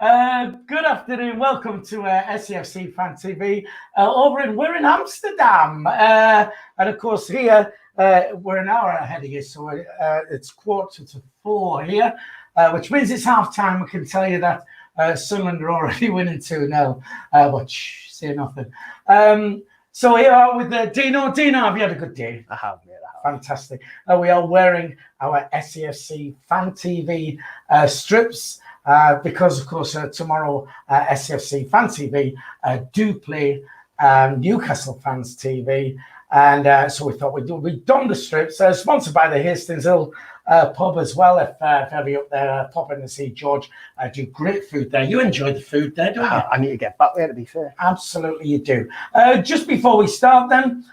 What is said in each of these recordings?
Good afternoon. Welcome to SAFC Fan TV. We're in Amsterdam, and of course here we're an hour ahead of you, so it's 3:45 here, which means it's half time. We can tell you that Sunderland are already winning 2-0, but say nothing. So here are with Dino. Dino, have you had a good day? I have, mate. Fantastic. We are wearing our SAFC Fan TV strips. Because, of course, tomorrow SAFC Fan TV do play Newcastle Fans TV. And so we thought we'd don the strips, sponsored by the Hastings Hill pub as well. If ever you're up there, pop in to see George do great food there. You enjoy the food there, don't you? I need to get back there, to be fair. Absolutely, you do. Just before we start then,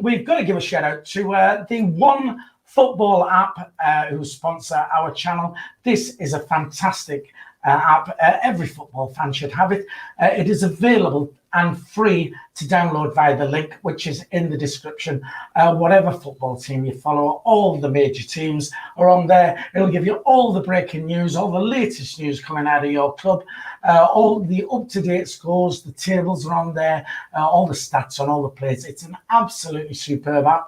we've got to give a shout out to the One Football app who sponsor our channel. This is a fantastic app. Every football fan should have it. It is available and free to download via the link, which is in the description. Whatever football team you follow, all the major teams are on there. It'll give you all the breaking news, all the latest news coming out of your club, all the up-to-date scores, the tables are on there, all the stats on all the players. It's an absolutely superb app.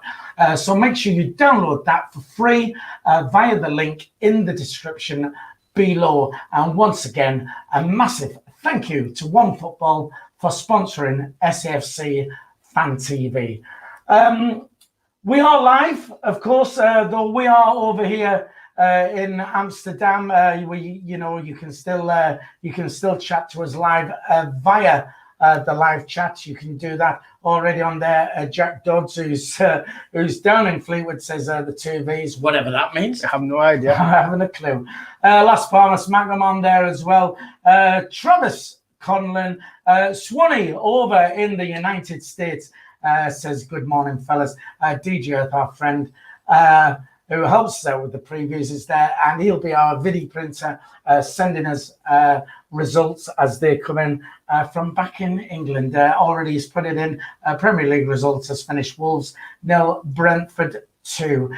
So make sure you download that for free via the link in the description below. And once again, a massive thank you to One Football for sponsoring SAFC Fan TV. We are live, of course, though we are over here in Amsterdam. You can still chat to us live via the live chat. You can do that already on there. Jack Dodds, who's down in Fleetwood, says the 2 Vs, whatever that means. I have no idea. I haven't a clue. Las Palmas, Magnum on there as well. Travis Conlon, Swanee over in the United States says, good morning, fellas. DJ Earth, our friend, who helps us out with the previews, is there, and he'll be our video printer, sending us results as they come in from back in England. Already he's put it in. Premier League results has finished: Wolves 0, Brentford 2.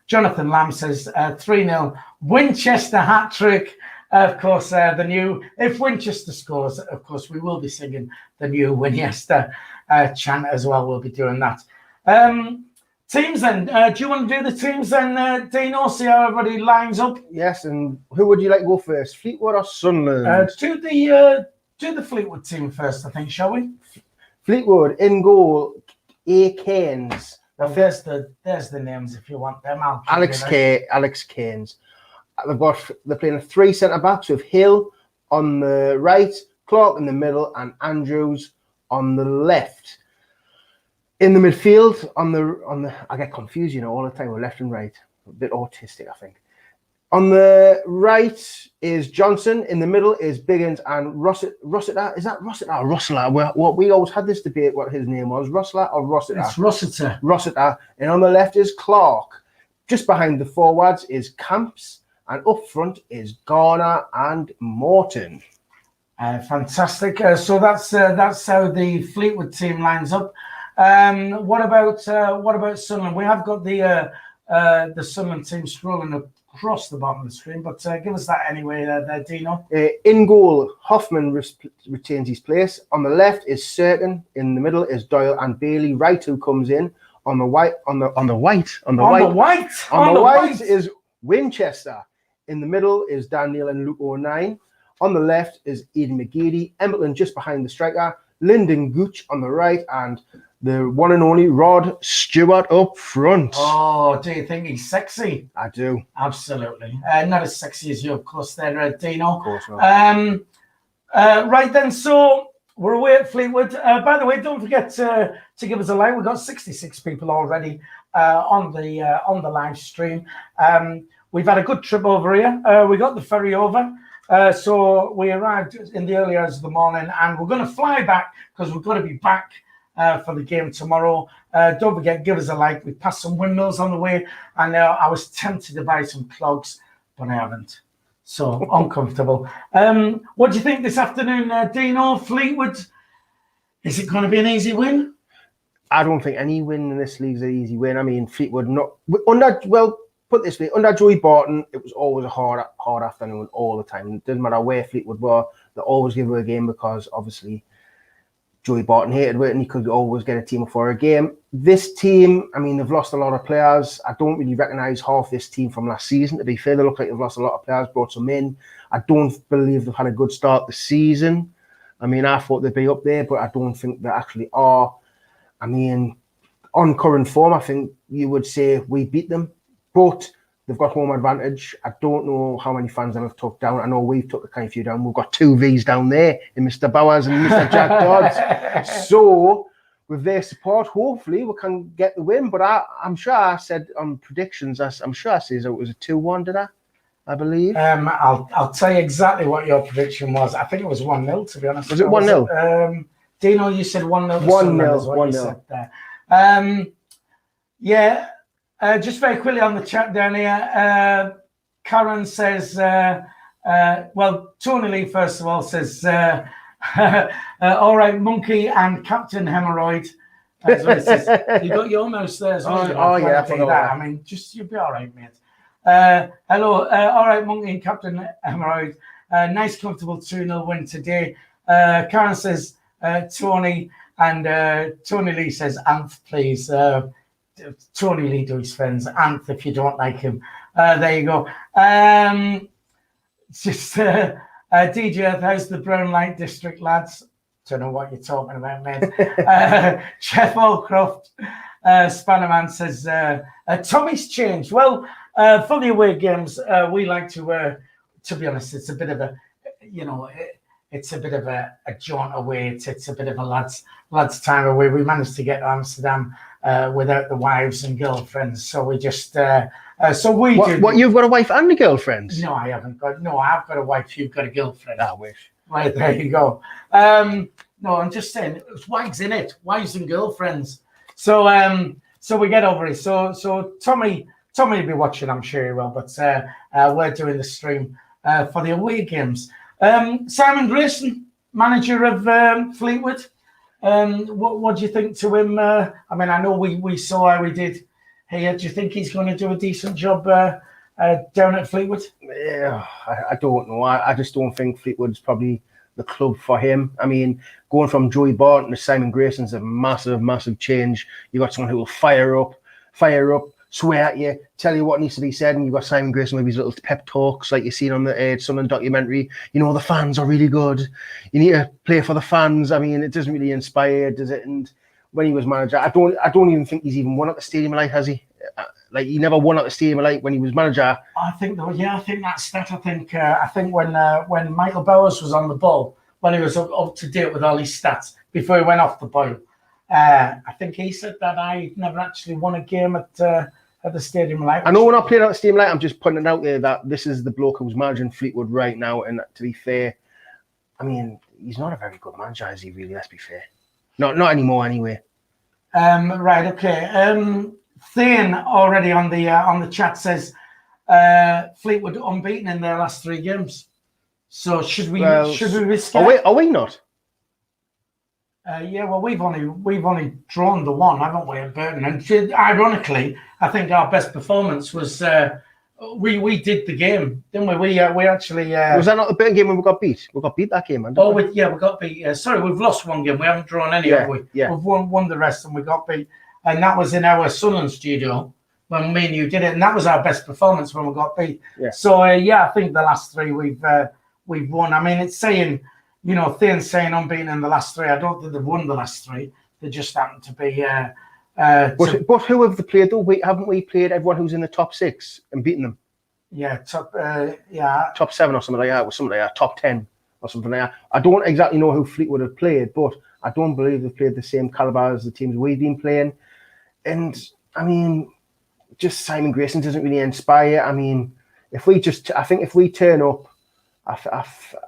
Jonathan Lamb says 3-0 Winchester hat-trick. Of course, if Winchester scores, of course, we will be singing the new Winchester chant as well. We'll be doing that. Teams then. Do you want to do the teams then, Dino? See how everybody lines up? Yes, and who would you like to go first, Fleetwood or Sunderland? Do the Fleetwood team first, I think, shall we? Fleetwood, in goal, A. Keynes. Now, there's the names if you want them. Alex Keynes. They're playing 3 centre-backs with Hill on the right, Clark in the middle, and Andrews on the left. In the midfield, on the I get confused, all the time with left and right. A bit autistic, I think. On the right is Johnson. In the middle is Biggins and Rossiter. Is that Rossiter or Rossiter? We always had this debate what his name was, Rossiter or Rossiter. It's Rossiter. Rossiter. And on the left is Clark. Just behind the forwards is Camps. And up front is Garner and Morton. Fantastic. So that's how the Fleetwood team lines up. What about Sunderland? We have got the Sunderland team scrolling across the bottom of the screen, but give us that anyway, there, Dino. In goal, Hoffman retains his place. On the left is Certain. In the middle is Doyle and Bailey. Wright, who comes in. On the white is Winchester. In the middle is Daniel and Luke O'Nien. On the left is Aidan McGeady. Embleton just behind the striker. Lyndon Gooch on the right. And the one and only Rod Stewart up front. Oh, do you think he's sexy? I do. Absolutely. Not as sexy as you, of course, there, Dino. Of course not. Right then, so we're away at Fleetwood. By the way, don't forget to give us a like. We've got 66 people already on the live stream. We've had a good trip over here. We got the ferry over. So we arrived in the early hours of the morning, and we're going to fly back because we've got to be back for the game tomorrow. Don't forget, give us a like. We passed some windmills on the way, and I was tempted to buy some clogs, but I haven't. So uncomfortable. What do you think this afternoon, Dino? Fleetwood, is it going to be an easy win? I don't think any win in this league is an easy win. I mean, Fleetwood put it this way, under Joey Barton, it was always a hard afternoon all the time. It doesn't matter where Fleetwood were, they always give her a game because obviously Joey Barton hated it and he could always get a team for a game. This team, I mean, they've lost a lot of players. I don't really recognise half this team from last season. To be fair, they look like they've lost a lot of players, brought some in. I don't believe they've had a good start this season. I mean, I thought they'd be up there, but I don't think they actually are. I mean, on current form, I think you would say we beat them, but they've got home advantage. I don't know how many fans have took down. I know we've took a kind of few down. We've got 2 Vs down there in Mr. Bowers and Mr. Jack Dodds. So with their support, hopefully we can get the win. But I'm sure I said on predictions, I'm sure I said it was a 2-1, did I believe? I'll tell you exactly what your prediction was. I think it was 1-0, to be honest. Was it 1-0? Dino, you said 1-0. 1-0. 1-0. Yeah. Just very quickly on the chat down here, Karen says, well, Tony Lee, first of all, says, all right, Monkey and Captain Hemorrhoid. That's what it says. You got your mouse there as well. Yeah, I forgot that. I mean, just you'll be all right, mate. Hello, all right, Monkey and Captain Hemorrhoid. Nice, comfortable 2-0 win today. Karen says, Tony, and Tony Lee says, Anth, please. Tony Lee to his friends. Anth, if you don't like him. There you go. Just DJ Earth, how's the Brown Light District, lads? Don't know what you're talking about, mate. Jeff Allcroft, Spannerman says, Tommy's changed. Well, for the away games, we like to be honest, it's a bit of a, it's a bit of a jaunt away. It's a bit of a lads time away. We managed to get to Amsterdam without the wives and girlfriends, so we just What, you've got a wife and a girlfriend? No, I haven't got. No, I've got a wife. You've got a girlfriend. I wish. Right, there you go. No, I'm just saying, it's wives in it, wives and girlfriends. So we get over it. So Tommy will be watching, I'm sure he will. But we're doing the stream for the away games. Simon Grayson, manager of Fleetwood. What do you think to him? I mean, I know we saw how he did here. Do you think he's going to do a decent job down at Fleetwood? Yeah, I don't know. I just don't think Fleetwood's probably the club for him. I mean, going from Joey Barton to Simon Grayson's a massive, massive change. You got someone who will fire up, swear at you, tell you what needs to be said, and you've got Simon Grayson with his little pep talks like you've seen on the Sunderland documentary. The fans are really good. You need to play for the fans. I mean, it doesn't really inspire, does it? And when he was manager, I don't even think he's even won at the Stadium of Light, has he? Like, he never won at the Stadium of Light when he was manager. I think that's that. I think when Michael Bowers was on the ball, when he was up to date with all his stats before he went off the boil, I think he said that I never actually won a game at the Stadium of Light. I know we're not playing at the Stadium of Light. I'm just putting it out there that this is the bloke who's managing Fleetwood right now. And to be fair, I mean, he's not a very good manager, is he? Really? Let's be fair. Not anymore, anyway. Right. Okay. Thane already on the chat says Fleetwood unbeaten in their last 3 games. So should we risk it? Are we not? Yeah, well, we've only drawn the one, haven't we, at Burton? And ironically, I think our best performance was we did the game, didn't we? We actually was that not the Burton game when we got beat? We got beat that game, man. We got beat. Sorry, we've lost one game. We haven't drawn any, have we? Yeah. We've won the rest, and we got beat. And that was in our Sunderland studio when me and you did it, and that was our best performance when we got beat. Yeah. So I think the last 3 we've won. I mean, it's saying, Thane's saying unbeaten in the last 3. I don't think they've won the last 3. They just happen to be. But who have they played though? Haven't we played everyone who's in the top 6 and beaten them? Yeah, top 7 or something like that, or something like that, top 10 or something like that. I don't exactly know who Fleetwood have played, but I don't believe they've played the same caliber as the teams we've been playing. And I mean, just Simon Grayson doesn't really inspire. I mean, if we turn up,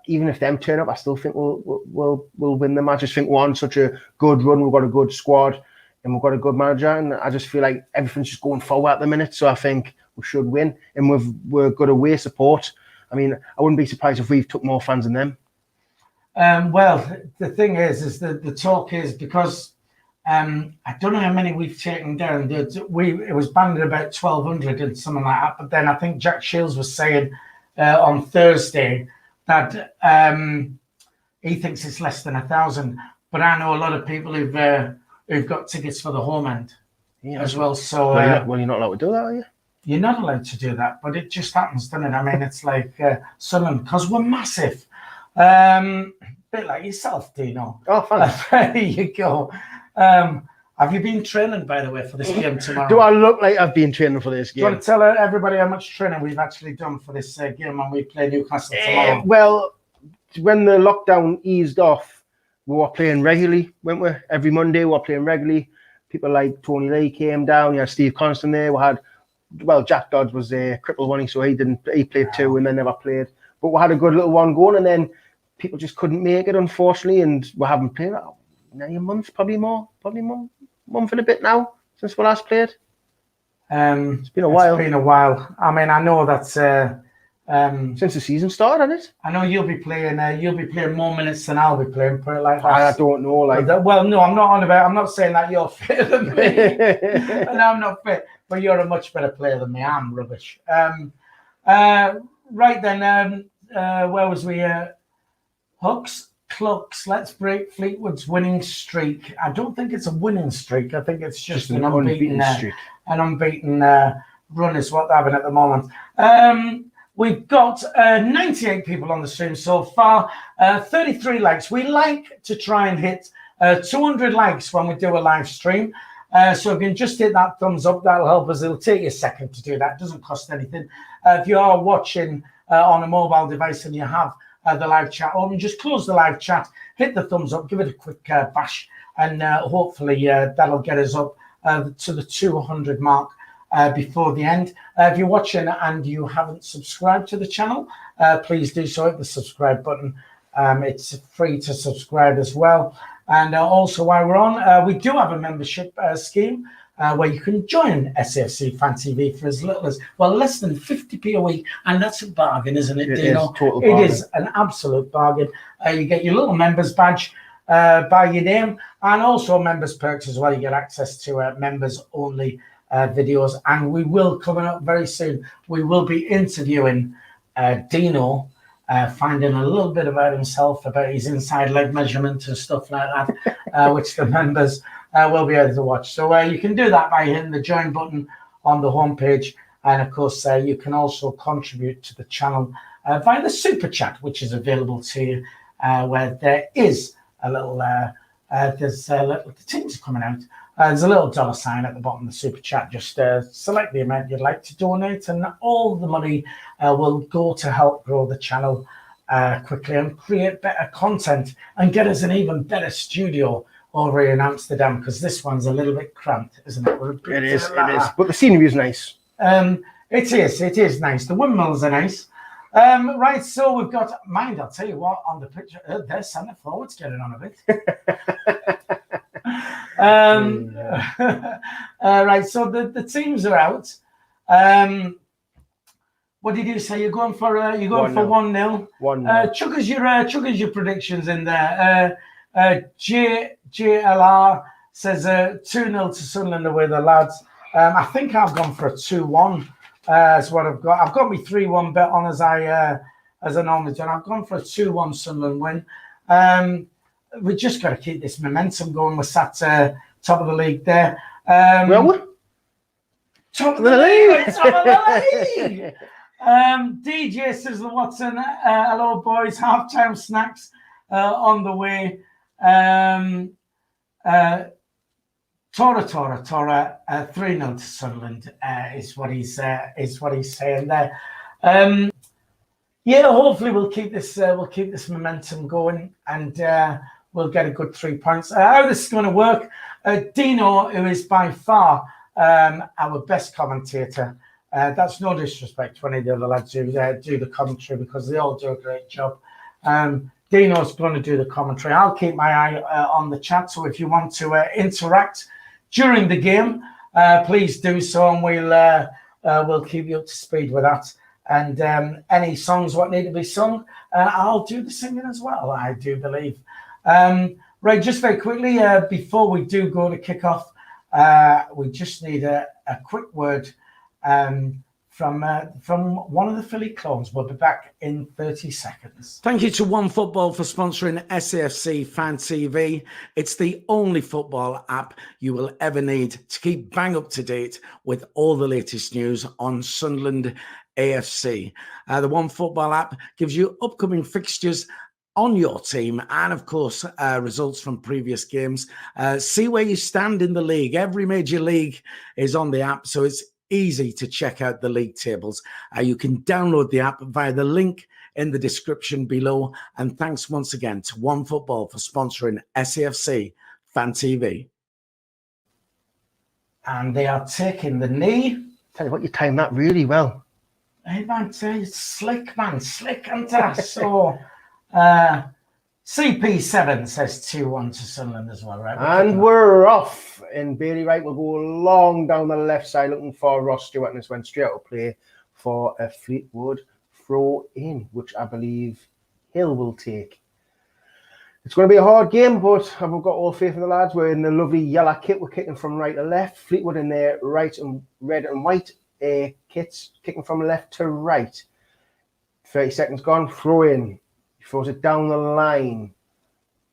even if them turn up, I still think we'll win them. I just think we're on such a good run. We've got a good squad and we've got a good manager, and I just feel like everything's just going forward at the minute. So I think we should win, and we're good away support. I mean, I wouldn't be surprised if we've took more fans than them. Well, the thing is that the talk is because I don't know how many we've taken down. It was banned at about 1,200 and something like that. But then I think Jack Shields was saying on Thursday that he thinks it's less than 1,000. But I know a lot of people who've got tickets for the home end as well. So you're not allowed to do that, are you? You're not allowed to do that, but it just happens, doesn't it? I mean, it's like Sunderland, because we're massive. Bit like yourself, Dino. Oh, thanks. There you go. Have you been training, by the way, for this game tomorrow? Do I look like I've been training for this game? Do you want to tell everybody how much training we've actually done for this game when we play Newcastle tomorrow? Well, when the lockdown eased off, we were playing regularly, weren't we? Every Monday we were playing regularly. People like Tony Lee came down. You had Steve Constant there. We had, Jack Dodds was a crippled one, so he played 2 and then never played. But we had a good little one going, and then people just couldn't make it, unfortunately, and we haven't played nearly a month, probably more, month and a bit now since we last played. It's been a while. It's been a while. I mean, I know that's since the season started, hasn't it? I know you'll be playing more minutes than I'll be playing. Put it like that. I don't know. Well, no, I'm not saying that you're fitter than me, and I'm not fit, but you're a much better player than me. I'm rubbish. Right then, where was we? Hooks, clucks. Let's break Fleetwood's winning streak. I don't think it's a winning streak. I think it's just an unbeaten streak. An unbeaten run is what they're having at the moment. We've got 98 people on the stream so far, 33 likes. We like to try and hit 200 likes when we do a live stream. So if you can just hit that thumbs up, that'll help us. It'll take you a second to do that. It doesn't cost anything. If you are watching on a mobile device and you have the live chat open, just close the live chat, hit the thumbs up, give it a quick bash, and hopefully that'll get us up to the 200 mark before the end. If you're watching and you haven't subscribed to the channel, please do so. Hit the subscribe button. It's free to subscribe as well. And also, while we're on, we do have a membership scheme where you can join SAFC Fan TV for as little as, less than 50p a week. And that's a bargain, isn't it, Dino? It is an absolute bargain. You get your little members badge by your name, and also members perks as well. You get access to members only videos. And we will, coming up very soon, we will be interviewing Dino, finding a little bit about himself, about his inside leg measurement and stuff like that, which the members will be able to watch. So you can do that by hitting the join button on the homepage. And of course, you can also contribute to the channel via the super chat, which is available to you, where there is a little, the teams are coming out. There's a little $sign at the bottom of the super chat. Just select the amount you'd like to donate, and all the money will go to help grow the channel quickly and create better content and get us an even better studio over here in Amsterdam, because this one's a little bit cramped, isn't it? It is. But the scenery is nice. It is nice. The windmills are nice. Right, so we've got, I'll tell you what, on the picture, there's centre forwards getting on a bit. Right, so the teams are out. What did you say? You're going for 1-0. 1-0. Chuck us your predictions in there. JLR says 2-0 to Sunderland away, the lads. I think I've gone for a 2-1. That's what I've got. I've got my 3-1 bet on as I normally do. I've gone for a 2-1 Sunderland win. We just got to keep this momentum going. We're sat top of the league there. Top of the league. Top of the league. DJ says, Watson, hello boys, halftime snacks on the way. Tora, 3-0 to Sunderland is what he's saying there. Hopefully we'll keep this momentum going, and we'll get a good 3 points. How this is going to work, Dino, who is by far our best commentator. That's no disrespect to any of the other lads who do the commentary, because they all do a great job. Dino's going to do the commentary. I'll keep my eye on the chat, so if you want to interact during the game, please do so, and we'll keep you up to speed with that. And any songs what need to be sung, I'll do the singing as well, I do believe. Right, just very quickly, before we do go to kick-off, we just need a quick word from one of the Philly clones. We'll be back in 30 seconds. Thank you to OneFootball for sponsoring SAFC Fan TV. It's the only football app you will ever need to keep bang up to date with all the latest news on Sunderland AFC. The OneFootball app gives you upcoming fixtures on your team and, of course, results from previous games. See where you stand in the league. Every major league is on the app, so it's easy to check out the league tables. You can download the app via the link in the description below. And thanks once again to OneFootball for sponsoring SAFC Fan TV. And they are taking the knee. Tell you what, you timed that really well. Hey, man, it's slick, man. Slick and so... CP7 says 2-1 to Sunderland as well, right? And we're off. And Bailey Wright will go long down the left side looking for Ross Stewart, and this went straight out of play for a Fleetwood throw in, which I believe Hill will take. It's going to be a hard game, but I've got all faith in the lads. We're in the lovely yellow kit. We're kicking from right to left. Fleetwood in their red and white kits, kicking from left to right. 30 seconds gone. Throw in. Throws it down the line.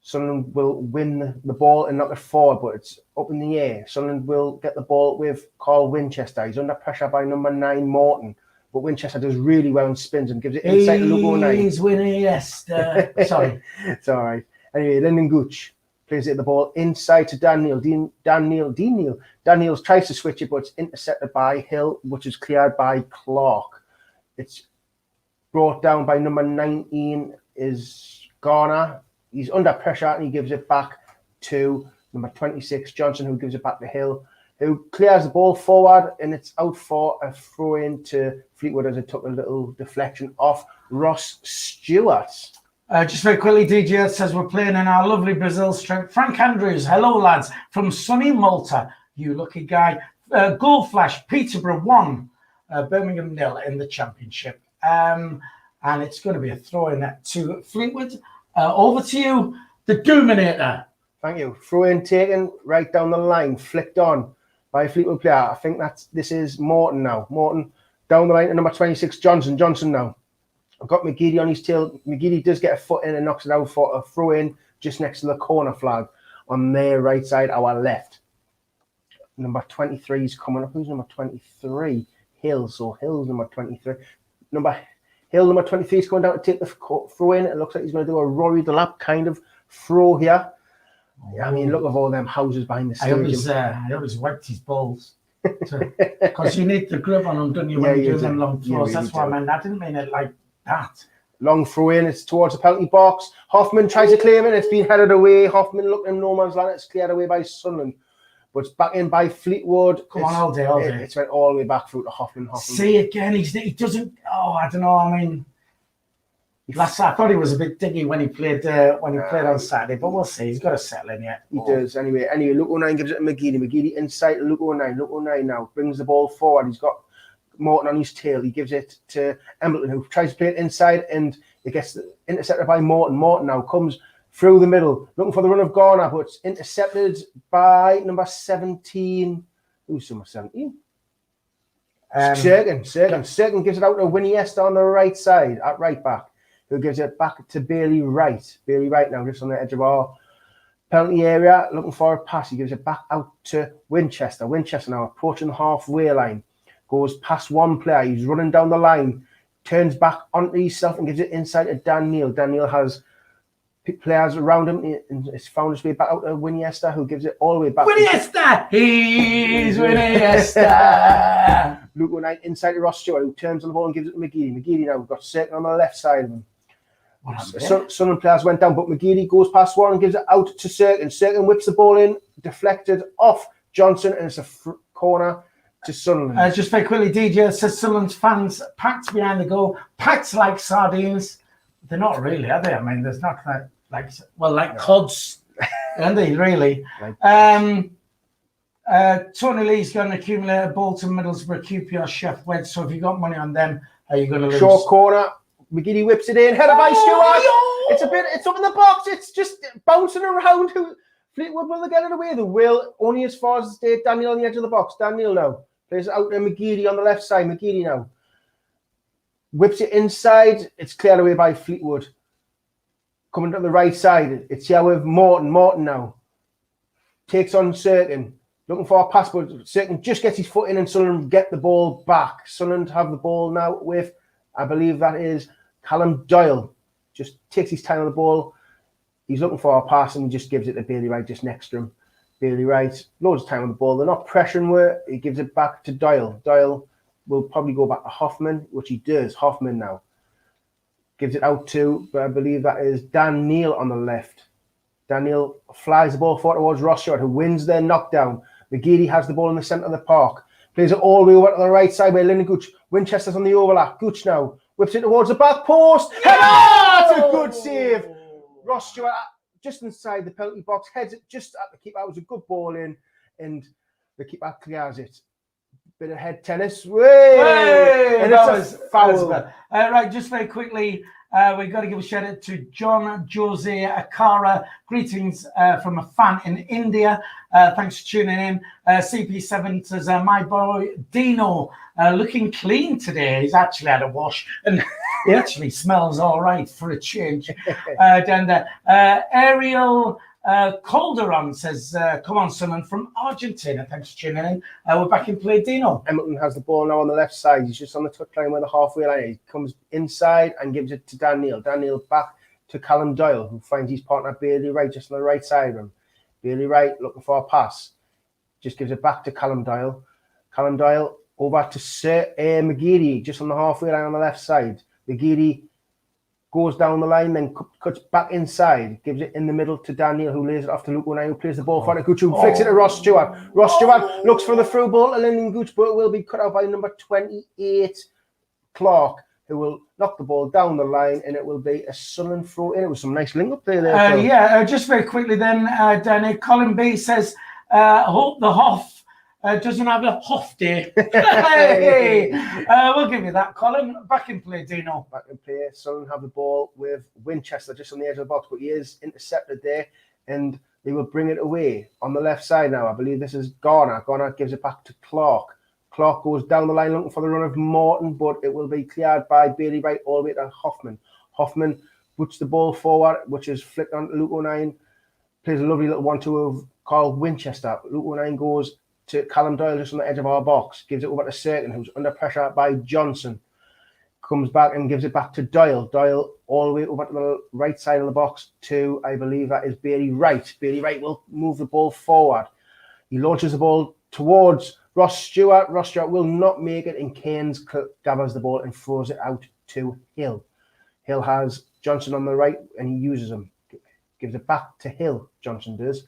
Sunderland will win the ball and knock it forward, but it's up in the air. Sunderland will get the ball with Carl Winchester. He's under pressure by number 9, Morton. But Winchester does really well and spins and gives it inside to Lugo 9. He's winning, yes. Sorry. It's all right. Anyway, Lyndon Gooch plays it the ball inside to Dan Neil. Dan Neil tries to switch it, but it's intercepted by Hill, which is cleared by Clark. It's brought down by number 19 is Garner. He's under pressure and he gives it back to number 26, Johnson, who gives it back to Hill, who clears the ball forward, and it's out for a throw-in to Fleetwood as it took a little deflection off Ross Stewart. Just very quickly, DJ says we're playing in our lovely Brazil strength. Frank Andrews, hello lads, from sunny Malta, you lucky guy. Goal Flash, Peterborough 1, Birmingham 0 in the championship. And it's going to be a throw-in to Fleetwood. Over to you, the Doominator. Thank you. Throw-in taken right down the line, flicked on by a Fleetwood player. I think this is Morton now. Morton down the line to number 26, Johnson. Johnson now. I've got McGeady on his tail. McGeady does get a foot in and knocks it out for a throw-in just next to the corner flag on their right side, our left. Number 23 is coming up. Who's number 23? Hill. So Hill's number 23. Hill, number 23, is going down to take the throw in. It looks like he's going to do a Rory the lap kind of throw here. I mean, look at all them houses behind the stadium. I always wiped his balls. Because you need the grip on them, don't you, when you do them long throws. Really That's what I meant. I didn't mean it like that. Long throw in. It's towards the penalty box. Hoffman tries to claim it. It's been headed away. Hoffman looking in no man's land. It's cleared away by Sunderland. But it's back in by Fleetwood. Come on, all day. It's went all the way back through to Hoffman. See again, he doesn't. Oh, I don't know. I mean, I thought he was a bit diggy when he played on Saturday, but we'll see. He's got to settle in yet. He does anyway. Luke 09 gives it to McGeady. McGeady inside to Luke 09. Luke 09 now brings the ball forward. He's got Morton on his tail. He gives it to Embleton, who tries to play it inside, and it gets intercepted by Morton. Morton now comes through the middle, looking for the run of Garner, but it's intercepted by number 17. Who's number 17? Serkin gives it out to Winiesta on the right side, at right back, who gives it back to Bailey Wright. Bailey Wright now just on the edge of our penalty area, looking for a pass. He gives it back out to Winchester. Winchester now approaching the halfway line, goes past one player. He's running down the line, turns back onto himself and gives it inside to Dan Neil. Dan Neil has players around him, and it's found his way back out to Winiesta, who gives it all the way back. Winiesta! He's Winiesta! Luke 09 inside to Ross Stewart, who turns on the ball and gives it to McGeady. McGeady now, we've got Serkin on the left side of him. Sunderland players went down, but McGeady goes past one and gives it out to Serkin. Serkin whips the ball in, deflected off Johnson, and it's a corner to Sunderland. Just very quickly, DJ says Sunderland's fans packed behind the goal, packed like sardines. They're not really, are they? I mean, there's not like cods, aren't they, really? Tony Lee's got an accumulator, Bolton, Middlesbrough, QPR, Sheffield. So if you got money on them, are you going to lose? Short corner, McGeady whips it in, header by Stewart. It's up in the box. It's just bouncing around. Fleetwood, will they get it away? They will, only as far as the state. Daniel on the edge of the box. Daniel now plays it out to McGeady on the left side. McGeady now whips it inside. It's cleared away by Fleetwood. Coming to the right side, it's here with Morton. Morton now takes on Sirkin. Looking for a pass, but Sirkin just gets his foot in and Sunderland get the ball back. Sunderland have the ball now with, I believe that is Callum Doyle. Just takes his time on the ball. He's looking for a pass and just gives it to Bailey Wright just next to him. Bailey Wright, loads of time on the ball. They're not pressuring where he gives it back to Doyle. Doyle will probably go back to Hoffman, which he does. Hoffman now gives it out to, but I believe that is Dan Neal on the left. Daniel flies the ball forward towards Ross Stewart, who wins their knockdown. McGeady has the ball in the centre of the park. Plays it all the way over to the right side where Lyndon Gooch. Winchester's on the overlap. Gooch now whips it towards the back post. That's a good save. Ross Stewart just inside the penalty box. Heads it just at the keeper. That was a good ball in. And the keeper clears it. Bit of head tennis. And it's a foul. Right, just very quickly, we've got to give a shout out to John Jose Akara. Greetings from a fan in India. Thanks for tuning in. CP7 says, my boy Dino looking clean today. He's actually had a wash and he actually smells all right for a change. Down there. Ariel Calderon says, come on, Sunderland from Argentina. Thanks for tuning in. We're back in play, Dino. Hamilton has the ball now on the left side. He's just on the touchline where the halfway line is. He comes inside and gives it to Dan Neal. Dan Neal back to Callum Doyle, who finds his partner Bailey Wright just on the right side of him. Bailey Wright looking for a pass. Just gives it back to Callum Doyle. Callum Doyle over to Sir McGeady, just on the halfway line on the left side. McGeady goes down the line, then cuts back inside, gives it in the middle to Daniel, who lays it off to Luke O'Neill, who plays the ball for Gooch, who flicks it to Ross Stewart. Ross Stewart looks for the through ball to Lyndon Gooch, but it will be cut out by number 28, Clark, who will knock the ball down the line, and it will be a Sunderland throw in. It was some nice link up there. Just very quickly then, Danny, Colin B says, I hope the Hoff doesn't have a Hoff day. Hey! We'll give you that, Colin. Back in play, Dino. Back in play. Sunderland have the ball with Winchester just on the edge of the box, but he is intercepted there, and they will bring it away on the left side now. I believe this is Garner. Garner gives it back to Clark. Clark goes down the line looking for the run of Morton, but it will be cleared by Bailey Wright all the way to Hoffman. Hoffman puts the ball forward, which is flicked on to Luke O'Neill. Plays a lovely little 1-2 of Carl Winchester. Luke O'Neill goes to Callum Doyle just on the edge of our box. Gives it over to Sirkin, who's under pressure by Johnson. Comes back and gives it back to Doyle. Doyle all the way over to the right side of the box to, I believe that is Bailey Wright. Bailey Wright will move the ball forward. He launches the ball towards Ross Stewart. Ross Stewart will not make it, and Keynes gathers the ball and throws it out to Hill. Hill has Johnson on the right, and he uses him. Gives it back to Hill, Johnson does.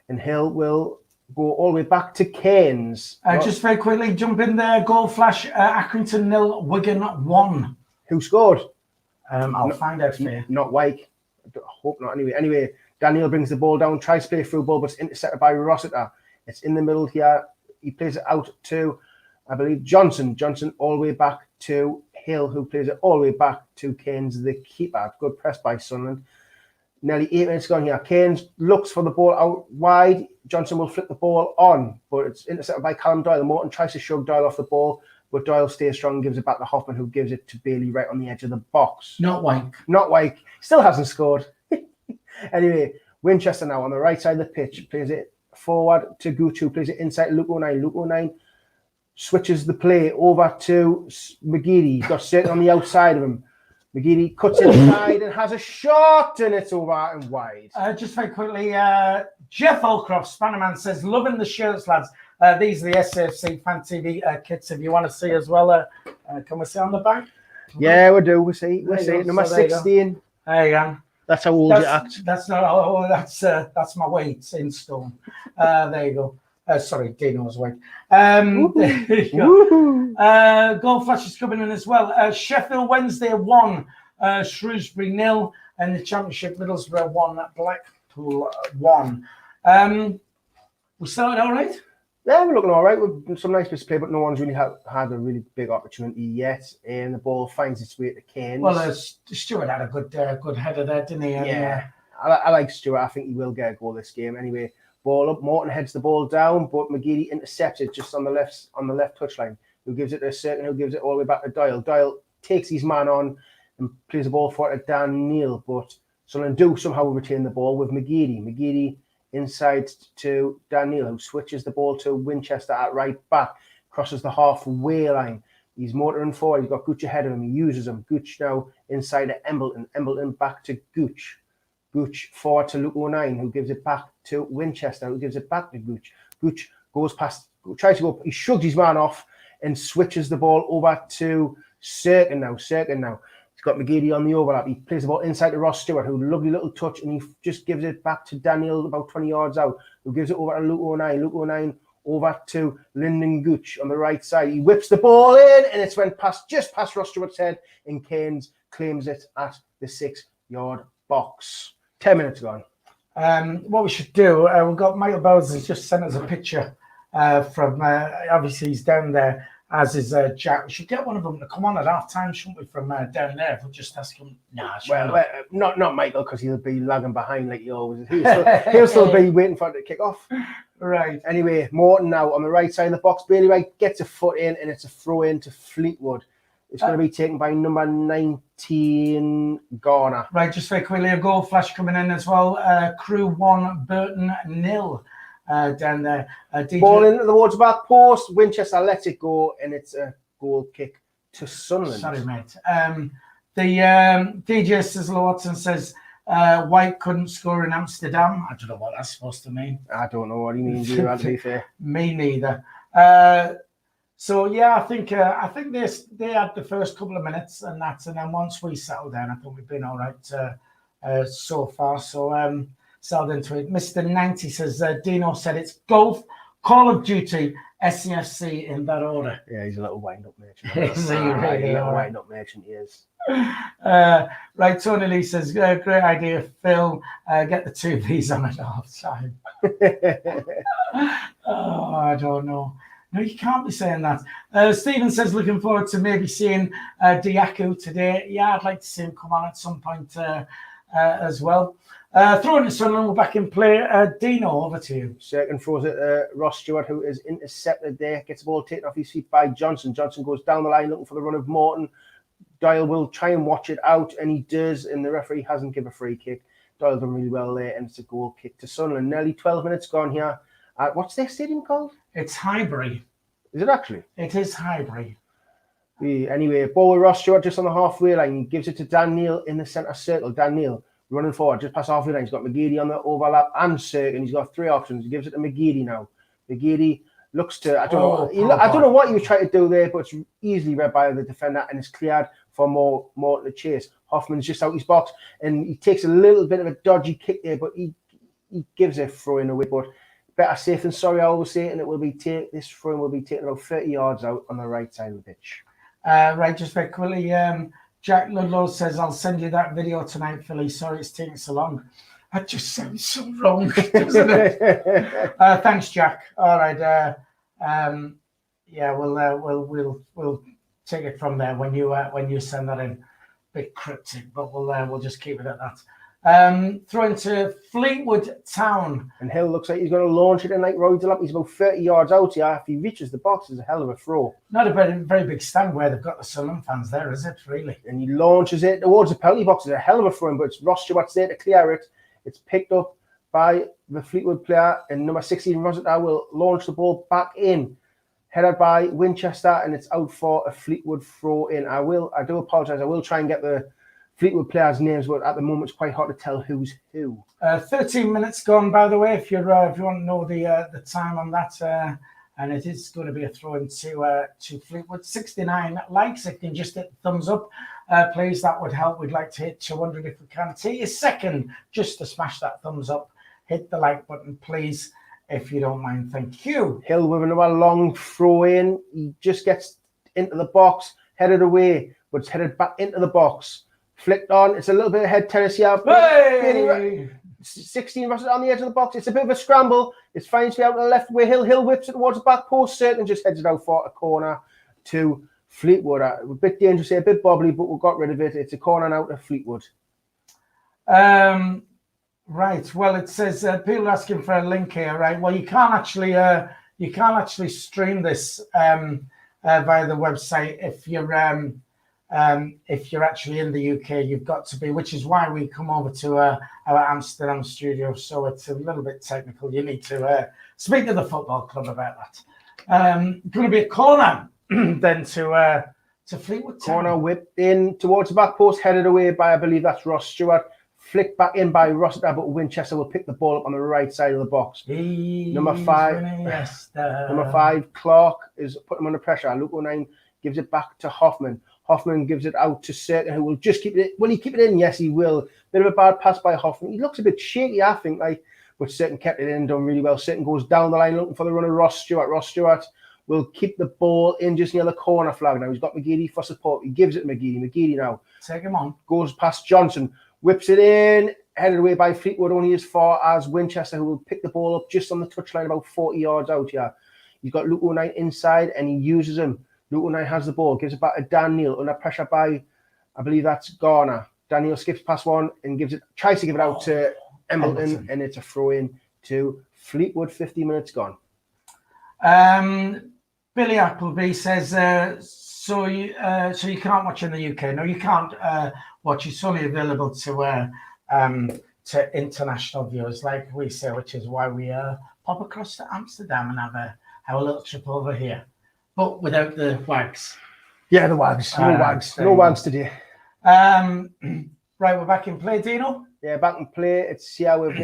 And Hill will go all the way back to Keynes. Just very quickly, jump in there. Goal flash, Accrington 0, Wigan 1. Who scored? I'll find out for you. Not Wyke. I hope not. Anyway, Daniel brings the ball down, tries to play through ball, but it's intercepted by Rossiter. It's in the middle here. He plays it out to, I believe, Johnson. Johnson all the way back to Hill, who plays it all the way back to Keynes, the keeper. Good press by Sunderland. Nearly 8 minutes gone here. Keynes looks for the ball out wide. Johnson will flip the ball on, but it's intercepted by Callum Doyle. Morton tries to shove Doyle off the ball, but Doyle stays strong and gives it back to Hoffman, who gives it to Bailey right on the edge of the box. Not Wyke. Not Wyke. Still hasn't scored. Anyway, Winchester now on the right side of the pitch. Plays it forward to Gooch, who plays it inside Luke O'Neill. Luke O'Neill switches the play over to McGeady. He's got Sirkin on the outside of him. McGeady cuts inside and has a shot, and it's over and wide. Just very quickly, Jeff Holcroft, Spannerman, says, loving the shirts, lads. These are the SAFC Fan TV kits. If you want to see as well, can we see on the back? Yeah, we do. We see. Number 16. There you go. That's how old you act. That's not. Oh, that's my weight in stone. There you go. Sorry, Dino's weight. There you go. Goal flash is coming in as well. Sheffield Wednesday 1, Shrewsbury 0, and the Championship Middlesbrough 1, Blackpool 1. We started all right. Yeah, we're looking all right. With some nice bits of play, but no one's really had a really big opportunity yet. And the ball finds its way to Keynes. Well, Stuart had a good header there, didn't he? Yeah, I like Stuart. I think he will get a goal this game. Anyway, ball up. Morton heads the ball down, but McGeady intercepts it just on the left touchline. Who gives it to Cirkin? Who gives it all the way back to Doyle? Doyle takes his man on and plays the ball for it to Dan Neal, but Sunderland do somehow retain the ball with McGeady. McGeady inside to Dan Neal, who switches the ball to Winchester at right back, crosses the halfway line. He's motoring forward. He's got Gooch ahead of him. He uses him. Gooch now inside to Embleton. Embleton back to Gooch. Gooch forward to Luke O'Nien, who gives it back to Winchester, who gives it back to Gooch. Gooch goes past, tries to go, he shrugs his man off and switches the ball over to Cirkin now. He's got McGeady on the overlap. He plays the ball inside to Ross Stewart, who lovely little touch, and he just gives it back to Daniel about 20 yards out, who gives it over to Luke O'Nien. Luke O'Nien over to Lyndon Gooch on the right side. He whips the ball in, and it's went just past Ross Stewart's head, and Keynes claims it at the 6-yard box. 10 minutes gone. What we should do, we've got Michael Bowers has just sent us a picture from, obviously he's down there, as is Jack. We should get one of them to come on at half time, shouldn't we, from down there? We'll just ask him. Not Michael, because he'll be lagging behind like he always is. He'll still be waiting for it to kick off. Right. Anyway, Morton now on the right side of the box. Bailey Wright gets a foot in, and it's a throw in to Fleetwood. It's going to be taken by number 19, Garner. Right, just very quickly, a goal flash coming in as well. Crew 1, Burton 0 down there. Ball into the towards back post. Winchester lets it go, and it's a goal kick to Sunderland. Sorry, mate. The DJ Sizzle Watson says White couldn't score in Amsterdam. I don't know what that's supposed to mean. I don't know what he means either, to be fair. Me neither. So yeah, I think they had the first couple of minutes and then once we settled down, I think we've been all right so far. So settled into it. Mr. 90 says Dino said it's golf, Call of Duty, SAFC in that order. Yeah, he's a little wind-up merchant. He's a little wind-up merchant, he is. Right, Tony Lee says great idea, Phil. Get the two of these on at half time. Oh, I don't know. No, you can't be saying that. Stephen says, looking forward to maybe seeing Diaku today. Yeah, I'd like to see him come on at some point as well. Throwing to Sunderland, we're back in play. Dino, over to you. Second throws it Ross Stewart, who is intercepted there. Gets the ball taken off his feet by Johnson. Johnson goes down the line looking for the run of Morton. Doyle will try and watch it out, and he does, and the referee hasn't given a free kick. Doyle done really well there, and it's a goal kick to Sunderland. Nearly 12 minutes gone here. What's their stadium called? It's Highbury. Is it actually? It is Highbury. Anyway, ball with Ross Stewart just on the halfway line. He gives it to Dan Neal in the centre circle. Dan Neal running forward, just past halfway line. He's got McGeady on the overlap and Cirkin. He's got three options. He gives it to McGeady now. McGeady looks to, I don't know what he was trying to do there, but it's easily read by the defender and it's cleared for more to chase. Hoffman's just out his box and he takes a little bit of a dodgy kick there, but he gives a throw in away. But better safe than sorry, I always say, and it will be this throw will be taken about 30 yards out on the right side of the pitch. Right, just very quickly, Jack Ludlow says, I'll send you that video tonight, Philly. Sorry it's taking so long. That just sounds so wrong, doesn't it? Thanks, Jack. All right. Yeah, we'll take it from there when you send that in. Bit cryptic, but we'll just keep it at that. Throw into Fleetwood Town. And Hill looks like he's going to launch it in like Roy Delap. He's about 30 yards out here. If he reaches the box, it's a hell of a throw. Not a very big stand where they've got the Sunderland fans there, is it, really? And he launches it towards the penalty box. It's a hell of a throw, but it's Ross Stewart's there to clear it. It's picked up by the Fleetwood player, and number 16, Rosetta, will launch the ball back in. Headed by Winchester, and it's out for a Fleetwood throw in. I do apologise. I will try and get the Fleetwood players' names, but at the moment it's quite hard to tell who's who. 13 minutes gone, by the way, if you want to know the time on that, and it is going to be a throw in to Fleetwood. 69 likes. If you can just hit the thumbs up, please, that would help. We'd like to hit 200 if we can. Take a second just to smash that thumbs up. Hit the like button, please, if you don't mind. Thank you. Hill with another long throw in. He just gets into the box, headed away, but it's headed back into the box. Flicked on. It's a little bit ahead tennis here. Hey! 16 Ross on the edge of the box. It's a bit of a scramble. It's finds to be out to the left where Hill whips it towards the back post, and just heads it out for a corner to Fleetwood. A bit dangerous here, a bit bobbly, but we got rid of it. It's a corner now to Fleetwood. Right. Well, it says people are asking for a link here. Right. Well, you can't actually stream this via the website if you're actually in the UK. You've got to be, which is why we come over to our Amsterdam studio. So it's a little bit technical. You need to speak to the football club about that. Going to be a corner then to Fleetwood Town. Corner whipped in towards the back post, headed away by, I believe that's Ross Stewart. Flicked back in by Rossiter, but Winchester will pick the ball up on the right side of the box. Number 5, Clark is putting him under pressure. Luke O'Neill gives it back to Hoffman. Hoffman gives it out to Serkin, who will just keep it. Will he keep it in? Yes, he will. Bit of a bad pass by Hoffman. He looks a bit shaky, I think, but Serkin kept it in, done really well. Serkin goes down the line looking for the run of Ross Stewart. Ross Stewart will keep the ball in just near the corner flag now. He's got McGeady for support. He gives it to McGeady. McGeady now. Take him on. Goes past Johnson. Whips it in, headed away by Fleetwood, only as far as Winchester, who will pick the ball up just on the touchline about 40 yards out here. He's got Luke O'Neill inside, and he uses him. Luke O'Neill has the ball, gives it back to Dan Neal, under pressure by, I believe that's Garner. Dan Neal skips past one and tries to give it out to Embleton, and it's a throw-in to Fleetwood, 50 minutes gone. Billy Appleby says, so you can't watch in the UK. No, you can't watch. It's only available to international viewers, like we say, which is why we pop across to Amsterdam and have a little trip over here, but without the wags. Yeah, the wags. No wags today. Right, we're back in play, Dino. Yeah, back in play. It's here with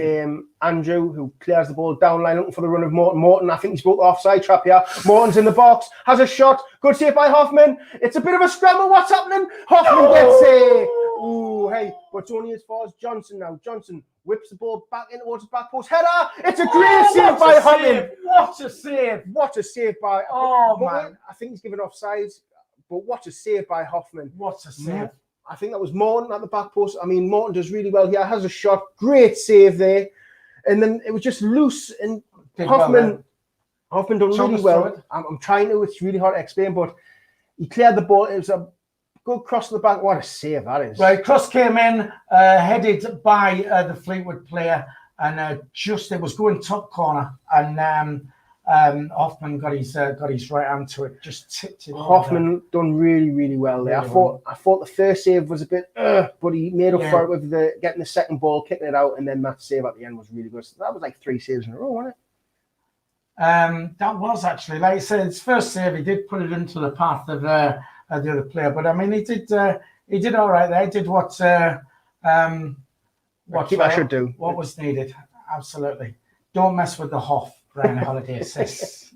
Andrew, who clears the ball down line, looking for the run of Morton. Morton, I think he's broke the offside trap here. Morton's in the box, has a shot. Good save by Hoffman. It's a bit of a scramble. What's happening? Hoffman gets it. Ooh, hey, but it's only as far as Johnson now. Johnson whips the ball back in towards the back post. Header. It's a great save by Hoffman. What a save. What a save by... man. I think he's given offsides, but what a save by Hoffman. What a save. I think that was Morton at the back post. I mean, Morton does really well here. Has a shot. Great save there. And then it was just loose. And Hoffman done really well. I'm trying to. It's really hard to explain, but he cleared the ball. It was a good cross to the back. What a save that is. Right, cross came in, headed by the Fleetwood player. And it was going top corner. And Hoffman got his right hand to it, just tipped it. Hoffman done really, really well there. Really I thought the first save was a bit, but he made up for it with getting the second ball, kicking it out, and then that save at the end was really good. So that was like 3 saves in a row, wasn't it? That was actually, like I said, his first save. He did put it into the path of the other player, but I mean, he did all right there. He did what I should do. What was needed. Absolutely. Don't mess with the Hoff. Brian Holiday assists.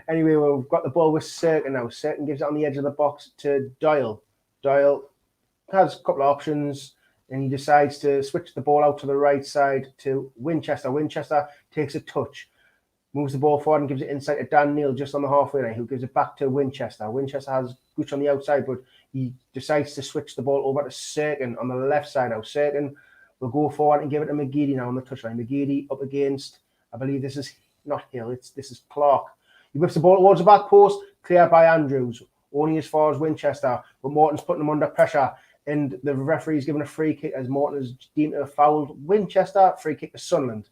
Anyway, we've got the ball with Serkin now. Serkin gives it on the edge of the box to Doyle. Doyle has a couple of options, and he decides to switch the ball out to the right side to Winchester. Winchester takes a touch, moves the ball forward and gives it inside to Dan Neal just on the halfway line, who gives it back to Winchester. Winchester has Gooch on the outside, but he decides to switch the ball over to Serkin on the left side now. Serkin will go forward and give it to McGeady now on the touchline. McGeady up against, I believe this is not Hill, this is Clark. He whips the ball towards the back post, cleared by Andrews, only as far as Winchester, but Morton's putting him under pressure, and the referee's given a free kick as Morton is deemed to have fouled Winchester. Free kick to Sunderland.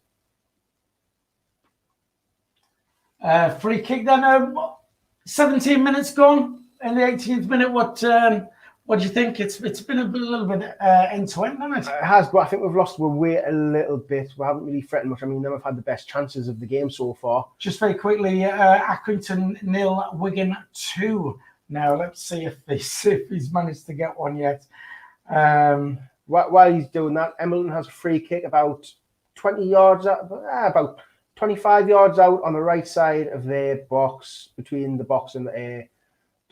Free kick then, 17 minutes gone in the 18th minute. What do you think? It's been a little bit end-to-end, hasn't it? It has, but I think we've lost our weight a little bit. We haven't really threatened much. I mean, we've had the best chances of the game so far. Just very quickly, Accrington 0, Wigan 2. Now, let's see if he's managed to get one yet. While he's doing that, Embleton has a free kick about 20 yards out, about 25 yards out on the right side of their box, between the box and the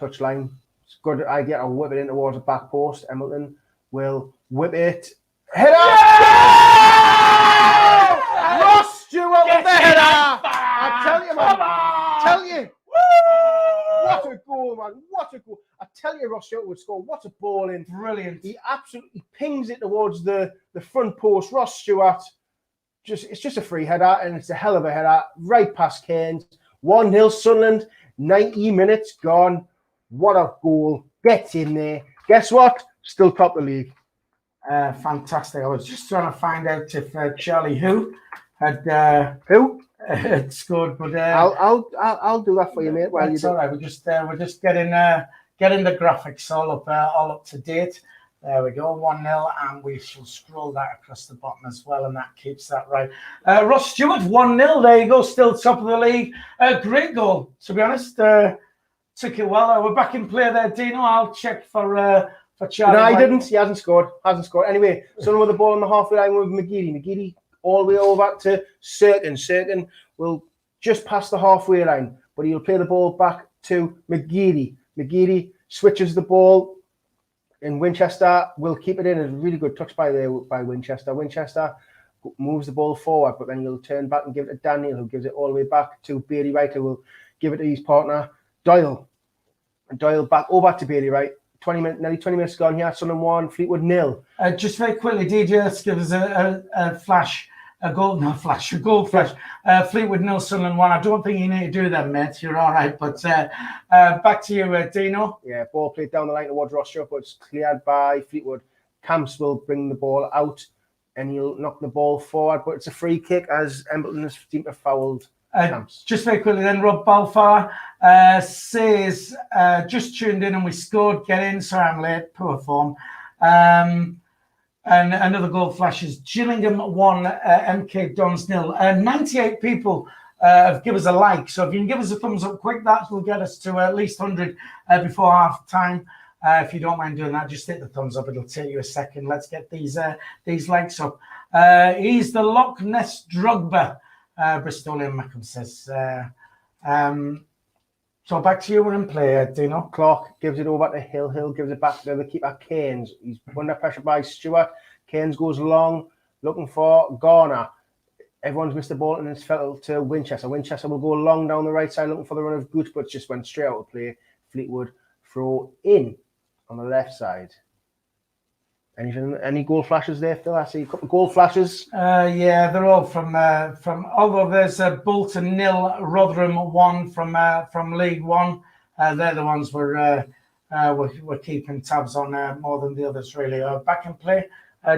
touchline. It's a good idea to whip it in towards the back post. Embleton will whip it. Header! Yeah! Ross Stewart with the header! I tell you, man. Tell you. What a goal, man. What a goal. I tell you, Ross Stewart would score. What a ball in. Brilliant. He absolutely pings it towards the front post. Ross Stewart it's just a free header, and it's a hell of a header right past Cairns. 1-0 Sunderland, 90 minutes gone. What a goal. Get in there. Guess what? Still top the league. Fantastic. I was just trying to find out if Charlie Who had had scored, but I'll do that for you, mate. That's all right. We're just getting the graphics all up to date. There we go, 1-0, and we shall scroll that across the bottom as well, and that keeps that right. Ross Stewart, 1-0. There you go, still top of the league. Great goal, to be honest. Took it well. We're back in play there, Dino. I'll check for Charlie. No, he didn't. He hasn't scored. Anyway, Sunderland with the ball on the halfway line with McGeady. McGeady all the way over to Certain. Certain will just pass the halfway line, but he'll play the ball back to McGeady. McGeady switches the ball, and Winchester will keep it in. A really good touch by Winchester. Winchester moves the ball forward, but then he'll turn back and give it to Daniel, who gives it all the way back to Bailey Wright, who will give it to his partner Doyle. And Doyle back over to Bailey Wright. Nearly 20 minutes gone here. Sunderland 1, Fleetwood 0. Just very quickly, DJ, let's give us a flash. A goal flash. Fleetwood 0, Sunderland 1. I don't think you need to do that, mate. You're all right. But back to you, Dino. Yeah, ball played down the line towards Rossio, but it's cleared by Fleetwood. Camps will bring the ball out, and he'll knock the ball forward. But it's a free kick as Embleton has seemed to have fouled Camps. Just very quickly then, Rob Balfour says, just tuned in and we scored. Get in. Sorry, I'm late. Poor form. And another goal flashes. Gillingham 1, MK Dons 0. 98 people have given us a like. So if you can give us a thumbs up quick, that will get us to at least 100 before half time. If you don't mind doing that, just hit the thumbs up. It'll take you a second. Let's get these likes up. He's the Loch Ness Drogba, Bristolian Mackham says. So back to you, we're in play, Dino. Clark gives it over to Hill. Hill gives it back to the keeper, Cairns. He's under pressure by Stewart. Cairns goes long, looking for Garner. Everyone's missed the ball, and it's fell to Winchester. Winchester will go long down the right side, looking for the run of Gooch, but just went straight out of play. Fleetwood throw in on the left side. Any goal flashes there, Phil? I see a couple of goal flashes. Yeah, they're all from although there's Bolton 0, Rotherham 1 from League One. They're the ones we're keeping tabs on more than the others, really. Back in play,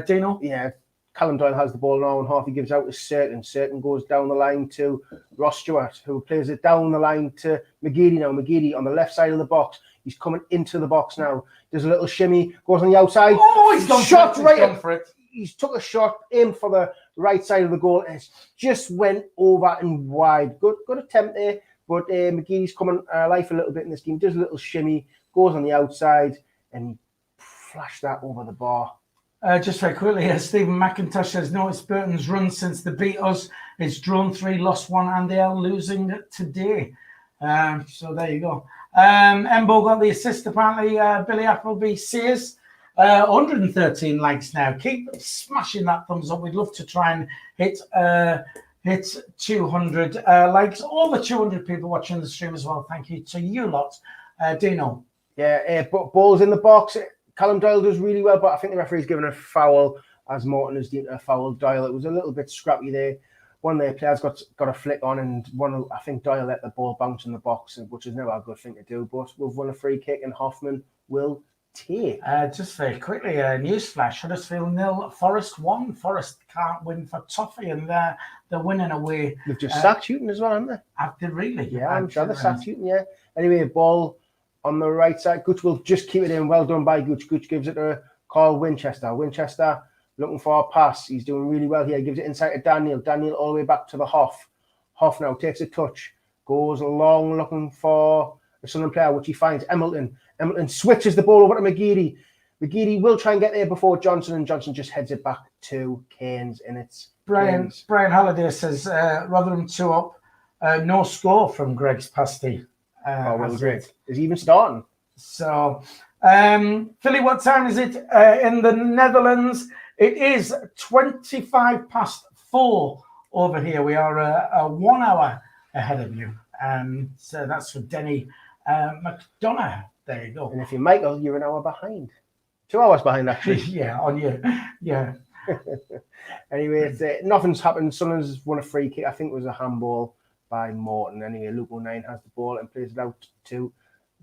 Dino? Yeah, Callum Doyle has the ball now, and half he gives out to Certain. Certain goes down the line to Ross Stewart, who plays it down the line to McGeady now. McGeady on the left side of the box. He's coming into the box now. There's a little shimmy, goes on the outside. Oh, he's gone for it. He's took a shot, aimed for the right side of the goal, and it just went over and wide. Good attempt there, but McGeady's coming alive a little bit in this game. Does a little shimmy, goes on the outside, and he flashed that over the bar. Just very quickly, Stephen McIntosh has noticed Burton's run since they beat us. It's drawn 3, lost 1, and they are losing today. So there you go. Embo got the assist, apparently. Billy Appleby says 113 likes now. Keep smashing that thumbs up. We'd love to try and hit 200 likes. Over 200 people watching the stream as well. Thank you to you lot. Dino. Yeah, ball's in the box. Callum Doyle does really well, but I think the referee's given a foul as Morton has given a foul. Doyle, it was a little bit scrappy there. One of their players got a flick on, and I think Doyle let the ball bounce in the box, which is never a good thing to do. But we've won a free kick, and Hoffman will take. Just very quickly, newsflash: Huddersfield 0, Forest 1. Forest can't win for Toffee, and they're winning away. They've just sacked Houghton as well, haven't they? Have they really? Yeah, I'm sure they sacked Houghton. Yeah. Anyway, ball on the right side. Gooch will just keep it in. Well done by Gooch. Gooch gives it to Carl Winchester. Winchester looking for a pass. He's doing really well here. He gives it inside to Daniel. Daniel all the way back to the Hoff. Hoff now takes a touch. Goes along looking for a Sunderland player, which he finds Embleton. Embleton switches the ball over to McGeady. McGeady will try and get there before Johnson, and Johnson just heads it back to Cairns. And it's Brian Halliday says Rotherham 2 up. No score from Greg's pasty. Well, great. Is he even starting? So, Philly, what time is it in the Netherlands? It is 4:25 over here. We are 1 hour ahead of you. So that's for Denny McDonough. There you go. And if you're Michael, you're an hour behind. 2 hours behind, actually. Yeah, on you. Yeah. Anyway, nothing's happened. Sunderland's won a free kick. I think it was a handball by Morton. Anyway, Luke O'Nien has the ball and plays it out to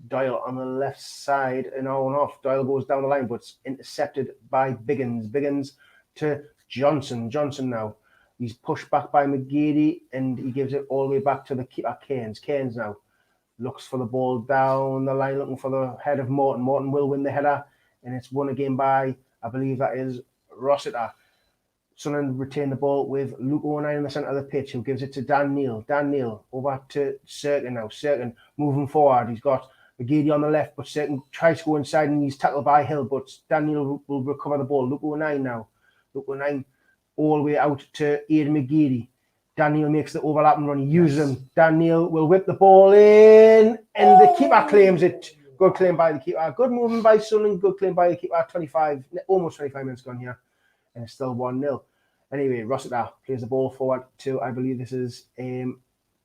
Doyle on the left side and on off. Doyle goes down the line, but it's intercepted by Biggins. Biggins to Johnson. Johnson now. He's pushed back by McGeady and he gives it all the way back to the keeper, Keynes. Keynes now looks for the ball down the line, looking for the head of Morton. Morton will win the header, and it's won again by, I believe that is Rossiter. Sunderland retain the ball with Luke O'Nien in the centre of the pitch, who gives it to Dan Neal. Dan Neal over to Serkin now. Serkin moving forward. He's got McGeady on the left, but Serkin tries to go inside and he's tackled by Hill, but Dan Neal will recover the ball. Luke O'Nien now. Luke O'Nien all the way out to Aidan McGeady. Dan Neal makes the overlap and run. He uses him. Dan Neal will whip the ball in, and the keeper claims it. Good claim by the keeper. Good movement by Sunderland. Good claim by the keeper. Almost 25 minutes gone here, and it's still 1-0. Anyway, Rossiter plays the ball forward to, I believe this is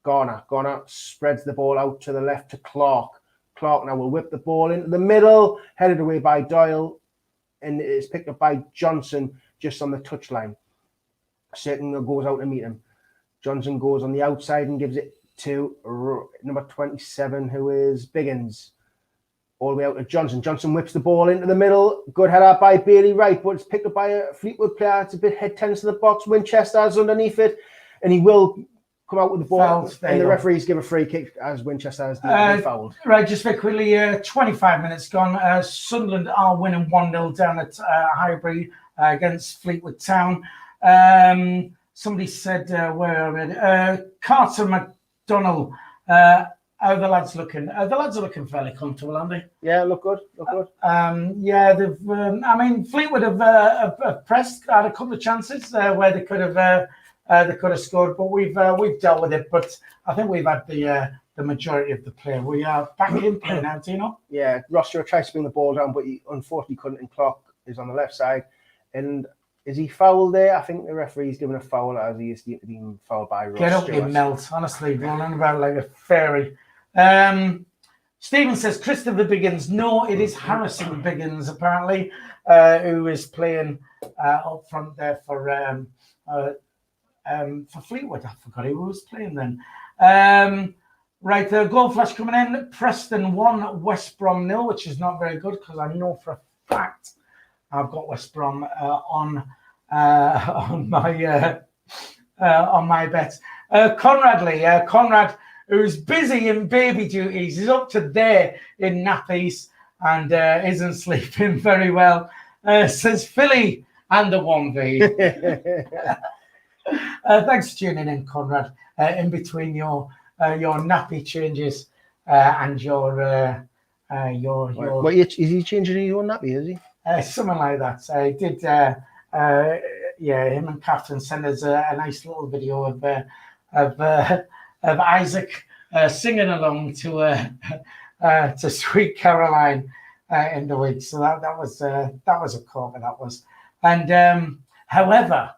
Garner. Garner spreads the ball out to the left to Clark. Clark now will whip the ball into the middle, headed away by Doyle, and it is picked up by Johnson just on the touchline. Serkin goes out to meet him. Johnson goes on the outside and gives it to number 27, who is Biggins. All the way out to Johnson. Johnson whips the ball into the middle. Good header by Bailey Wright, but it's picked up by a Fleetwood player. It's a bit head tense to the box. Winchester's underneath it, and he will come out with the ball. And the referees give a free kick as Winchester has been fouled. Right, just very quickly, 25 minutes gone. Sunderland are winning 1-0 down at Highbury against Fleetwood Town. Somebody said, where are we? Carter McDonnell. How are the lads looking? The lads are looking fairly comfortable, aren't they? Yeah, look good. Look good. Yeah, they've. I mean, Fleetwood have pressed, had a couple of chances where they could have scored, but we've dealt with it. But I think we've had the majority of the play. We are back in play now, Tino. Yeah, Rossiter tries to bring the ball down, but he unfortunately couldn't. And Clark is on the left side, and. Is he fouled there? I think the referee's given a foul as he is being fouled by Ross. Get up, you melt. Honestly, running about like a fairy. Stephen says, Christopher Biggins. No, it is Harrison Biggins, apparently, who is playing up front there for Fleetwood. I forgot who was playing then. Right, the goal flash coming in. Preston 1, West Brom 0, which is not very good because I know for a fact I've got West Brom on my bet. Conrad, who's busy in baby duties, is up to there in nappies and isn't sleeping very well. Says Philly and the 1v. Thanks for tuning in, Conrad. In between your nappy changes and your. What is he changing your nappy? Is he? Something like that. I did. Him and Catherine sent us a nice little video of Isaac singing along to Sweet Caroline in the week. So that was a corker. That was. And however,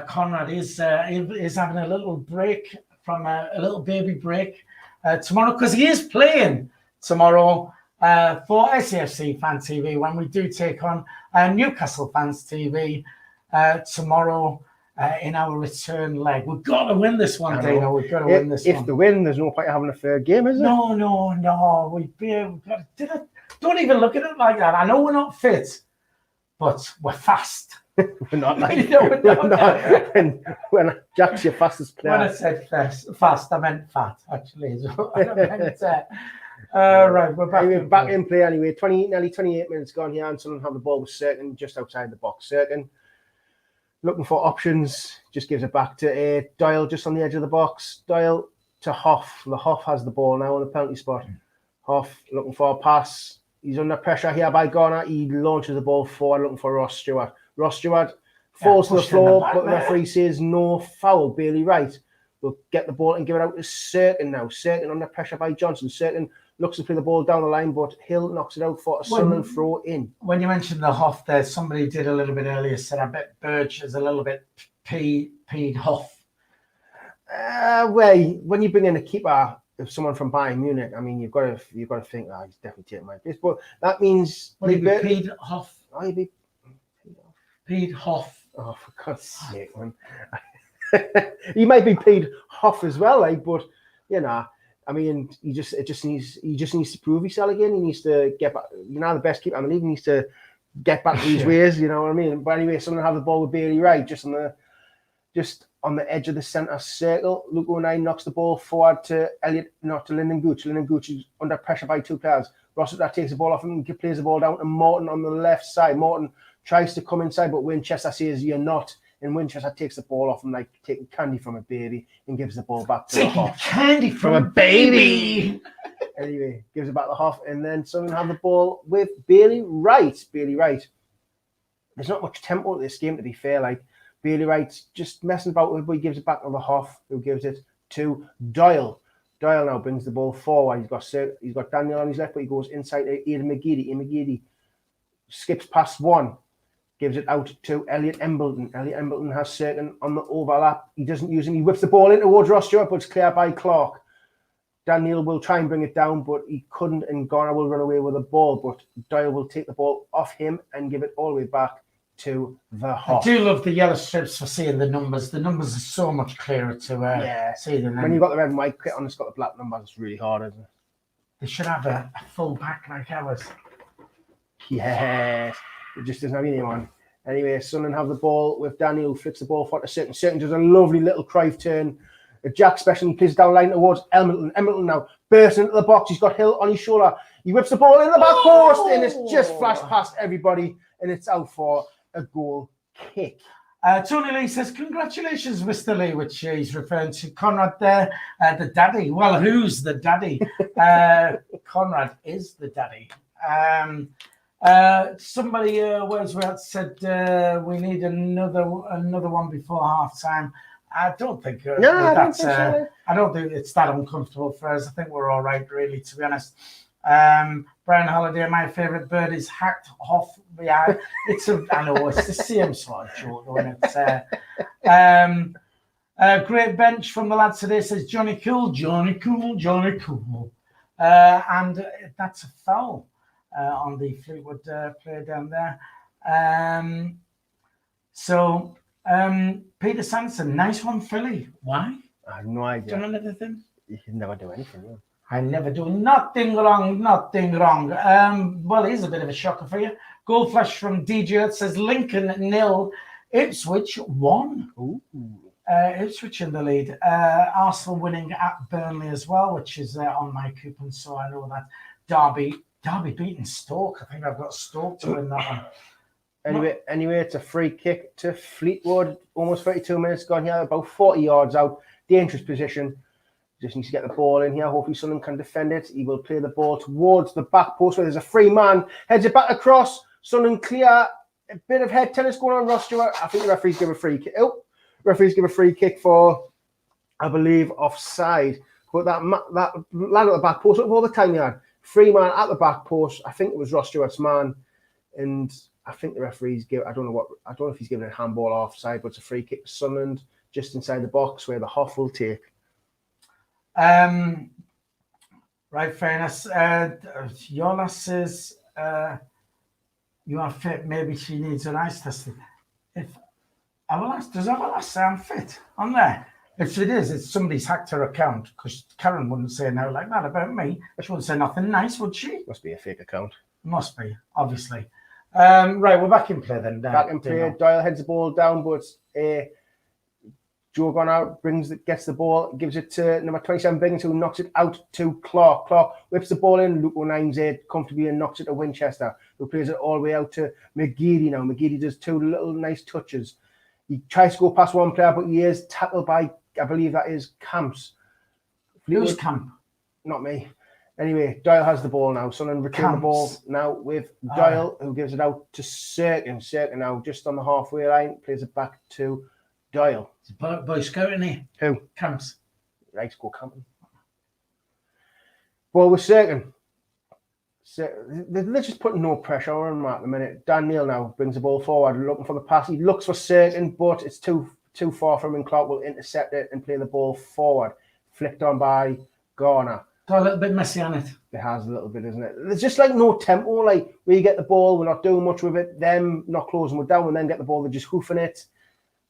Conrad is having a little break from a little baby break tomorrow because he is playing tomorrow. For SAFC Fan TV, when we do take on Newcastle Fans TV tomorrow in our return leg. We've got to win this one, Dino. We've got to win this one. If they win, there's no point having a fair game, is there? No. We've got to, don't even look at it like that. I know we're not fit, but we're fast. We're not like we're not. When Jack's your fastest player. When I said fast, I meant fat, actually. I meant, right, we're back in play anyway. Nearly 28 minutes gone here, and Sunderland have the ball with Serkin just outside the box. Serkin looking for options, just gives it back to Doyle just on the edge of the box. Doyle to Hoff. The Hoff has the ball now on the penalty spot. Hoff looking for a pass. He's under pressure here by Garner. He launches the ball forward looking for Ross Stewart. Ross Stewart falls to the floor, but the referee says no foul. Bailey Wright will get the ball and give it out to Serkin now. Serkin under pressure by Johnson. Serkin looks to play the ball down the line, but Hill knocks it out for a Sunderland throw in. When you mentioned the Hoff there, somebody did a little bit earlier, said I bet Birch is a little bit peed Hoff. Well, when you bring in a keeper, if someone from Bayern Munich, I mean, you've got to think, he's definitely taking my place. But that means peed Hoff. He'd be Peed Hoff. Oh, for God's sake, man. He might be paid off as well, like, but you know, I mean, he just needs to prove himself again. He needs to get back. You know, the best keeper in the league. He needs to get back to his ways. You know what I mean? But anyway, someone have the ball with Bailey Wright just on the edge of the centre circle. Luke O'Neill knocks the ball forward to Lyndon Gooch. Lyndon Gooch is under pressure by two players. Rossiter takes the ball off him and plays the ball down to Morton on the left side. Morton tries to come inside, but Winchester says you're not. And Winchester takes the ball off him like taking candy from a baby and gives the ball back to the Hoff. Candy from a baby. Anyway, gives it back to Hoff, and then someone have the ball with Bailey Wright. Bailey Wright. There's not much tempo to this game, to be fair. Like, Bailey Wright's just messing about with it, but he gives it back to the Hoff, who gives it to Doyle. Doyle now brings the ball forward. He's got Daniel on his left, but he goes inside to Aidan McGeady. Aidan McGeady skips past one. Gives it out to Elliot Embleton. Elliot Embleton has Certain on the overlap. He doesn't use him. He whips the ball in towards Ross Stewart, but it's cleared by Clark. Daniel will try and bring it down, but he couldn't, and Garner will run away with the ball, but Doyle will take the ball off him and give it all the way back to the Hoff. I do love the yellow strips for seeing the numbers. The numbers are so much clearer to see them. When you've got the red and white kit on, it's got the black numbers. It's really hard, isn't it? They should have a full back like ours. Yes. It just doesn't have anyone. Anyway, Sunderland have the ball with Daniel, who flicks the ball for to Certain. Certain does a lovely little Cruyff turn. Jack special, he plays down line towards Embleton. Embleton now bursts into the box. He's got Hill on his shoulder. He whips the ball in the back post, and it's just flashed past everybody, and it's out for a goal kick. Tony Lee says, congratulations, Mr. Lee, which he's referring to Conrad there, the daddy. Well, who's the daddy? Conrad is the daddy. Somebody Wordsworth said we need another one before half time. I don't think I don't think it's that uncomfortable for us. I think we're all right, really, to be honest. Brian Holiday, my favourite bird is hacked off. Yeah, I know it's the same sort of joke, isn't it? Great bench from the lads today, says Johnny Cool. And that's a foul on the Fleetwood player down there. Peter Sanderson, nice one, Philly. Why? I have no idea. Done another thing? You can never do anything. Yeah. I never do nothing wrong. Well, here's a bit of a shocker for you. Goal flash from DJ Earth says Lincoln 0, Ipswich 1. Ooh. Ipswich in the lead. Arsenal winning at Burnley as well, which is on my coupon, so I know that. Derby beating Stoke. I think I've got Stoke to win that one. Anyway, it's a free kick to Fleetwood. Almost 32 minutes gone here, about 40 yards out. Dangerous position. Just needs to get the ball in here. Hopefully Sunderland can defend it. He will play the ball towards the back post where there's a free man. Heads it back across. Sunderland clear. A bit of head tennis going on. Ross Stewart. I think the referees give a free kick. Referees give a free kick for, I believe, offside. But that lad at the back post, all the time he had. Free man at the back post. I think it was Ross Stewart's man. And I think the referees I don't know if he's giving a handball or offside, but it's a free kick to Sunderland just inside the box where the Hoff will take. Right, fairness. Yola says you are fit. Maybe she needs an ice testing. Does Avalas say I'm fit on there? If it is, it's somebody's hacked her account, because Karen wouldn't say no like that about me. She wouldn't say nothing nice, would she? Must be a fake account. Must be, obviously. Right, we're back in play then. Back in play. Doyle heads the ball down, but Joe Garner gets the ball, gives it to number 27 Biggins, who knocks it out to Clark. Clark whips the ball in. Luke O'Nine's comfortably and knocks it to Winchester, who plays it all the way out to McGeady now. McGeady does two little nice touches. He tries to go past one player, but he is tackled by, I believe that is Camps. Who's Camp? Not me. Anyway, Doyle has the ball now. Sunderland return the ball now with Doyle, who gives it out to Certain. Certain now just on the halfway line, plays it back to Doyle. It's a boy scout, isn't he? Who? Camps. Right, go camping. Ball with Certain. They're just putting no pressure on him at the minute. Dan Neal now brings the ball forward, looking for the pass. He looks for Certain, but it's too far from him. Clark will intercept it and play the ball forward. Flicked on by Garner. Got a little bit messy on it. It has a little bit, isn't it? There's just like no tempo, like where you get the ball, we're not doing much with it, them not closing it down, and then get the ball, they're just hoofing it.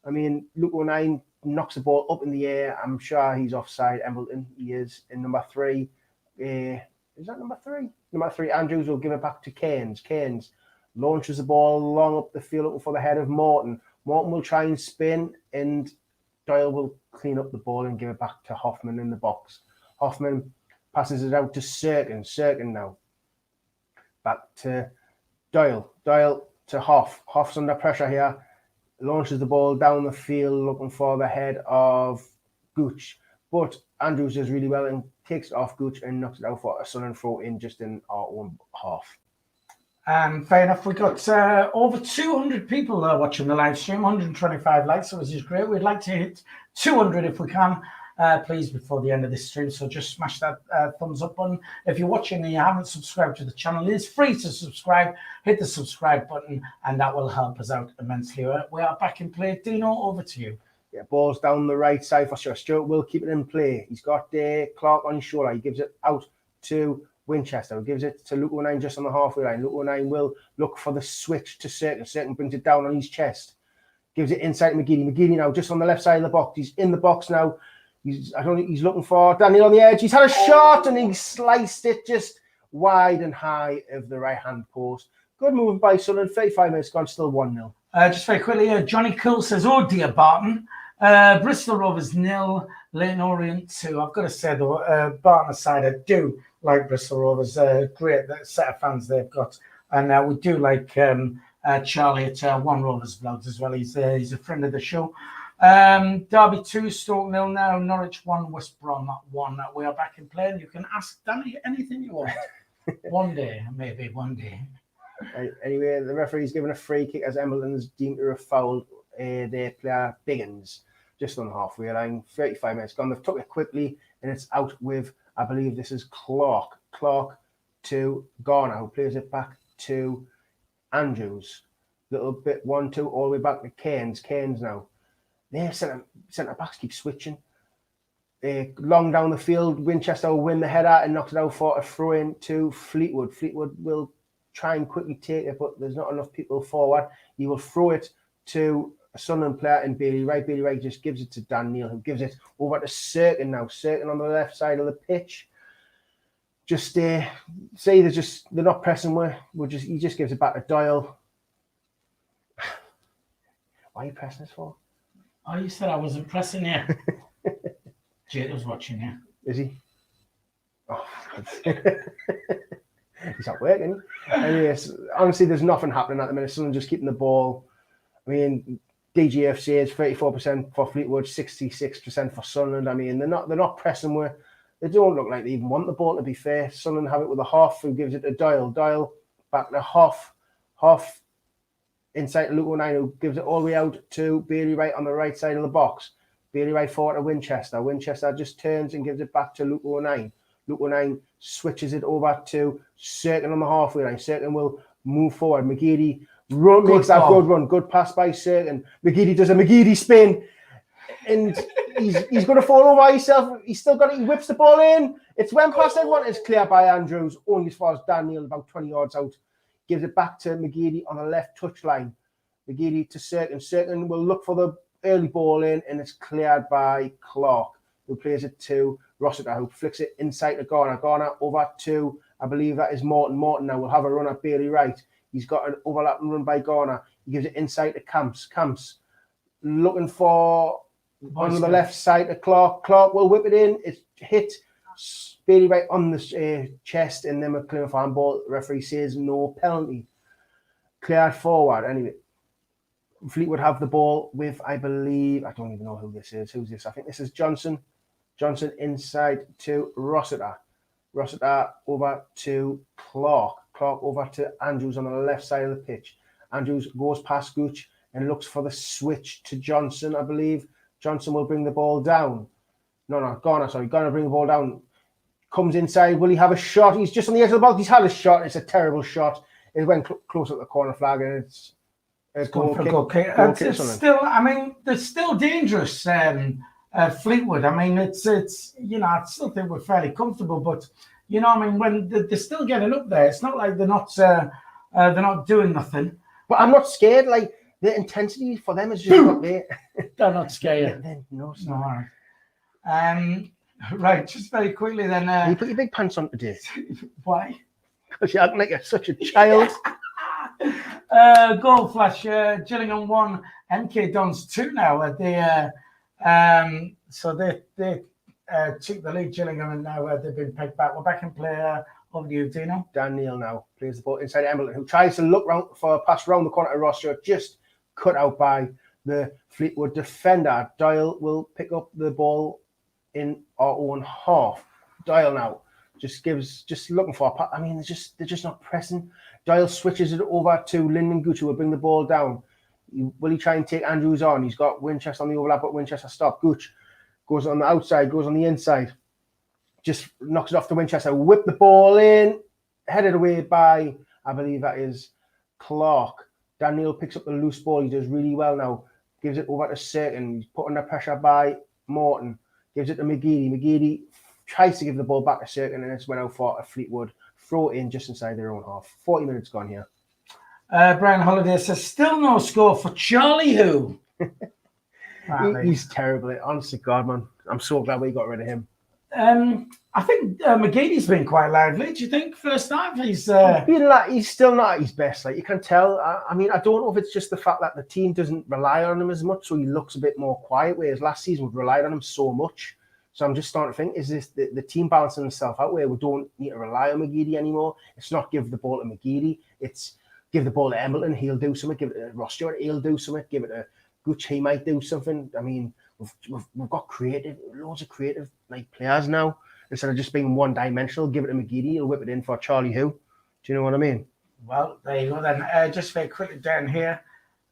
I mean, Luke O'Nien knocks the ball up in the air. I'm sure he's offside. Embleton, he is in number 3. Is that number 3? Number 3, Andrews will give it back to Keynes. Keynes launches the ball long up the field looking for the head of Morton. Morton will try and spin, and Doyle will clean up the ball and give it back to Hoffman in the box. Hoffman passes it out to Serkin. Serkin now. Back to Doyle. Doyle to Hoff. Hoff's under pressure here. Launches the ball down the field looking for the head of Gooch. But Andrews does really well and takes it off Gooch and knocks it out for a Sunderland throw in just in our own half. Fair enough. We got over 200 people watching the live stream, 125 likes, so this is great. We'd like to hit 200 if we can, please, before the end of this stream. So just smash that thumbs up button. If you're watching and you haven't subscribed to the channel, it is free to subscribe. Hit the subscribe button, and that will help us out immensely. We are back in play. Dino, over to you. Yeah, ball's down the right side for sure. Stuart will keep it in play. He's got Clark on his shoulder. He gives it out to Winchester. He gives it to Luke O'Nien just on the halfway line. Luke O'Nien will look for the switch to Serkin. Serkin brings it down on his chest. Gives it inside to McGeady. McGeady now just on the left side of the box. He's in the box now. He's looking for Daniel on the edge. He's had a shot and he sliced it just wide and high of the right-hand post. Good movement by Sunderland. 35 minutes gone, still 1-0. Just very quickly, Johnny Cool says, "Oh dear, Barton. Bristol Rovers 0, Leyton Orient 2. I've got to say though, Barton aside, I do like Bristol Rovers. Great set of fans they've got, and we do like Charlie at One Rovers Vlogs as well. He's a friend of the show. Derby 2, Stoke 0 now. Norwich 1, West Brom 1. We are back in play, and you can ask Danny anything you want. One day, maybe one day." Anyway, the referee's given a free kick as Embleton's deemed to have fouled their player Biggins just on the halfway line. 35 minutes gone. They've took it quickly, and it's out with, I believe this is Clark. Clark to Garner, who plays it back to Andrews. Little bit 1-2 all the way back to Keynes. Keynes now. Their centre backs keep switching. Long down the field, Winchester will win the header and knocks it out for a throw in to Fleetwood. Fleetwood will try and quickly take it, but there's not enough people forward. He will throw it to a Sunderland player in Bailey Wright. Bailey Wright just gives it to Dan Neal, who gives it over to Serkin now. Serkin on the left side of the pitch. Just say they're not pressing. He just gives it back to Doyle. Why are you pressing this for? Oh, you said I wasn't pressing you. Jade was watching you. Is he? Oh, he's at work, isn't he? Anyways, honestly, there's nothing happening at the minute. Someone just keeping the ball. I mean, DGFC is 34% for Fleetwood, 66% for Sunderland. I mean, they're not pressing where they don't look like they even want the ball, to be fair. Sunderland have it with a Hoff, who gives it to Doyle. Doyle back to Hoff. Hoff inside to Luke O'Nien, who gives it all the way out to Bailey Wright on the right side of the box. Bailey Wright forward to Winchester. Winchester just turns and gives it back to Luke O'Nien. Luke O'Nien switches it over to Serkin on the halfway line. Serkin will move forward. McGeady makes that good run. Good pass by Serkin. McGeady does a McGeady spin. And he's going to fall over himself. He's still got it. He whips the ball in. It's went past everyone. It's clear by Andrews. Only as far as Dan Neal, about 20 yards out. Gives it back to McGeady on the left touchline. McGeady to Serkin. Serkin will look for the early ball in, and it's cleared by Clark, who plays it to Rossiter, who flicks it inside to Garner. Garner over to, I believe that is Morton. Morton now will have a run at Bailey Wright. He's got an overlapping run by Garner. He gives it inside to Camps. Camps looking for on the left side to Clark. Clark will whip it in. It's hit Bailey Wright on the chest, and then we're clearing for handball. The referee says no penalty. Cleared forward. Anyway, Fleetwood have the ball with, I believe, I don't even know who this is. Who's this? I think this is Johnson. Johnson inside to Rossiter. Rossiter over to Clark. Clark over to Andrews on the left side of the pitch. Andrews goes past Gooch and looks for the switch to Johnson, I believe. Johnson will bring the ball down. Garner will bring the ball down. Comes inside. Will he have a shot? He's just on the edge of the box. He's had a shot. It's a terrible shot. It went close at the corner flag, and it's going for a goal kick. It's still, I mean, they're still dangerous. Fleetwood. I mean, it's I still think we're fairly comfortable, but I mean, when they're still getting up there, it's not like they're not doing nothing. But I'm not scared. Like the intensity for them is just not there. They're not scared. No, it's No, not. all right. Right, just very quickly then. You put your big pants on today. Why? Because you're acting like you're such a child. Goal flash. Gillingham 1, MK Dons 2 now. So they took the lead, Gillingham, and now they've been pegged back. We're back in play. Over to you, Dino. Dan Neil now plays the ball inside Embleton, who tries to look round for a pass round the corner to Ross Stewart, just cut out by the Fleetwood defender. Doyle will pick up the ball in our own half. Doyle now just looking for a pass. I mean, they're just not pressing. Doyle switches it over to Lyndon Gooch, who will bring the ball down. Will he try and take Andrews on? He's got Winchester on the overlap, but Winchester stopped. Gooch goes on the outside, goes on the inside. Just knocks it off to Winchester, whip the ball in, headed away by, I believe that is Clark. Daniel picks up the loose ball. He does really well now. Gives it over to Sirkin. He's put under pressure by Morton. Gives it to McGeady. McGeady tries to give the ball back to Sirkin, and it's went out for a Fleetwood throw in just inside their own half. 40 minutes gone here. Brian Holiday says, still no score for Charlie Who. He's terrible. Honestly, God, man. I'm so glad we got rid of him. I think McGeady's been quite lively. Do you think first half he's still not at his best? Like you can tell. I mean, I don't know if it's just the fact that the team doesn't rely on him as much, so he looks a bit more quiet. Whereas last season we relied on him so much. So I'm just starting to think: is this the team balancing itself out where we don't need to rely on McGeady anymore? It's not give the ball to McGeady. It's give the ball to Embleton. He'll do something. Give it to Ross Stewart. He'll do something. Give it to Gooch. He might do something. I mean. We've got loads of creative like players now. Instead of just being one-dimensional, give it to McGeady, he'll whip it in for Charlie Who. Do you know what I mean? Well, there you go then. Just very quickly down here,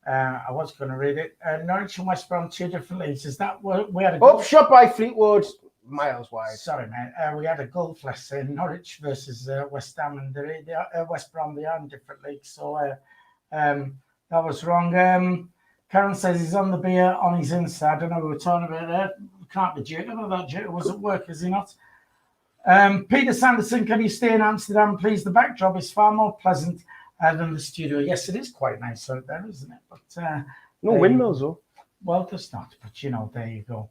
I was going to read it. Norwich and West Brom, 2 different leagues. Is that what we had a goal? Shot by Fleetwood, miles wide. Sorry, mate. We had a goal flash in Norwich versus West Ham, and West Brom, they are in different leagues. So that was wrong. Karen says he's on the beer on his inside. I don't know what we're talking about there. Can't be Jake. I know that Jake was at work, is he not? Peter Sanderson, can you stay in Amsterdam, please? The backdrop is far more pleasant than the studio. Yes, it is quite nice out there, isn't it? But no windmills, though. Well, there's not, but there you go.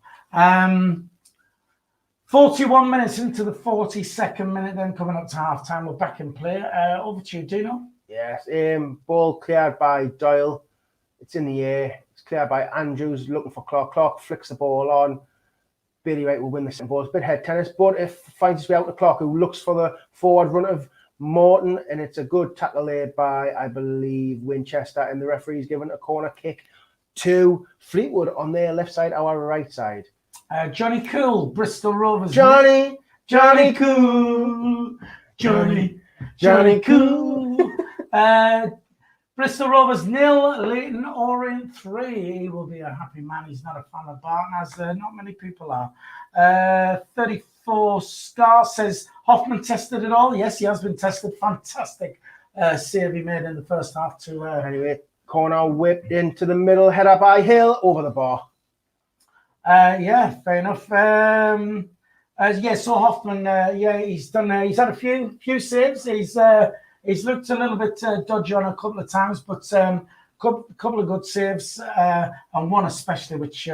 41 minutes into the 42nd minute, then coming up to half time. We're back in play. Over to you, Dino. Yes, ball cleared by Doyle. It's in the air. It's cleared by Andrews, looking for Clark. Clark flicks the ball on. Bailey Wright will win the second ball. It's a bit head tennis, but it finds its way out to Clark, who looks for the forward run of Morton, and it's a good tackle there by, I believe, Winchester, and the referee's given a corner kick to Fleetwood on their left side, our right side. Johnny Cool, Bristol Rovers. Johnny Cool. Johnny Cool. Bristol Rovers 0, Leighton Orient 3. He will be a happy man. He's not a fan of Barton, as not many people are. 34 Star says, Hoffman tested it all. Yes, he has been tested. Fantastic save he made in the first half. Anyway, corner whipped into the middle, header by Hill, over the bar. Yeah, fair enough. So Hoffman, he's done. He's had a few saves. He's looked a little bit dodgy on a couple of times, but couple of good saves, and one especially which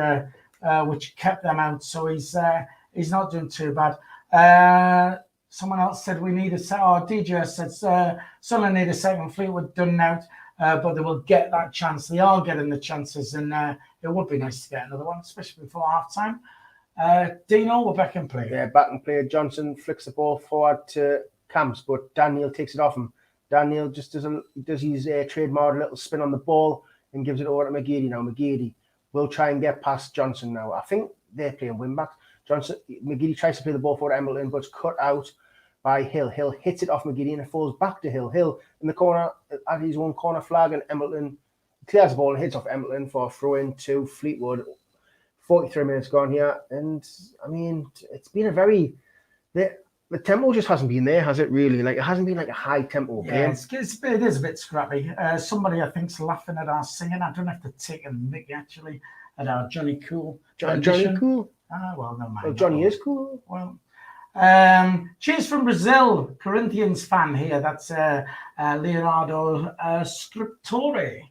kept them out. So he's not doing too bad. Someone else said we need a set. Or DJ said Sunderland need a second. Fleetwood done out, but they will get that chance. They are getting the chances, and it would be nice to get another one, especially before half time. Dino, we're back in play. Yeah, back in play. Johnson flicks the ball forward to Camps, but Daniel takes it off him. Daniel just does his trademark little spin on the ball and gives it over to McGeady now. McGeady will try and get past Johnson now. I think they're playing wing-back. McGeady tries to play the ball for Embleton, but it's cut out by Hill. Hill hits it off McGeady and it falls back to Hill. Hill in the corner at his own corner flag, and Embleton clears the ball and hits off Embleton for a throw-in to Fleetwood. 43 minutes gone here, and I mean, it's been a very... The tempo just hasn't been there, has it really? Like, it hasn't been like a high tempo game. Yeah, it is a bit scrappy. Somebody, I think, is laughing at our singing. I don't have to take a mick, actually. at our Johnny Cool Johnny rendition. Cool. Ah, well, never mind. Well, Johnny is cool. Well, cheers from Brazil, Corinthians fan here. That's Leonardo Scriptore.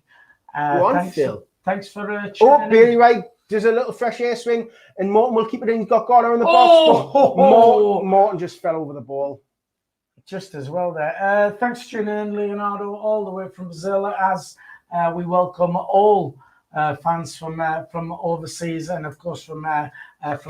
Go on, Phil. Thanks for Oh, Bailey Wright does a little fresh air swing, and Morton will keep it in. He's got Garner in the box. Morton just fell over the ball. Just as well there. Thanks for tuning in, Leonardo, all the way from Brazil, as we welcome all fans from overseas and, of course, from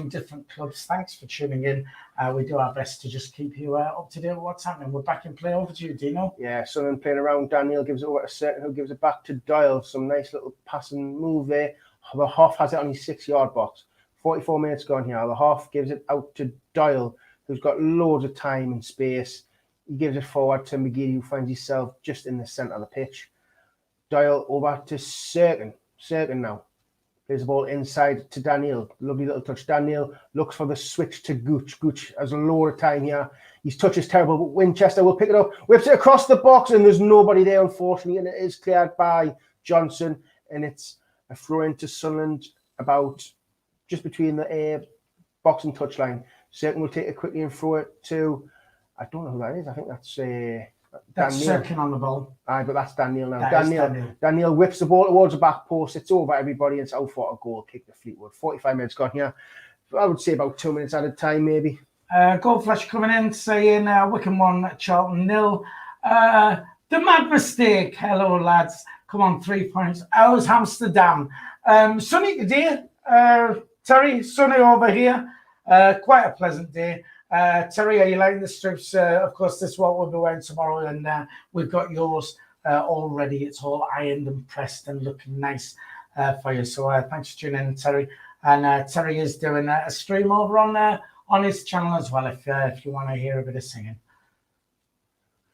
different clubs. Thanks for tuning in. We do our best to just keep you up to date with what's happening. We're back in play. Over to you, Dino. Yeah, Sunderland playing around. Daniel gives it over to Certain, who gives it back to Doyle. Some nice little passing move there. The half has it on his 6-yard box. 44 minutes gone here. The half gives it out to Doyle, who's got loads of time and space. He gives it forward to McGee, who finds himself just in the centre of the pitch. Doyle over to Certain. Certain now plays the ball inside to Daniel. Lovely little touch. Daniel looks for the switch to Gooch. Gooch has a load of time here. His touch is terrible, but Winchester will pick it up, whips it across the box, and there's nobody there, unfortunately, and it is cleared by Johnson, and it's a throw into Sunderland about just between the box and touchline. Certain will take it quickly and throw it to, I don't know who that is. I think that's That's Certain on the ball. Aye, but that's Daniel now. Daniel. Daniel whips the ball towards the back post. It's over everybody. It's out for a goal kick to Fleetwood. 45 minutes gone here. I would say about 2 minutes at a time, maybe. Goldflesh coming in saying Wickham 1, Charlton 0. The mad mistake. Hello, lads. Come on, 3 points. How's Amsterdam? Sunny today. Terry, sunny over here. Quite a pleasant day. Terry, are you liking the strips? Of course, this is what we'll be wearing tomorrow, and we've got yours all ready. It's all ironed and pressed and looking nice for you. So thanks for tuning in, Terry. And Terry is doing a stream over on his channel as well, if you want to hear a bit of singing.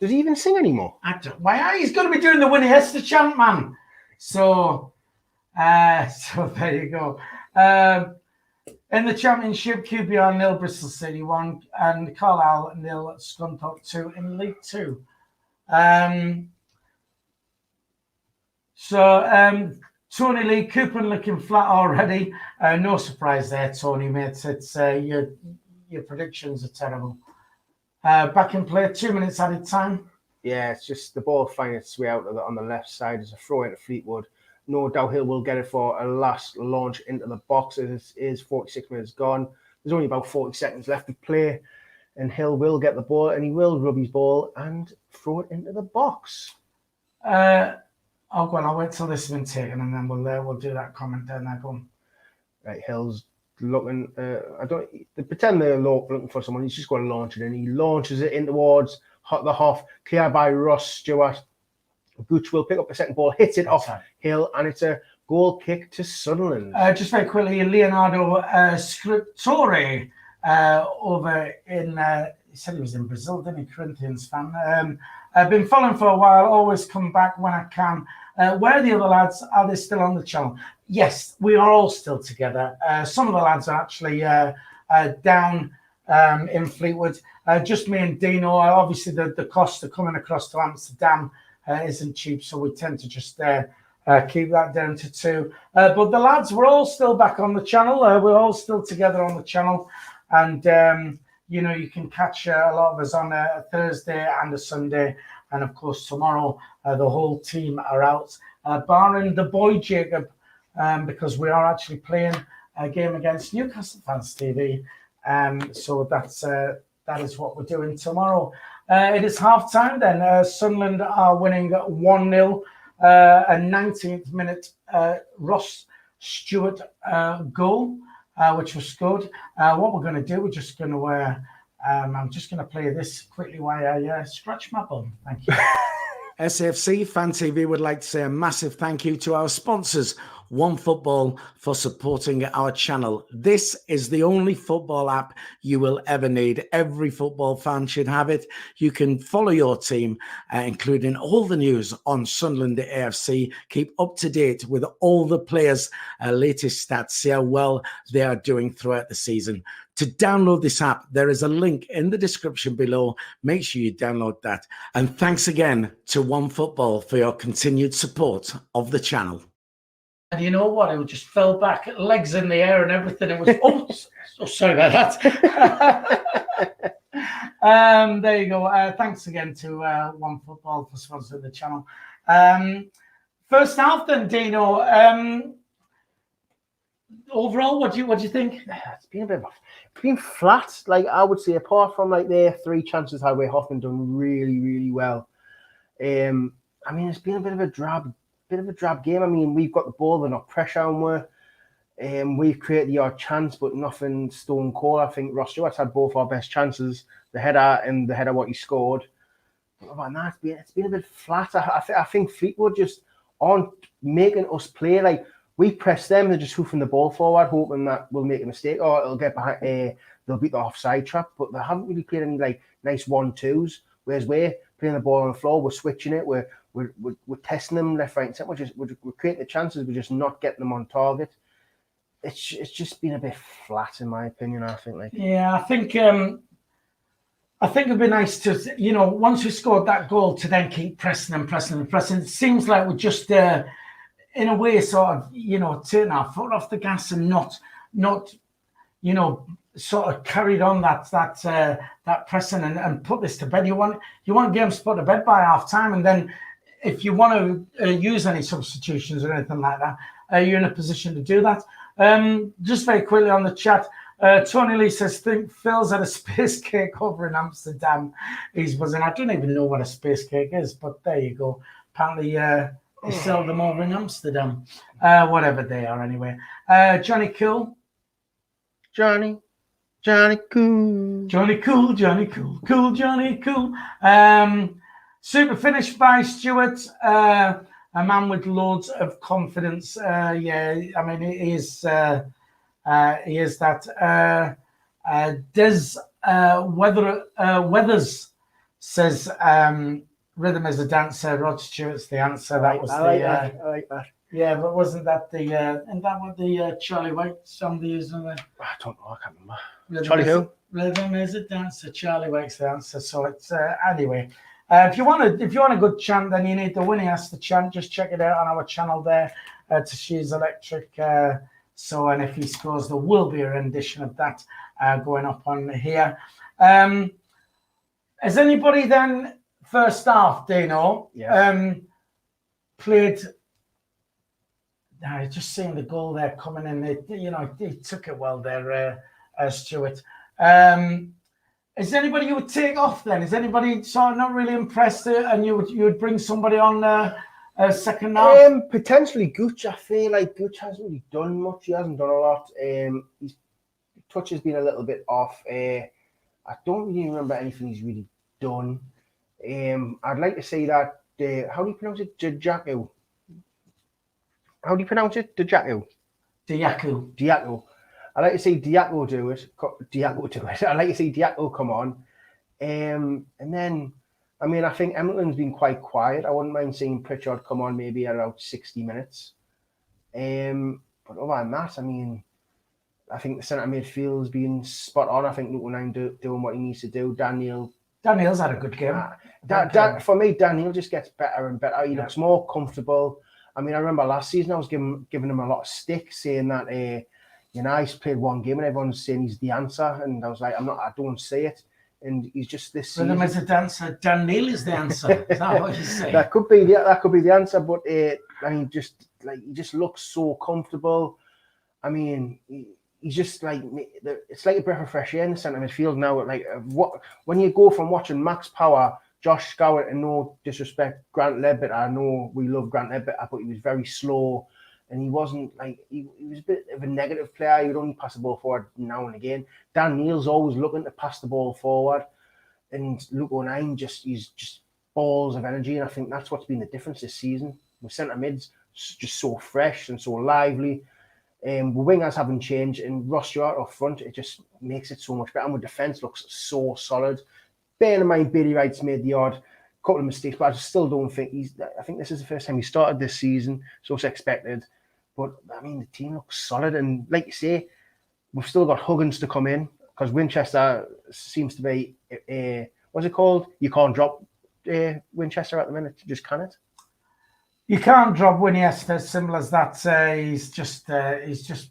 Does he even sing anymore? Why? He's going to be doing the Winnie Hester chant, man. So there you go. In the Championship, QPR 0, Bristol City 1, and Carlisle 0, Scunthorpe 2 in League 2. Tony Lee, Cooper looking flat already. No surprise there, Tony, mate. It's your predictions are terrible. Back in play, 2 minutes added time. Yeah, it's just the ball finding its way out on the left side. There's a throw into Fleetwood. No doubt Hill will get it for a last launch into the box. It is 46 minutes gone. There's only about 40 seconds left to play. And Hill will get the ball, and he will rub his ball and throw it into the box. I'll wait till this has been taken, and then we'll do that comment down there. Go on. Right, Hill's looking. They pretend they're looking for someone. He's just going to launch it, and he launches it in towards the half, cleared by Ross Stewart. Gooch will pick up the second ball, hits it off Hill, and it's a goal kick to Sunderland. Just very quickly, Leonardo Scriptore over in, he said he was in Brazil, didn't he? Corinthians fan. I've been following for a while, always come back when I can. Where are the other lads? Are they still on the channel? Yes, we are all still together. Some of the lads are actually down in Fleetwood. Just me and Dino. Obviously, the cost of coming across to Amsterdam isn't cheap, so we tend to just keep that down to 2. But the lads, we're all still back on the channel. We're all still together on the channel, and you can catch a lot of us on a Thursday and a Sunday, and of course tomorrow the whole team are out, barring the boy Jacob, because we are actually playing a game against Newcastle Fans TV. So that is what we're doing tomorrow. It is half time then. Sunderland are winning 1-0. A 19th minute Ross Stewart goal, which was scored. What we're going to do, we're just going to, I'm just going to play this quickly while I scratch my bum. Thank you. SAFC Fan TV would like to say a massive thank you to our sponsors, OneFootball, for supporting our channel. This is the only football app you will ever need. Every football fan should have it. You can follow your team, including all the news on Sunderland AFC. Keep up to date with all the players' latest stats. See how well they are doing throughout the season. To download this app, there is a link in the description below. Make sure you download that. And thanks again to OneFootball for your continued support of the channel. And you know what? It just fell back, legs in the air and everything. It was, oh, sorry about that. There you go. Thanks again to One Football for sponsoring the channel. First half then, Dino. Overall, what do you think? It's been flat. Like I would say, apart from like their 3 chances, Highway Hoffman done really, really well. I mean, it's been a bit of a drab game. I mean, we've got the ball, they're not pressure on we've created the odd chance, but nothing stone cold. I think Ross Stewart's had both our best chances, the header and the header what he scored. But other than that, it's been a bit flat. I think Fleetwood just aren't making us play. Like we press them, they're just hoofing the ball forward, hoping that we'll make a mistake or it'll get behind. They'll beat the offside trap, but they haven't really played any like nice 1-2s. Whereas we're playing the ball on the floor, we're switching it, we're testing them left, right, and centre. We're creating the chances, we're just not getting them on target. It's just been a bit flat, in my opinion. I think. Yeah, I think it'd be nice to, once we scored that goal, to then keep pressing. It seems like we're just, in a way, sort of, turning our foot off the gas and not, sort of carried on that pressing and put this to bed. You want games put to bed by half time, and then if you want to use any substitutions or anything like that, you're in a position to do that. Just very quickly on the chat, Tony Lee says, think Phil's had a space cake over in Amsterdam. He's buzzing. I don't even know what a space cake is, but there you go. Apparently, they sell them over in Amsterdam. Whatever they are, anyway. Johnny Cool. Johnny Cool. Cool Johnny Cool. Super finish by Stewart. A man with loads of confidence. Yeah, I mean, he is that. Weathers says rhythm is a dancer. Rod Stewart's the answer. That was I like that. Yeah, but wasn't that isn't that what the Charlie White song they used on there? I don't know. I can't remember. Charlie who? Rhythm is a dancer. Charlie White's the answer. So it's anyway. If you want a good chant, then you need the Winnie Has to Chant. Just check it out on our channel there. She's Electric. And if he scores, there will be a rendition of that going up on here. Has anybody then first half, Dino? Yeah. Played. Just seeing the goal there coming in. He took it well there, Stuart. Is there anybody you would take off then? Is anybody sort of not really impressed and you would bring somebody on second half? Potentially Gooch. I feel like Gooch hasn't really done much. He hasn't done a lot. His touch has been a little bit off. I don't really remember anything he's really done. I'd like to say that, how do you pronounce it? Diaku. How do you pronounce it? Diaku. I like to see Diaco do it. I like to see Diaco come on. And then, I mean, I think Emmerdon's been quite quiet. I wouldn't mind seeing Pritchard come on maybe at about 60 minutes. But other than that, I mean, I think the centre midfield's been spot on. I think Luke Nine doing what he needs to do. Daniel's had a good game. For me, Daniel just gets better and better. He looks more comfortable. I mean, I remember last season I was giving him a lot of stick, saying that he's played one game and everyone's saying he's the answer, and I was like, I don't say it, and he's just this. Rhythm is a dancer. Dan Neil is the answer. Is that what you say? That could be the answer, but I mean, he just looks so comfortable. I mean, he's just like, it's like a breath of fresh air in the centre midfield now. Like when you go from watching Max Power, Josh Scout, and no disrespect, Grant Leadbitter. I know we love Grant Leadbitter, but he was very slow. And he wasn't like, he was a bit of a negative player. He would only pass the ball forward now and again. Dan Neil's always looking to pass the ball forward. And Luke O'Nien he's just balls of energy. And I think that's what's been the difference this season. With centre mids, just so fresh and so lively. Wingers haven't changed. And Ross Stewart up front, it just makes it so much better. And with defence, looks so solid. Bearing in mind, Bailey Wright's made the odd couple of mistakes, but I still don't think I think this is the first time he started this season, so it's expected. But, I mean, the team looks solid. And like you say, we've still got Huggins to come in because Winchester seems to be, what's it called? You can't drop Winchester at the minute. You just can't. You can't drop Iniesta, as simple as that. He's just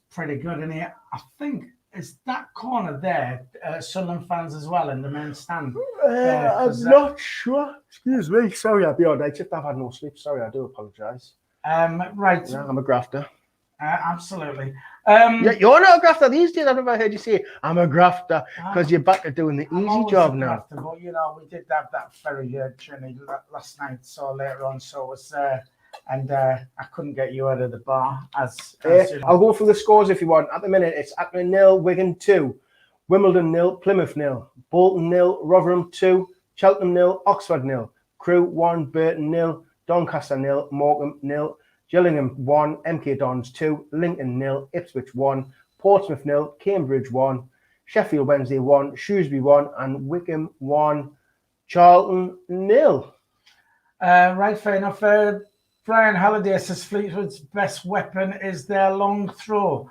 pretty good, and I think it's that corner there. Sunderland fans as well in the main stand. I'm not sure. Excuse me. Sorry, I'll be on night shift. I've had no sleep. Sorry, I do apologise. Right. Yeah, I'm a grafter. Absolutely. Yeah, you're not a grafter these days. I've never heard you say I'm a grafter because you're back to doing the easy job now. Grafter, but we did have that ferry journey last night, so later on, so it was. And I couldn't get you out of the bar. As I'll go through the scores if you want. At the minute, it's Accrington 0, Wigan 2, Wimbledon 0, Plymouth 0, Bolton 0, Rotherham 2, Cheltenham 0, Oxford 0, Crewe 1, Burton 0, Doncaster 0, Morecambe 0, Gillingham 1, MK Dons 2, Lincoln 0, Ipswich 1, Portsmouth 0, Cambridge 1, Sheffield Wednesday 1, Shrewsbury 1, and Wickham 1, Charlton 0. Right, fair enough. Brian Halliday says Fleetwood's best weapon is their long throw.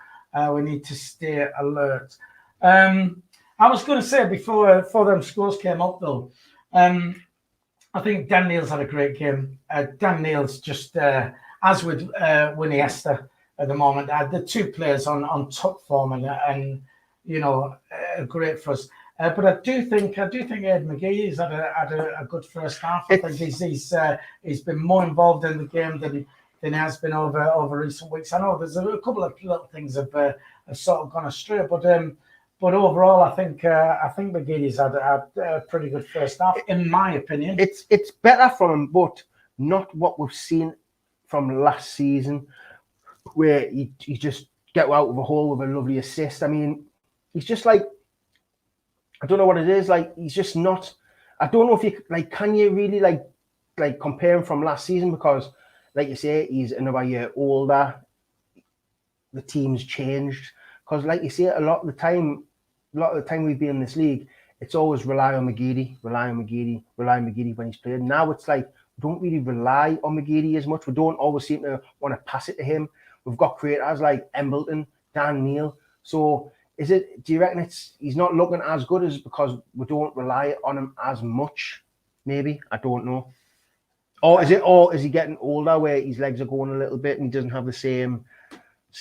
We need to stay alert. I was going to say before them scores came up, though, I think Dan Neil's had a great game. Dan Neil's just, as with Iniesta at the moment, the two players on top form and great for us. But I do think Ed McGee has had a good first half. I think he's been more involved in the game than he has been over recent weeks. I know there's a couple of little things have sort of gone astray, but overall I think McGee's had a pretty good first half, in my opinion. It's better from him, but not what we've seen from last season, where he just get out of a hole with a lovely assist. I mean, he's just like, I don't know what it is. Like, he's just not. I don't know if you can you really like compare him from last season, because, like you say, he's another year older. The team's changed, because, like you say, a lot of the time we've been in this league, it's always rely on McGeady when he's playing. Now it's like we don't really rely on McGeady as much. We don't always seem to want to pass it to him. We've got creators like Embleton, Dan Neil. So do you reckon he's not looking as good as because we don't rely on him as much? Maybe, I don't know. Or is he getting older where his legs are going a little bit and he doesn't have the same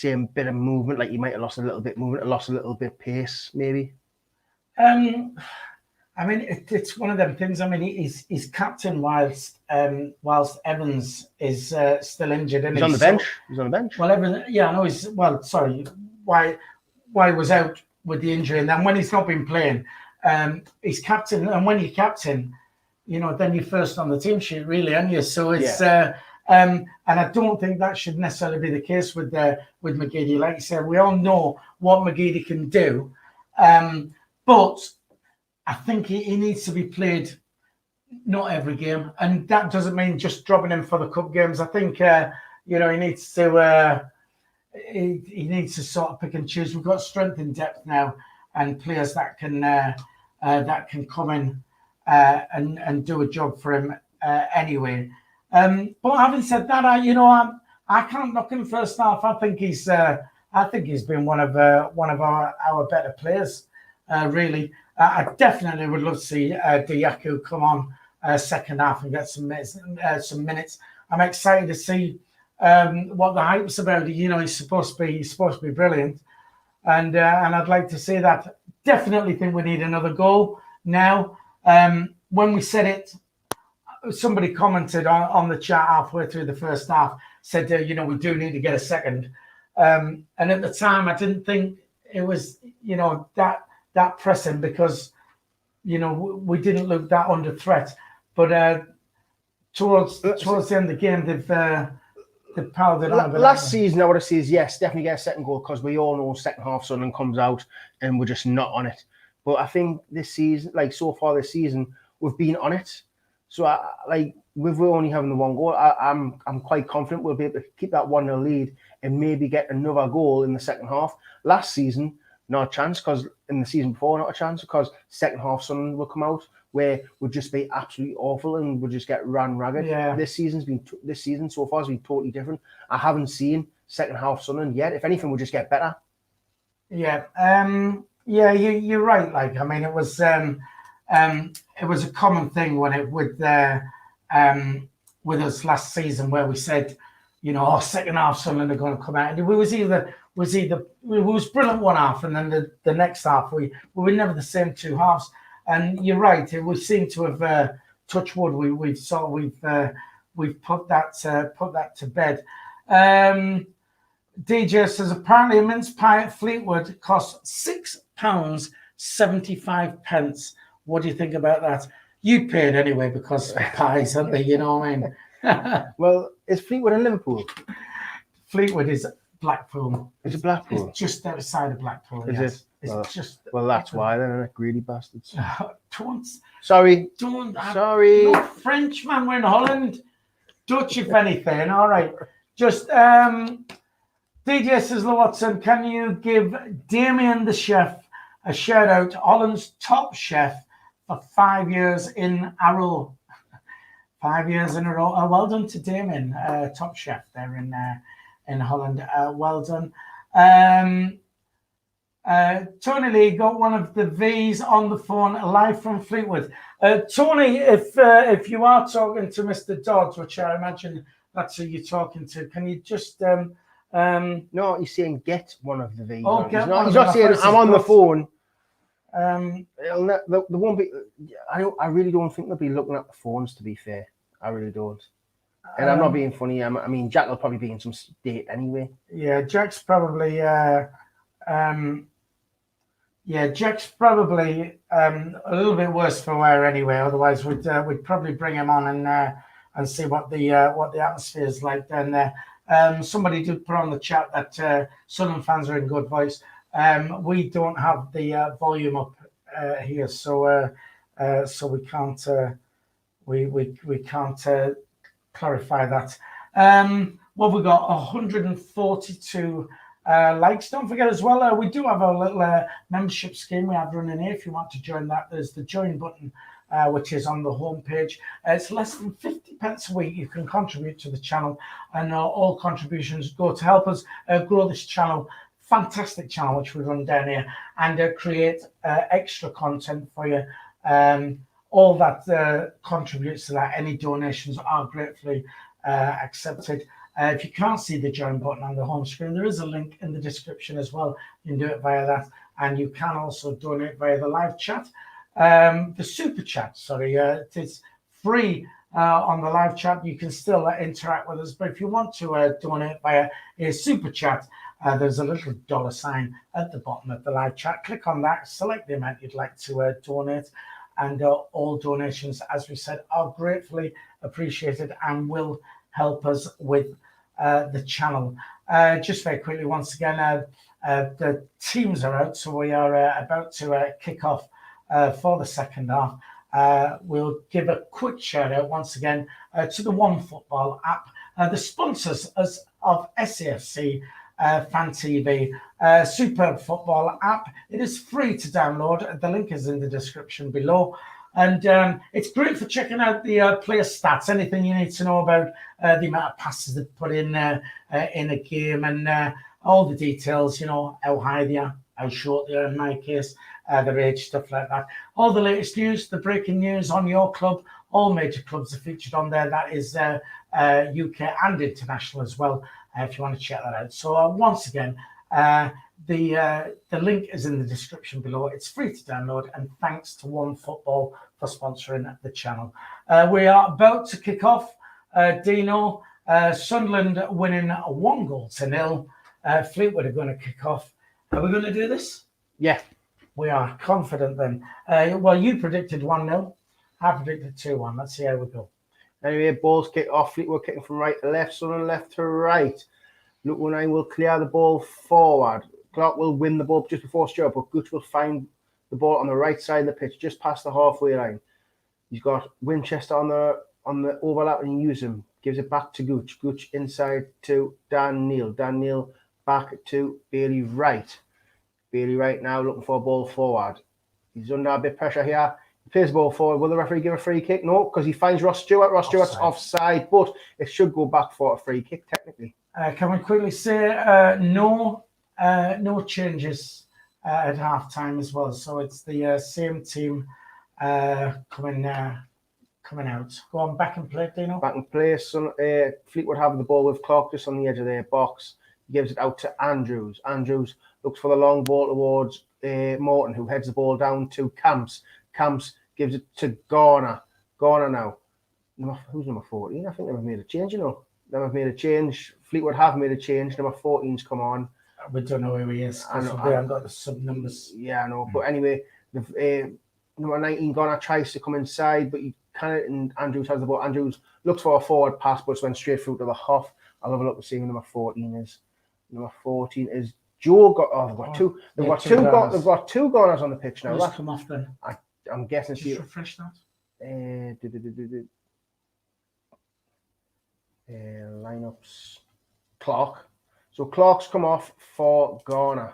bit of movement? Like, he might have lost a little bit movement, lost a little bit of pace, maybe. I mean, it's one of them things. I mean, he's captain whilst Evans is still injured. He's on the bench. He's on the bench. Well, Evans, yeah, I know. Why he was out with the injury, and then when he's not been playing, he's captain. And when you're captain, then you're first on the team sheet, really, aren't you? So it's and I don't think that should necessarily be the case with McGeady. Like you said, we all know what McGeady can do, but I think he needs to be played not every game, and that doesn't mean just dropping him for the cup games. I think he needs to. He needs to sort of pick and choose. We've got strength in depth now, and players that can come in and do a job for him anyway. But having said that, I can't knock him first half. I think he's been one of our better players. Really, I definitely would love to see Diaku come on second half and get some minutes. I'm excited to see what the hype's about. He's supposed to be brilliant, and I'd like to see that. Definitely think we need another goal now. When we said it, somebody commented on the chat halfway through the first half, said we do need to get a second, and at the time I didn't think it was that pressing, because we didn't look that under threat, but towards the end of the game they've powered it on. Last season, I would have said yes, definitely get a second goal, because we all know second half Sunderland comes out and we're just not on it. But I think this season, so far this season, we've been on it. So with we only having the one goal, I'm quite confident we'll be able to keep that 1-0 lead and maybe get another goal in the second half. Last season, not a chance, because in the season before, not a chance, because second half Sunderland will come out where we'll just be absolutely awful and we'll just get ran ragged. Yeah. This season so far has been totally different. I haven't seen second half Sunderland yet. If anything, we'll just get better. Yeah. You're right. It was a common thing when with us last season where we said, you know, our second half Sunderland are going to come out. And it was brilliant one half, and then the next half we were never the same two halves. And you're right, we seem to have touched wood. We've put that to bed. DJ says apparently a mince pie at Fleetwood costs £6.75. What do you think about that? You paid anyway because of pies, aren't they? You know what I mean? Well, is Fleetwood in Liverpool? Fleetwood is Blackpool. Is it Blackpool? It's just outside of Blackpool. Is yes. it? It's Well, that's why then, isn't it? Greedy bastards. Sorry. Sorry. No French, man. We're in Holland. Dutch, if anything. All right. Just DJ says, Watson, can you give Damien the chef a shout out? Holland's top chef for 5 years in a row. 5 years in a row. Well done to Damien, top chef there in Holland. Well done. Tony Lee got one of the V's on the phone live from Fleetwood. Tony, if you are talking to Mr. Dodds, which I imagine that's who you're talking to, can you just no, he's saying get one of the V's. Oh, he's not saying I'm on the phone. Um, there won't be. I really don't think they'll be looking at the phones. To be fair, I really don't. And I'm not being funny. I mean, Jack will probably be in some state anyway. Yeah, Jack's probably. Jack's probably a little bit worse for wear anyway. Otherwise, we'd probably bring him on and see what the atmosphere is like down there. Somebody did put on the chat that Sunderland fans are in good voice. We don't have the volume up here, so we can't we can't clarify that. What we got? 142 likes. Don't forget as well, we do have a little membership scheme we have running here. If you want to join that, there's the join button, which is on the homepage. It's less than 50 pence a week. You can contribute to the channel, and all contributions go to help us grow this channel. Fantastic channel which we run down here, and create extra content for you. All that contributes to that. Any donations are gratefully accepted. If you can't see the join button on the home screen, there is a link in the description as well. You can do it via that, and you can also donate via the live chat. The super chat, it's free on the live chat. You can still interact with us, but if you want to donate via a super chat, there's a little $sign at the bottom of the live chat. Click on that, select the amount you'd like to donate, and all donations, as we said, are gratefully appreciated and will help us with the channel. Just very quickly, once again, the teams are out, so we are about to kick off for the second half. We'll give a quick shout out once again to the One Football app, the sponsors of SAFC Fan TV, superb football app. It is free to download. The link is in the description below. And it's great for checking out the player stats, anything you need to know about the amount of passes they put in a game, and all the details, how high they are, how short they are in my case, their age, stuff like that. All the latest news, the breaking news on your club, all major clubs are featured on there. That is UK and international as well, if you want to check that out. So once again, the link is in the description below. It's free to download, and thanks to One Football for sponsoring the channel. We are about to kick off. Dino, Sunderland winning 1-0. Fleetwood are going to kick off. Are we going to do this? Yeah. We are confident then. Well, you predicted 1-0. I predicted 2-1. Let's see how we go. Anyway, balls kick off. Fleetwood kicking from right to left, Sunderland left to right. Luke Winine will clear the ball forward. Clark will win the ball just before Stuart, but Gooch will find the ball on the right side of the pitch, just past the halfway line. He's got Winchester on the overlap, and he uses him. Gives it back to Gooch. Gooch inside to Dan Neal. Dan Neal back to Bailey Wright. Bailey Wright now looking for a ball forward. He's under a bit of pressure here. He plays the ball forward. Will the referee give a free kick? No, because he finds Ross Stewart. Ross Stewart's offside, but it should go back for a free kick technically. Can we quickly say no changes at half time as well? So it's the same team coming coming out. Go on, back and play, Dino. Back in place. Fleetwood have the ball with Clark just on the edge of their box. He gives it out to Andrews. Andrews looks for the long ball towards Morton, who heads the ball down to Camps. Camps gives it to Garner. Garner now. Who's number 14? I think they've made a change, you know. They've made a change. Fleetwood have made a change. Number 14's come on. We don't know who he is because we haven't got the sub numbers. Yeah, I know. But anyway, number 19 Garner tries to come inside, but he can't. And Andrews has the ball. Andrews looks for a forward pass, but it's went straight through to the half. I'll have a look and see who number 14 is. Number 14 is Joe. They've got two. They've got two Garners on the pitch now. Let's come off then. I'm guessing. Just refresh that. Lineups. Clark. So Clark's come off for Garner.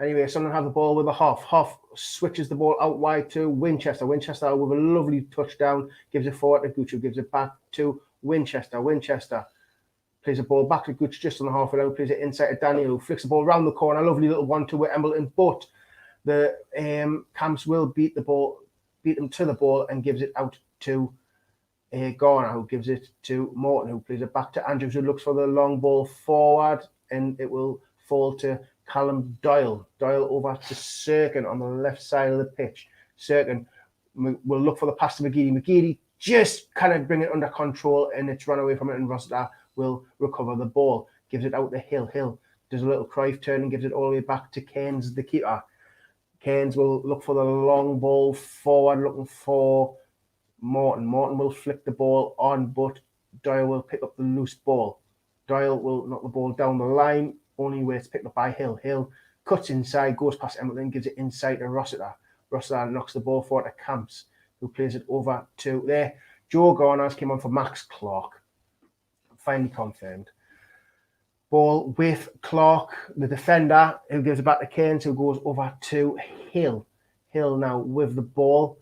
Anyway, Sunderland have the ball with a Hoff. Hoff switches the ball out wide to Winchester. Winchester with a lovely touchdown. Gives it forward to Gooch, who gives it back to Winchester. Winchester plays the ball back to Gooch just on the halfway line. Plays it inside to Daniel, who flicks the ball round the corner. Lovely little 1-2 with Embleton. But the Camps will beat them to the ball and gives it out to Garner, who gives it to Morton, who plays it back to Andrews, who looks for the long ball forward, and it will fall to Callum Doyle. Doyle over to Sirkin on the left side of the pitch. Sirkin will look for the pass to McGeady. McGeady just kind of bring it under control, and it's run away from it, and Rossiter will recover the ball. Gives it out to Hill. Hill does a little Cruyff turn and gives it all the way back to Keynes, the keeper. Keynes will look for the long ball forward, looking for Morton. Morton will flick the ball on, but Doyle will pick up the loose ball. Doyle will knock the ball down the line, only way it's picked up by Hill. Hill cuts inside, goes past Embleton, gives it inside to Rossiter. Rossiter knocks the ball forward to Camps, who plays it over to there. Joe Garners came on for Max Clark. Finally confirmed. Ball with Clark, the defender, who gives it back to Keynes, who goes over to Hill. Hill now with the ball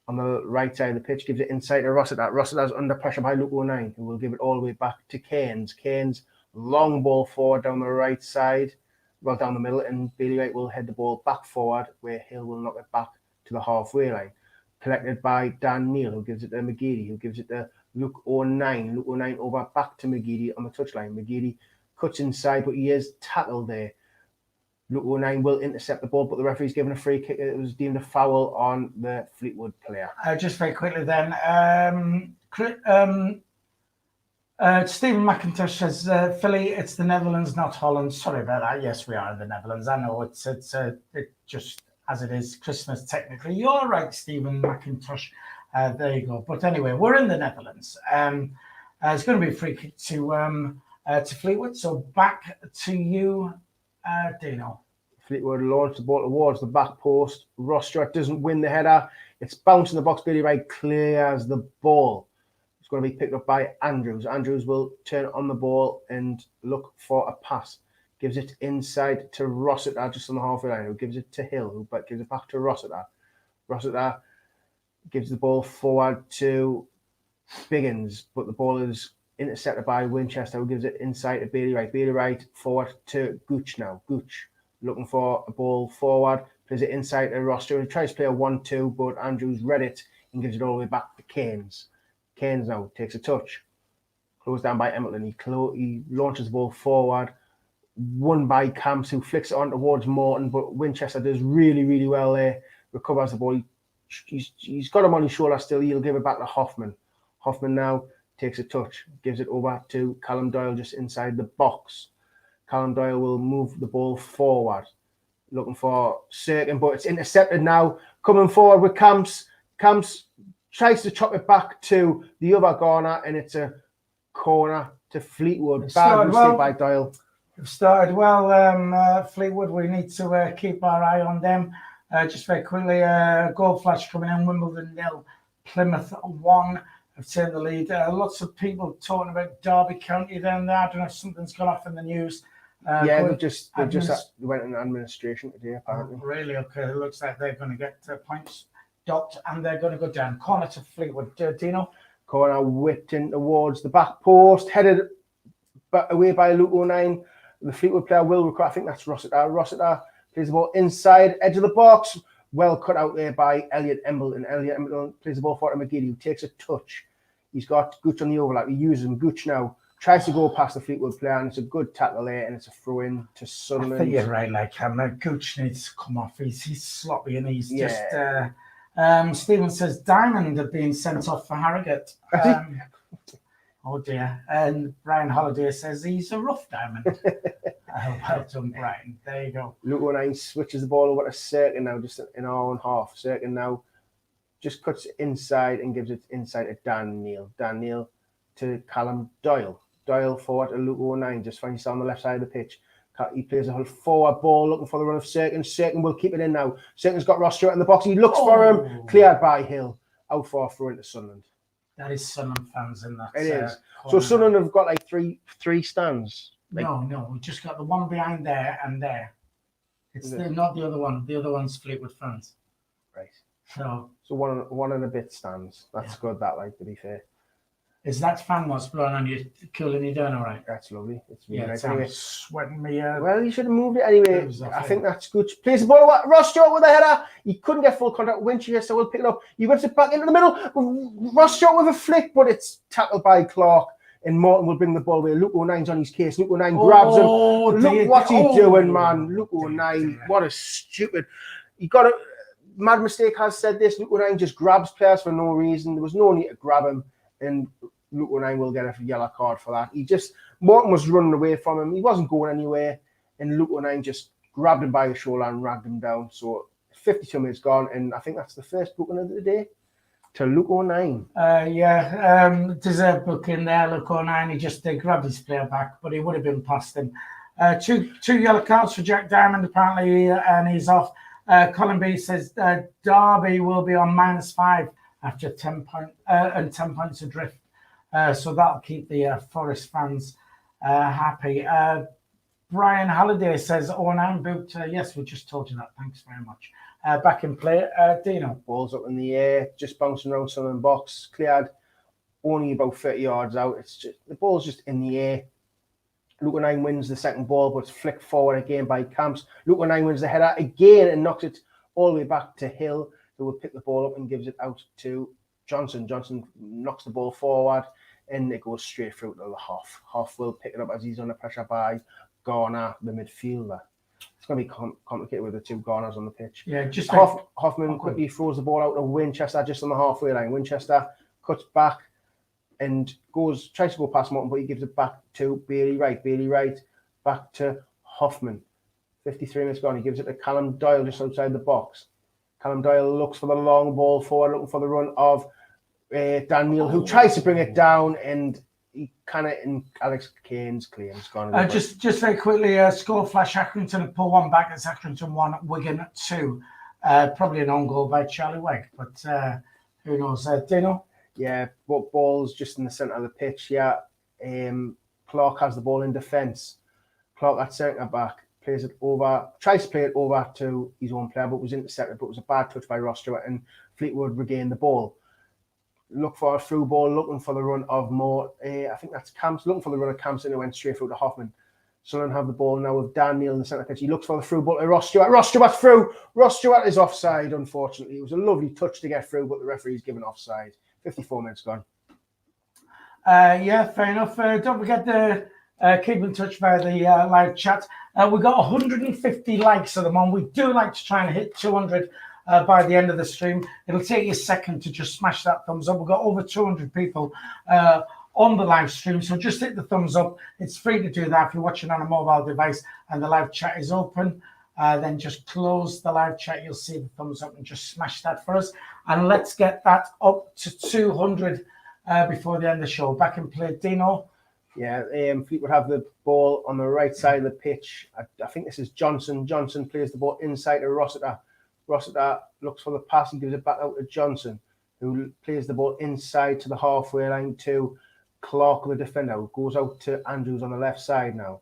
on the right side of the pitch, gives it inside to Rossiter. Rossiter's under pressure by Luke O'Neill, who will give it all the way back to Keynes. Keynes, long ball forward down the right side, well down the middle, and Bailey Wright will head the ball back forward, where Hill will knock it back to the halfway line. Collected by Dan Neal, who gives it to McGeady, who gives it to Luke O'Neill. Luke O'Neill over back to McGeady on the touchline. McGeady cuts inside, but he is tackled there. Luke O'Neill will intercept the ball, but the referee's given a free kick. It was deemed a foul on the Fleetwood player. Just very quickly then, Stephen McIntosh says, Philly, it's the Netherlands, not Holland. Sorry about that. Yes, we are in the Netherlands. I know it's just as it is Christmas technically. You're right, Stephen McIntosh. There you go. But anyway, we're in the Netherlands. It's going to be a free kick to Fleetwood. So back to you, Dino. Fleetwood launched the ball towards the back post. Ross Stewart doesn't win the header. It's bounced in the box. Billy Wright clears the ball. It's going to be picked up by Andrews. Andrews will turn on the ball and look for a pass. Gives it inside to Rossiter, just on the halfway line, who gives it to Hill, who gives it back to Rossiter. Rossiter gives the ball forward to Biggins, but the ball is intercepted by Winchester, who gives it inside to Bailey Wright. Bailey Wright forward to Gooch now. Gooch looking for a ball forward, plays it inside to Roster. He tries to play a 1-2, but Andrews read it and gives it all the way back to Keynes. Keynes now takes a touch. Closed down by Embleton. He launches the ball forward. Won by Camps, who flicks it on towards Morton, but Winchester does really, really well there. Recovers the ball. He's got him on his shoulder still. He'll give it back to Hoffman. Hoffman now takes a touch, gives it over to Callum Doyle just inside the box. Callum Doyle will move the ball forward, looking for Sirkin, but it's intercepted now. Coming forward with Camps. Camps tries to chop it back to the other corner, and it's a corner to Fleetwood. Bad mistake by Doyle. We've started well, Fleetwood. We need to keep our eye on them. Just very quickly, goal flash coming in. Wimbledon 0, Plymouth 1. I've taken the lead. Lots of people talking about Derby County down there. I don't know if something's gone off in the news. They just went in administration today, apparently. Oh, really? Okay. It looks like they're going to get points docked and they're going to go down. Corner to Fleetwood. Dino? Corner whipped in towards the back post, headed away by Luke O'Neill. The Fleetwood player will require, I think that's Rossiter. Rossiter plays the ball inside, edge of the box. Well cut out there by Elliot Embleton. Elliot Embleton plays the ball for McGeady, who takes a touch. He's got Gooch on the overlap. He uses him. Gooch now tries to go past the Fleetwood player, and it's a good tackle there, and it's a throw-in to Sunderland. I think you're right, like Gooch needs to come off. He's sloppy, and he's just... Stephen says Diamond had been sent off for Harrogate. Oh dear. And Brian Holiday says he's a rough diamond. Well done, Brian. There you go. Luke O'Neill switches the ball over to Serkin now, just in our own half. Serkin now just cuts it inside and gives it inside to Dan Neil. Dan Neil to Callum Doyle. Doyle forward to Luke O'Neill, just finds himself on the left side of the pitch. He plays a whole forward ball, looking for the run of Serkin. Serkin will keep it in now. Serkin's got Ross Stewart in the box. He looks for him. Cleared by Hill. Out for a throw into Sunderland. That is Sunderland fans in that. It is. So Sunderland have got like three stands. Like, no, we just got the one behind there and there. It's not the other one. The other one's Fleetwood fans. Right. So one and a bit stands. That's good. That, like, to be fair. Is that fan what's blowing on you, cooling you down all right? That's lovely. It's really nice. Anyway, sweating me. Well, you should have moved it anyway. I think that's good. Plays the ball. Ross Stewart with a header. He couldn't get full contact. Winchester will pick it up. He whips it back into the middle. Ross Stewart with a flick, but it's tackled by Clark. And Morton will bring the ball away. Luke O'Nine's on his case. Luke O'Nine grabs him. Look what he's doing, man. Luke O'Nine. What a stupid. He got a mad mistake. Has said this. Luke O'Nine just grabs players for no reason. There was no need to grab him. And Luke O'Nine will get a yellow card for that. Morton was running away from him. He wasn't going anywhere. And Luke O'Nine just grabbed him by the shoulder and dragged him down. So 52 minutes gone. And I think that's the first booking of the day to Luke O'Nine. Deserved booking there, Luke O'Nine. He just grabbed his player back, but he would have been past him. Two yellow cards for Jack Diamond, apparently, and he's off. Colin B says Derby will be on -5 after 10 points adrift. So that'll keep the Forest fans happy. Brian Halliday says, O'Nine booked. Yes, we just told you that. Thanks very much. Back in play. Dino. Ball's up in the air, just bouncing around Sunderland box. Cleared only about 30 yards out. The ball's just in the air. Luke O'Nine wins the second ball, but it's flicked forward again by Camps. Luke O'Nine wins the header again and knocks it all the way back to Hill, who will pick the ball up and gives it out to Johnson. Johnson knocks the ball forward and it goes straight through to the half. Half will pick it up as he's under pressure by Garner, the midfielder. It's going to be complicated with the two Garners on the pitch. Yeah, just Hoffman quickly throws the ball out to Winchester just on the halfway line. Winchester cuts back and tries to go past Morton, but he gives it back to Bailey Wright. Bailey Wright back to Hoffman. 53 minutes gone. He gives it to Callum Doyle just outside the box. Callum Doyle looks for the long ball forward, looking for the run of Dan Neil, who tries to bring it down, and he kind of in Alex Kane's claims gone. Just very quickly, score flash. Accrington pull one back. It's Accrington 1, Wigan 2. Probably an own goal by Charlie Wegg, but who knows? Dino? Yeah, but ball's just in the centre of the pitch. Yeah, Clark has the ball in defence. Clark at centre back plays it over, tries to play it over to his own player, but was intercepted. But it was a bad touch by Ross Stewart, and Fleetwood regained the ball. Look for a through ball, looking for the run of Moore. I think that's Camps, looking for the run of Camps, and it went straight through to Hoffman. Sunderland have the ball now with Dan Neil in the centre pitch. He looks for the through ball to Ross Stewart. Ross Stewart through. Ross Stewart is offside, unfortunately. It was a lovely touch to get through, but the referee's given offside. 54 minutes gone. Yeah, fair enough. Don't forget to keep in touch via the live chat. We've got 150 likes at the moment. We do like to try and hit 200 by the end of the stream. It'll take you a second to just smash that thumbs up. We've got over 200 people on the live stream, so just hit the thumbs up. It's free to do that if you're watching on a mobile device and the live chat is open. Then just close the live chat. You'll see the thumbs up and just smash that for us. And let's get that up to 200 before the end of the show. Back in play, Dino. Yeah, Fleetwood have the ball on the right side of the pitch. I think this is Johnson. Johnson plays the ball inside to Rossiter. Rossiter looks for the pass and gives it back out to Johnson, who plays the ball inside to the halfway line to Clark, the defender, who goes out to Andrews on the left side now.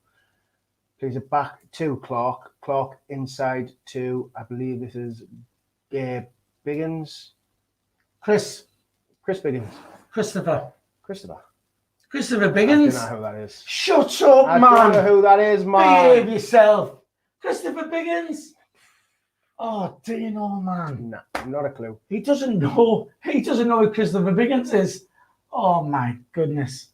Plays it back to Clark. Clark inside to, I believe this is Biggins. Chris Biggins. Christopher Biggins. Biggins. I don't know who that is. Shut up, man. I don't know who that is, man. Behave yourself. Christopher Biggins. Oh, Dino, man. Nah, not a clue. He doesn't know. He doesn't know who Christopher Biggins is. Oh, my goodness.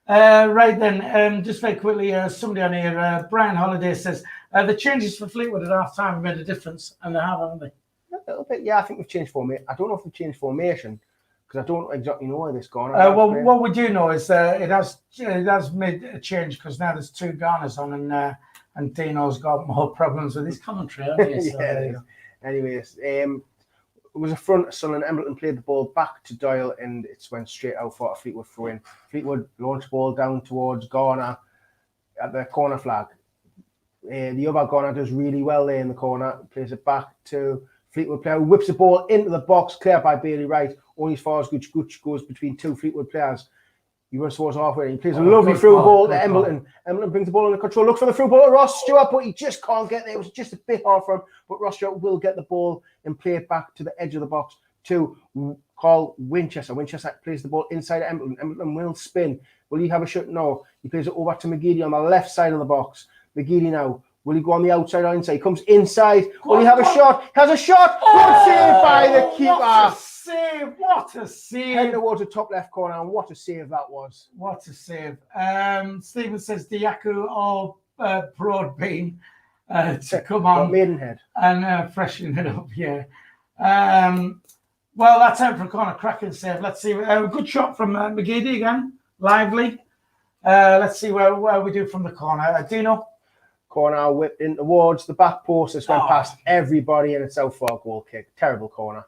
Right then, just very quickly, somebody on here, Brian Holiday says, the changes for Fleetwood at half time have made a difference, and they have, haven't they? A little bit, yeah. I think we've changed formation. I don't know if we've changed formation because I don't exactly know where this going. Well, what we do know is it has made a change because now there's two Garners on, and Dino's got more problems with his commentary. Hasn't he? So, yeah. Anyways, it was a front. Sunderland Embleton played the ball back to Doyle, and it went straight out for a Fleetwood throw in. Fleetwood launched ball down towards Garner at the corner flag. The other Garner does really well there in the corner. Plays it back to Fleetwood player, who whips the ball into the box, cleared by Bailey Wright, only as far as Gooch goes between two Fleetwood players. He runs towards halfway. He plays a lovely through ball to Embleton. Embleton brings the ball under control, looks for the through ball to Ross Stewart, but he just can't get there. It was just a bit hard for him, but Ross Stewart will get the ball and play it back to the edge of the box to Carl Winchester. Winchester plays the ball inside Embleton. Embleton will spin. Will he have a shot? No. He plays it over to McGeady on the left side of the box. McGeady now. Will he go on the outside or inside? He comes inside. Will he have a shot? He has a shot. Good save by the keeper. What a save. What a save. Head towards the top left corner, and what a save that was. What a save. Stephen says Diaku or Broadbean to come on. Maidenhead. And freshen it up, yeah. Well, that's out for a corner. Cracking save. Let's see. Good shot from McGeady again. Lively. Let's see where we do from the corner. Dino? Corner whipped in towards the back post. This went past everybody, and it's out for a goal kick. Terrible corner.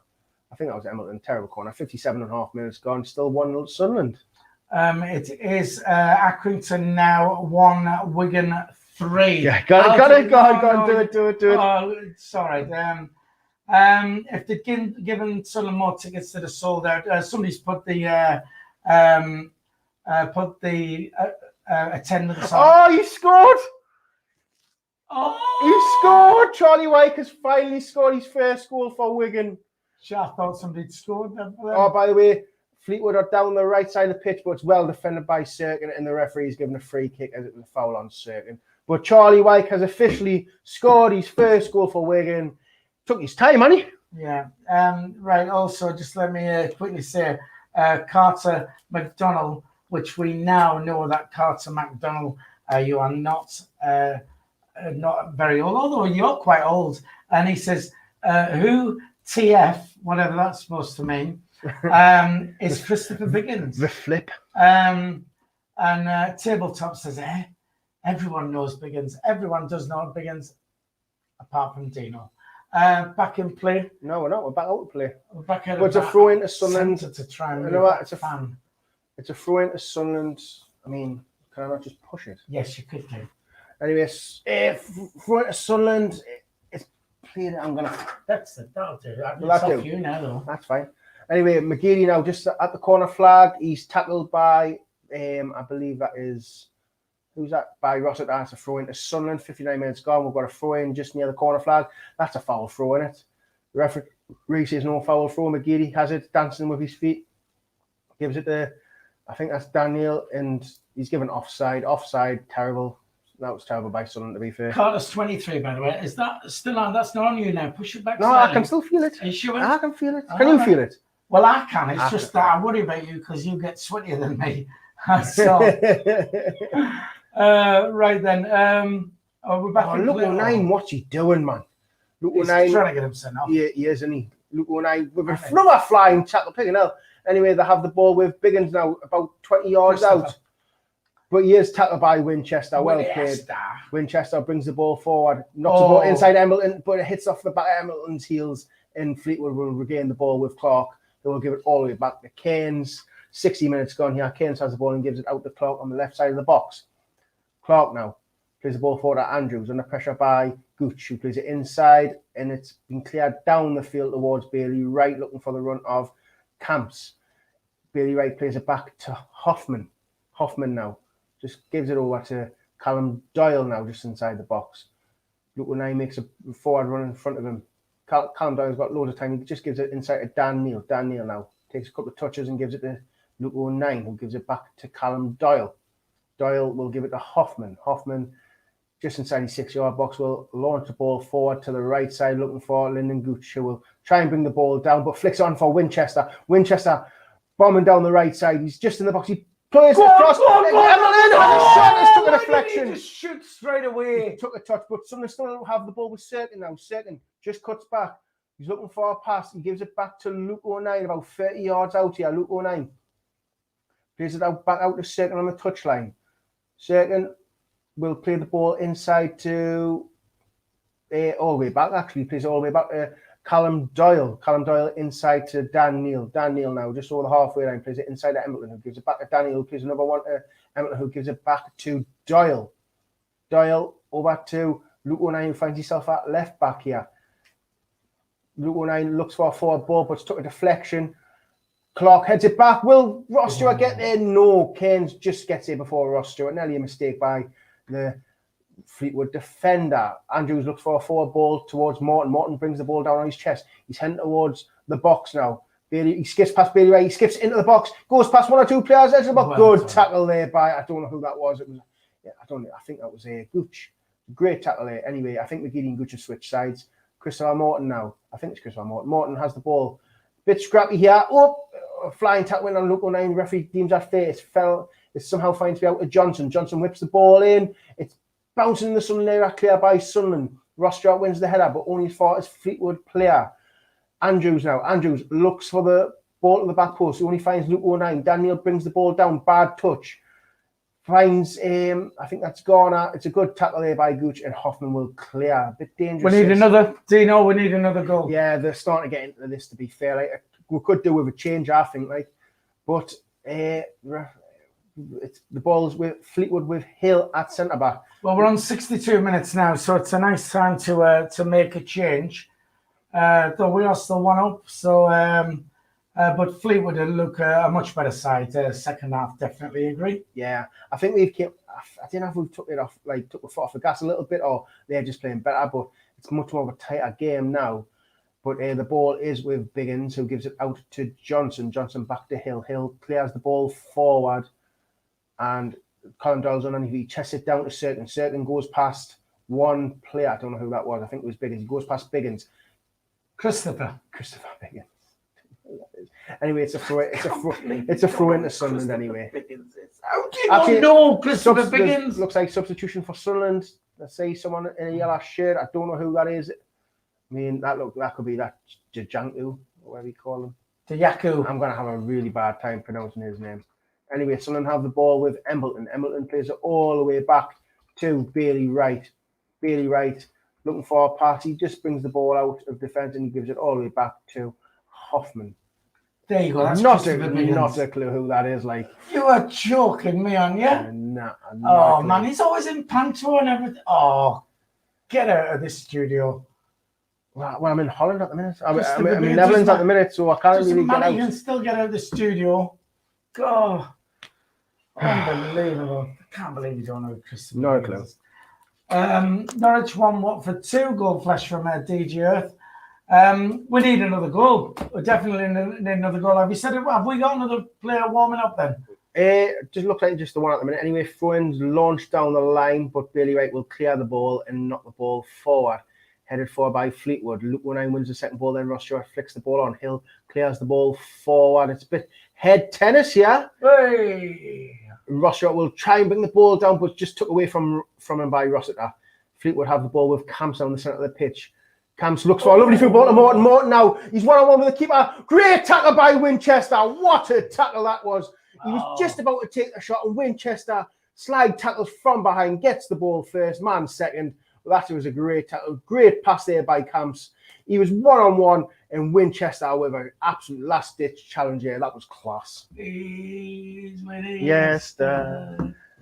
I think that was Embleton. Terrible corner. 57.5 minutes gone. Still 1-0 Sunderland. It is Accrington now 1, Wigan 3. Yeah, got it. Go on, do it. Oh, sorry. If they'd given Sunderland more tickets that are sold out, somebody's put the attendance on. Oh, you scored! Oh, You scored! Charlie Wyke has finally scored his first goal for Wigan. I thought somebody'd scored. Oh, by the way, Fleetwood are down the right side of the pitch, but it's well defended by Sirkin, and the referee's given a free kick as it was a foul on Sirkin. But Charlie Wyke has officially scored his first goal for Wigan. Took his time, hasn't he? Yeah. Right. Also, just let me quickly say, Carter McDonnell, which we now know that Carter McDonnell, you are not very old, although you're quite old. And he says, who TF, whatever that's supposed to mean, is Christopher Biggins. The flip. And Tabletop says, everyone knows Biggins. Everyone does know Biggins, apart from Dino. Back in play. No, we're not. We're back out to play. We're back out. But it's a throw into Sunderland. To try and it's a fan. It's a throw into Sunderland. I mean, can I not just push it? Yes, you could do. Anyways, throw into Sunderland. It's played. I'm gonna. That'll do. That'll do. You now, though. That's fine. Anyway, McGeady now just at the corner flag. He's tackled by, I believe that is. Who's that? By Rossett. That's a throw into Sunderland. 59 minutes gone. We've got a throw in just near the corner flag. That's a foul throw, in it. The referee says no foul throw. McGeady has it, dancing with his feet. Gives it to, I think that's Daniel, and he's given offside. Offside, terrible. That was terrible by Sunderland, to be fair. Carter's 23, by the way. Is that still on? That's not on you now. Push it back. No, slightly. I can still feel it. Are you sure? I can feel it. Can you feel it? Well, I can. It's just that I worry about you because you get sweatier than me. So, right then. We're back. Look at 9. What's he doing, man? Look He's at 9. trying to get him sent off. Yeah, he is, isn't he? Look at 9 with another flying tackle. Picking up. Anyway, they have the ball with Biggins now, about 20 yards out. But he is tackled by Winchester. Well played. Winchester brings the ball forward, knocks the ball inside Embleton, but it hits off the back of Embleton's heels, and Fleetwood will regain the ball with Clark. They will give it all the way back to Keynes. 60 minutes gone here. Keynes has the ball and gives it out to Clark on the left side of the box. Clark now plays the ball forward to Andrews, under pressure by Gooch, who plays it inside, and it's been cleared down the field towards Bailey Wright, looking for the run of Camps. Bailey Wright plays it back to Hoffman. Hoffman now just gives it over to Callum Doyle now, just inside the box. Luke makes a forward run in front of him. Callum Doyle's got loads of time. He just gives it inside to Dan Neal. Dan Neal now takes a couple of touches and gives it to Luke O'Neill, who gives it back to Callum Doyle. Doyle will give it to Hoffman. Hoffman just inside his 6-yard box, will launch the ball forward to the right side, looking for Lyndon Gooch, who will try and bring the ball down, but flicks on for Winchester. Winchester bombing down the right side. He's just in the box. He plays it across. Took a deflection. He just shoots straight away. He took a touch, but Sunderland still have the ball with Cirkin now. Cirkin just cuts back. He's looking for a pass. He gives it back to Luke O'Neill, about 30 yards out here. Luke O'Neill plays it back out to Cirkin on the touchline. Cirkin will play the ball inside to all the way back. Actually, he plays it all the way back to Callum Doyle. Callum Doyle inside to Dan Neil. Dan Neil now just over the halfway line, plays it inside to Embleton, who gives it back to Dan Neil, who plays another one to Embleton, who gives it back to Doyle. Doyle over to Luke O'Neill, who finds himself at left back here. Luke O'Neill looks for a forward ball, but it's took a deflection. Clark heads it back. Will Ross Stewart get there? No. Keynes just gets there before Ross Stewart. Nearly a mistake by the Fleetwood defender. Andrews looks for a forward ball towards Morton. Morton brings the ball down on his chest. He's heading towards the box now. Bailey, he skips past Bailey Ray. He skips into the box. Goes past one or two players. Edge of the box. Good tackle there by, I don't know who that was. It was, I think that was Gooch. Great tackle there. Anyway, I think McGeady and Gooch have switched sides. Christopher Morton now. I think it's Christopher Morton. Morton has the ball. Bit scrappy here. Oh, a flying tackle went on Luke O'Neill. Referee deems that fair. It somehow finds me out to Johnson. Johnson whips the ball in. It's bouncing in the Sunderland area, clear by Sunderland. Ross Stewart wins the header, but only as far as Fleetwood player. Andrews now. Andrews looks for the ball to the back post. He only finds Luke O'Neill. Daniel brings the ball down. Bad touch. Finds, I think that's Garner. It's a good tackle there by Gooch, and Hoffman will clear. A bit dangerous. We need another, Dino, we need another goal. Yeah, they're starting to get into this, to be fair. Like, we could do with a change, I think. But the ball's with Fleetwood with Hill at centre-back. Well, we're on 62 minutes now, so it's a nice time to make a change. Though we are still 1-up, so... but Fleetwood will look a much better side. Second half, definitely agree. Yeah, I think I don't know if we took the foot off the gas a little bit, or they're just playing better. But it's much more of a tighter game now. But the ball is with Biggins, who gives it out to Johnson. Johnson back to Hill. Hill clears the ball forward, and Colin Doyle's underneath. He chests it down to Cirkin. Cirkin goes past one player. I don't know who that was. I think it was Biggins. He goes past Biggins. Christopher Biggins. Anyway, it's a throw into Sunderland anyway. How do you not know Christopher Biggins? Looks like substitution for Sunderland. Let's say someone in a yellow shirt. I don't know who that is. I mean, that could be that Jajanku, or whatever you call him. Jayaku. I'm going to have a really bad time pronouncing his name. Anyway, Sunderland have the ball with Embleton. Embleton plays it all the way back to Bailey Wright. Bailey Wright looking for a pass. He just brings the ball out of defence and he gives it all the way back to Hoffman. There you go. That's not a clue who that is. Like, you are joking me on, yeah? Oh man, he's always in panto and everything. Oh, get out of this studio. Well, I'm in Holland at the minute. I'm in Netherlands at the minute, so I can't really get out. You can still get out of the studio. God, unbelievable! I can't believe you don't know Christopher. Not a clue. Norwich 1, Watford 2. Goal flash from DG Earth. We need another goal. We definitely need another goal. Have you said it? Have we got another player warming up then? Just looks like just the one at the minute. Anyway, throw-ins launched down the line, but Bailey Wright will clear the ball and knock the ball forward. Headed forward by Fleetwood. Luke O'Neill wins the second ball, then Ross Stewart flicks the ball on. Hill clears the ball forward. It's a bit head tennis here. Hey! Ross Stewart will try and bring the ball down, but just took away from him by Rossiter. Fleetwood have the ball with Camps down the centre of the pitch. Camps looks for a lovely through ball to Morton. Morton now, he's one-on-one with the keeper. Great tackle by Winchester. What a tackle that was. He was just about to take the shot, and Winchester slide tackles from behind, gets the ball first, man second. Well, that was a great tackle. Great pass there by Camps. He was one-on-one, and Winchester with an absolute last-ditch challenge here. That was class. Yes,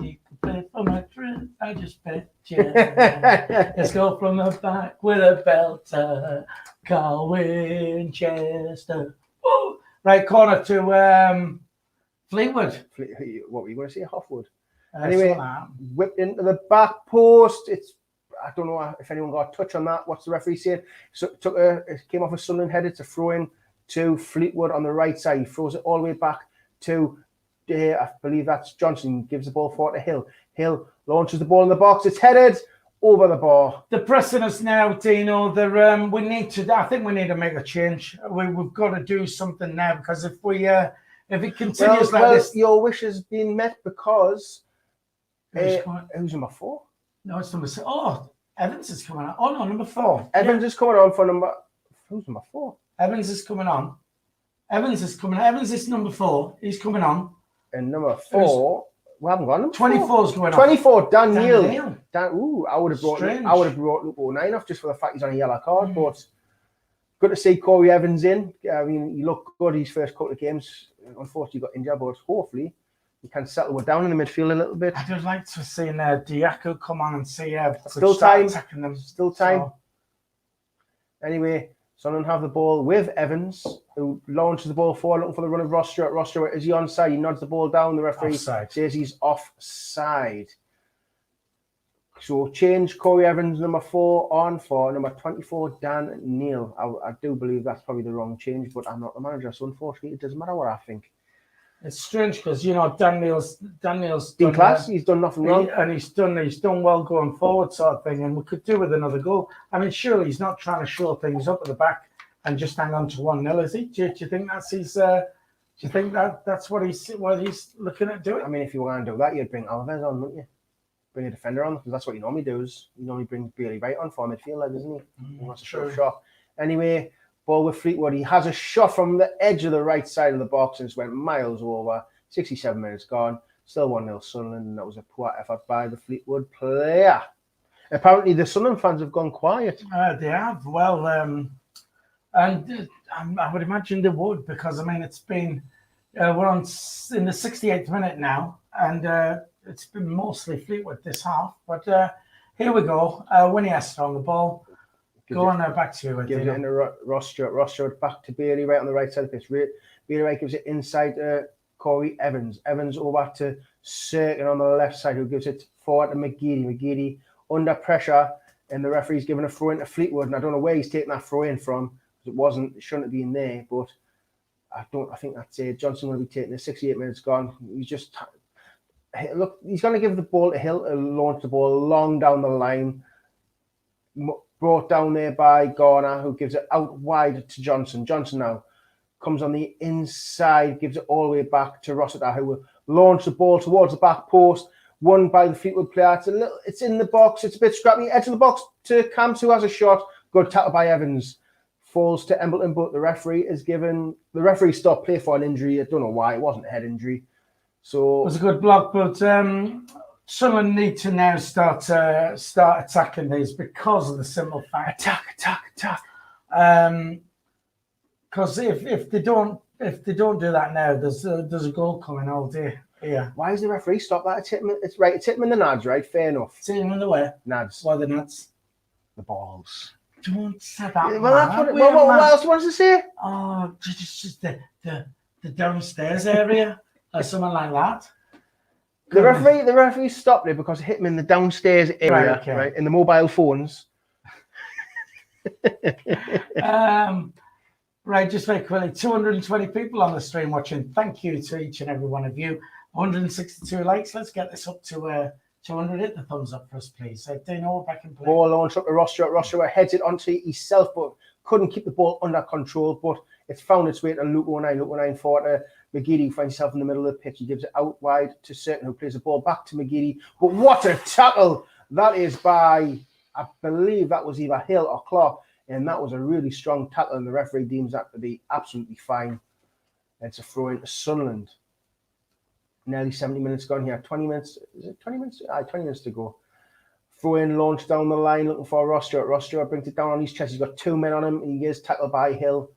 you can play for my friend. I just bet you. Let's go from the back with a belter. Carl Winchester. Woo! Right, corner to Fleetwood. What were you going to say? Hoffwood. Anyway, whipped into the back post. I don't know if anyone got a touch on that. What's the referee saying? So it came off a Sunderland header to throw in to Fleetwood on the right side. He throws it all the way back to, I believe that's Johnson. Gives the ball forward to Hill. Hill launches the ball in the box. It's headed over the bar. They're pressing us now, Dino. They're, I think we need to make a change. We've got to do something now, because if it continues this. Your wish has been met, because who's number 4? No, it's number 6. Oh, Evans is coming on. Oh, no, number 4. Evans is coming on for who's number 4? Evans is coming on. Evans is number 4. He's coming on. And number 4, we haven't got number 24 is going on. 24, Dan Neil. I would have brought Luke O'Neill off just for the fact he's on a yellow card, but good to see Corey Evans in. I mean, he looked good his first couple of games. Unfortunately, he got injured, but hopefully he can settle it down in the midfield a little bit. I'd just like to see Diaco come on and see still time. Them. Still time. So. Anyway, Sunderland have the ball with Evans, who launches the ball forward, looking for the run of Ross Stewart. Ross Stewart, is he onside? He nods the ball down. The referee says he's offside. So change Corey Evans, number 4, on for number 24, Dan Neil. I do believe that's probably the wrong change, but I'm not the manager, so unfortunately it doesn't matter what I think. It's strange because Dan Neil's in class. He's done nothing wrong, and he's done well going forward, sort of thing. And we could do with another goal. I mean, surely he's not trying to shore things up at the back and just hang on to 1-0, is he? Do you think that's his? Do you think that's what he's looking at doing? I mean, if you were going to do that, you'd bring Alves on, wouldn't you? Bring a defender on, because that's what you normally do. You normally bring Bailey Wright on for midfielder, doesn't he? He wants a shot. Anyway. Ball with Fleetwood. He has a shot from the edge of the right side of the box and just went miles over. 67 minutes gone. Still 1-0 Sunderland, and that was a poor effort by the Fleetwood player. Apparently, the Sunderland fans have gone quiet. They have. Well, and I would imagine they would, because, I mean, it's been... we're in the 68th minute now, and it's been mostly Fleetwood this half. But here we go. Winnie Esther on the ball. Go on now, back to you. Gives it into Ross Stewart. Ross Stewart back to Bailey Wright on the right side of the pitch. Bailey Wright gives it inside Corey Evans. Evans over to Sirkin on the left side, who gives it forward to McGeady. McGeady under pressure, and the referee's giving a throw in to Fleetwood. And I don't know where he's taking that throw in from, because it shouldn't have been there. But I think that's it. Johnson will be taking it. 68 minutes gone. He's just look. He's going to give the ball to Hill to launch the ball long down the line. Brought down there by Garner, who gives it out wide to Johnson. Johnson now comes on the inside, gives it all the way back to Rossiter, who will launch the ball towards the back post. Won by the Fleetwood player. It's in the box. It's a bit scrappy. Edge of the box to Camps, who has a shot. Good tackle by Evans. Falls to Embleton, but the referee stopped play for an injury. I don't know why. It wasn't a head injury. So it was a good block, but Sunderland need to now start attacking these, because of the simple fact. Attack. Because if they don't do that now, there's a goal coming all day. Yeah. Why is the referee stop that? It's hit him in the nads, right? Fair enough. It's hit him in the way. Nads. Why the nads? The balls. Don't say that. Well, that's what else do you want to say? Oh, just the downstairs area or something like that. The referee stopped it because it hit him in the downstairs area, right, in the mobile phones. Right, just very quickly, 220 people on the stream watching. Thank you to each and every one of you. 162 likes. Let's get this up to 200. Hit the thumbs up for us, please. Dino, we're back in play. Ball launched up to Ross Stewart. Ross Stewart heads it onto himself, but couldn't keep the ball under control. But it's found its way to Luke O'Neill. Luke O'Neill forward to McGeady, finds himself in the middle of the pitch. He gives it out wide to Sirkin, who plays the ball back to McGeady. But what a tackle! That is by, I believe that was either Hill or Clark. And that was a really strong tackle, and the referee deems that to be absolutely fine. It's a throw into Sunderland. Nearly 70 minutes gone here. 20 minutes. Is it 20 minutes? 20 minutes to go. Throw in, launch down the line, looking for Ross Stewart. Ross Stewart brings it down on his chest. He's got 2 men on him, and he gets tackled by Hill.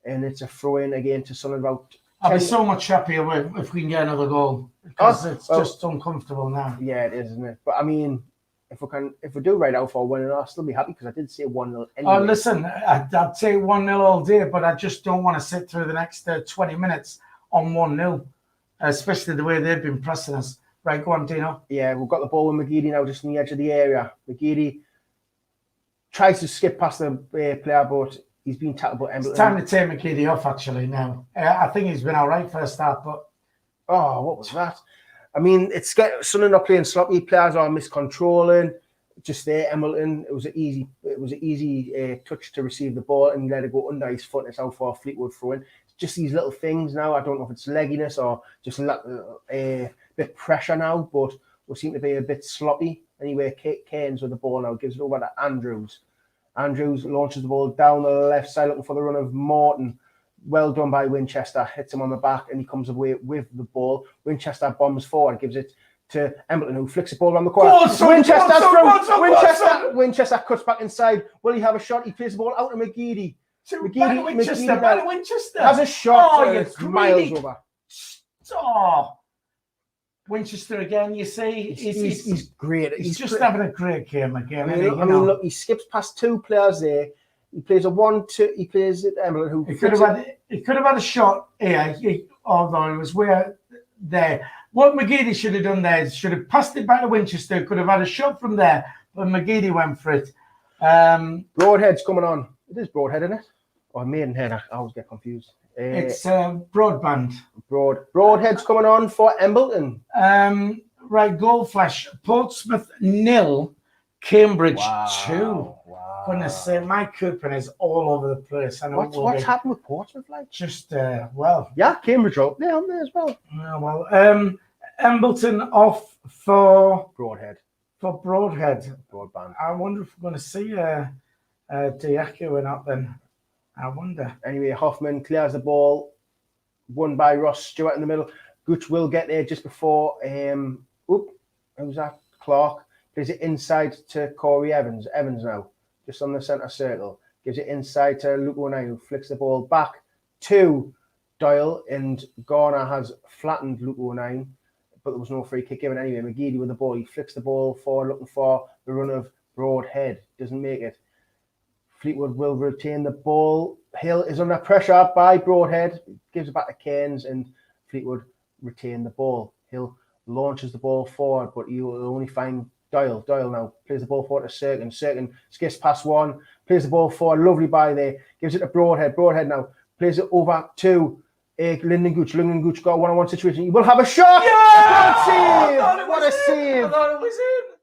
And it's a throw in again to Sunderland. I'll be so much happier if we can get another goal, because it's just uncomfortable now. Yeah, it is, isn't it? But I mean, if we do right out for a 1-0, I'll still be happy, because I did say 1-0 anyway. Oh, listen, I'd say 1-0 all day, but I just don't want to sit through the next 20 minutes on 1-0, especially the way they've been pressing us. Right, go on, Dino. Yeah, we've got the ball with McGeady now, just on the edge of the area. McGeady tries to skip past the player, but he's been tackled by Embleton. It's time to take McGeady off, actually, now. I think he's been all right first half, but... Oh, what was that? I mean, Sunderland are playing sloppy. Players are miscontrolling. just there, Embleton. It was an easy touch to receive the ball, and he let it go under his foot. It's out for a Fleetwood throw in. Just these little things now. I don't know if it's legginess or just a bit pressure now, but we seem to be a bit sloppy. Anyway, Cairns with the ball now, gives it over to Andrews. Andrews launches the ball down the left side, looking for the run of Morton. Well done by Winchester, hits him on the back, and he comes away with the ball. Winchester bombs forward, gives it to Embleton, who flicks the ball around the corner. Winchester cuts back inside. Will he have a shot? He plays the ball out to McGeady. Winchester has a shot. It's miles over. Oh, Winchester again. You see, he's great. He's just having a great game again. I mean, look, he skips past two players there. He plays a 1-2. He plays it. Embleton, who he could have had a shot here. Although he was way there. What McGeady should have done there is should have passed it back to Winchester. Could have had a shot from there, but McGeady went for it. Broadhead's coming on. It is Broadhead, isn't it? Or Maidenhead. I always get confused. It's Broadband. Broadhead's coming on for Embleton. Right, goal flash. Portsmouth 0, Cambridge 2. Wow. Goodness sake, my coupon is all over the place. I know what's happened with Portsmouth? Like, just yeah, Cambridge up there on there as well. Yeah, well, Embleton off for Broadhead. Broadband. I wonder if we're going to see Diaku or not. Then I wonder. Anyway, Hoffman clears the ball, won by Ross Stewart in the middle. Gooch will get there just before. Who's that? Clark plays it inside to Corey Evans. Evans now just on the centre circle, gives it inside to Luke O'Neill, who flicks the ball back to Doyle, and Garner has flattened Luke O'Neill, but there was no free kick given anyway. McGeady with the ball, he flicks the ball forward, looking for the run of Broadhead, doesn't make it. Fleetwood will retain the ball. Hill is under pressure by Broadhead, gives it back to Cairns, and Fleetwood retain the ball. Hill launches the ball forward, but you will only find Doyle now plays the ball forward to Serkin. Serkin skips past one, plays the ball forward, lovely by there, gives it to Broadhead. Broadhead now plays it over to Lyndon Gooch. Lyndon Gooch got a one-on-one situation. He will have a shot! Yeah! What a save! I thought it was in.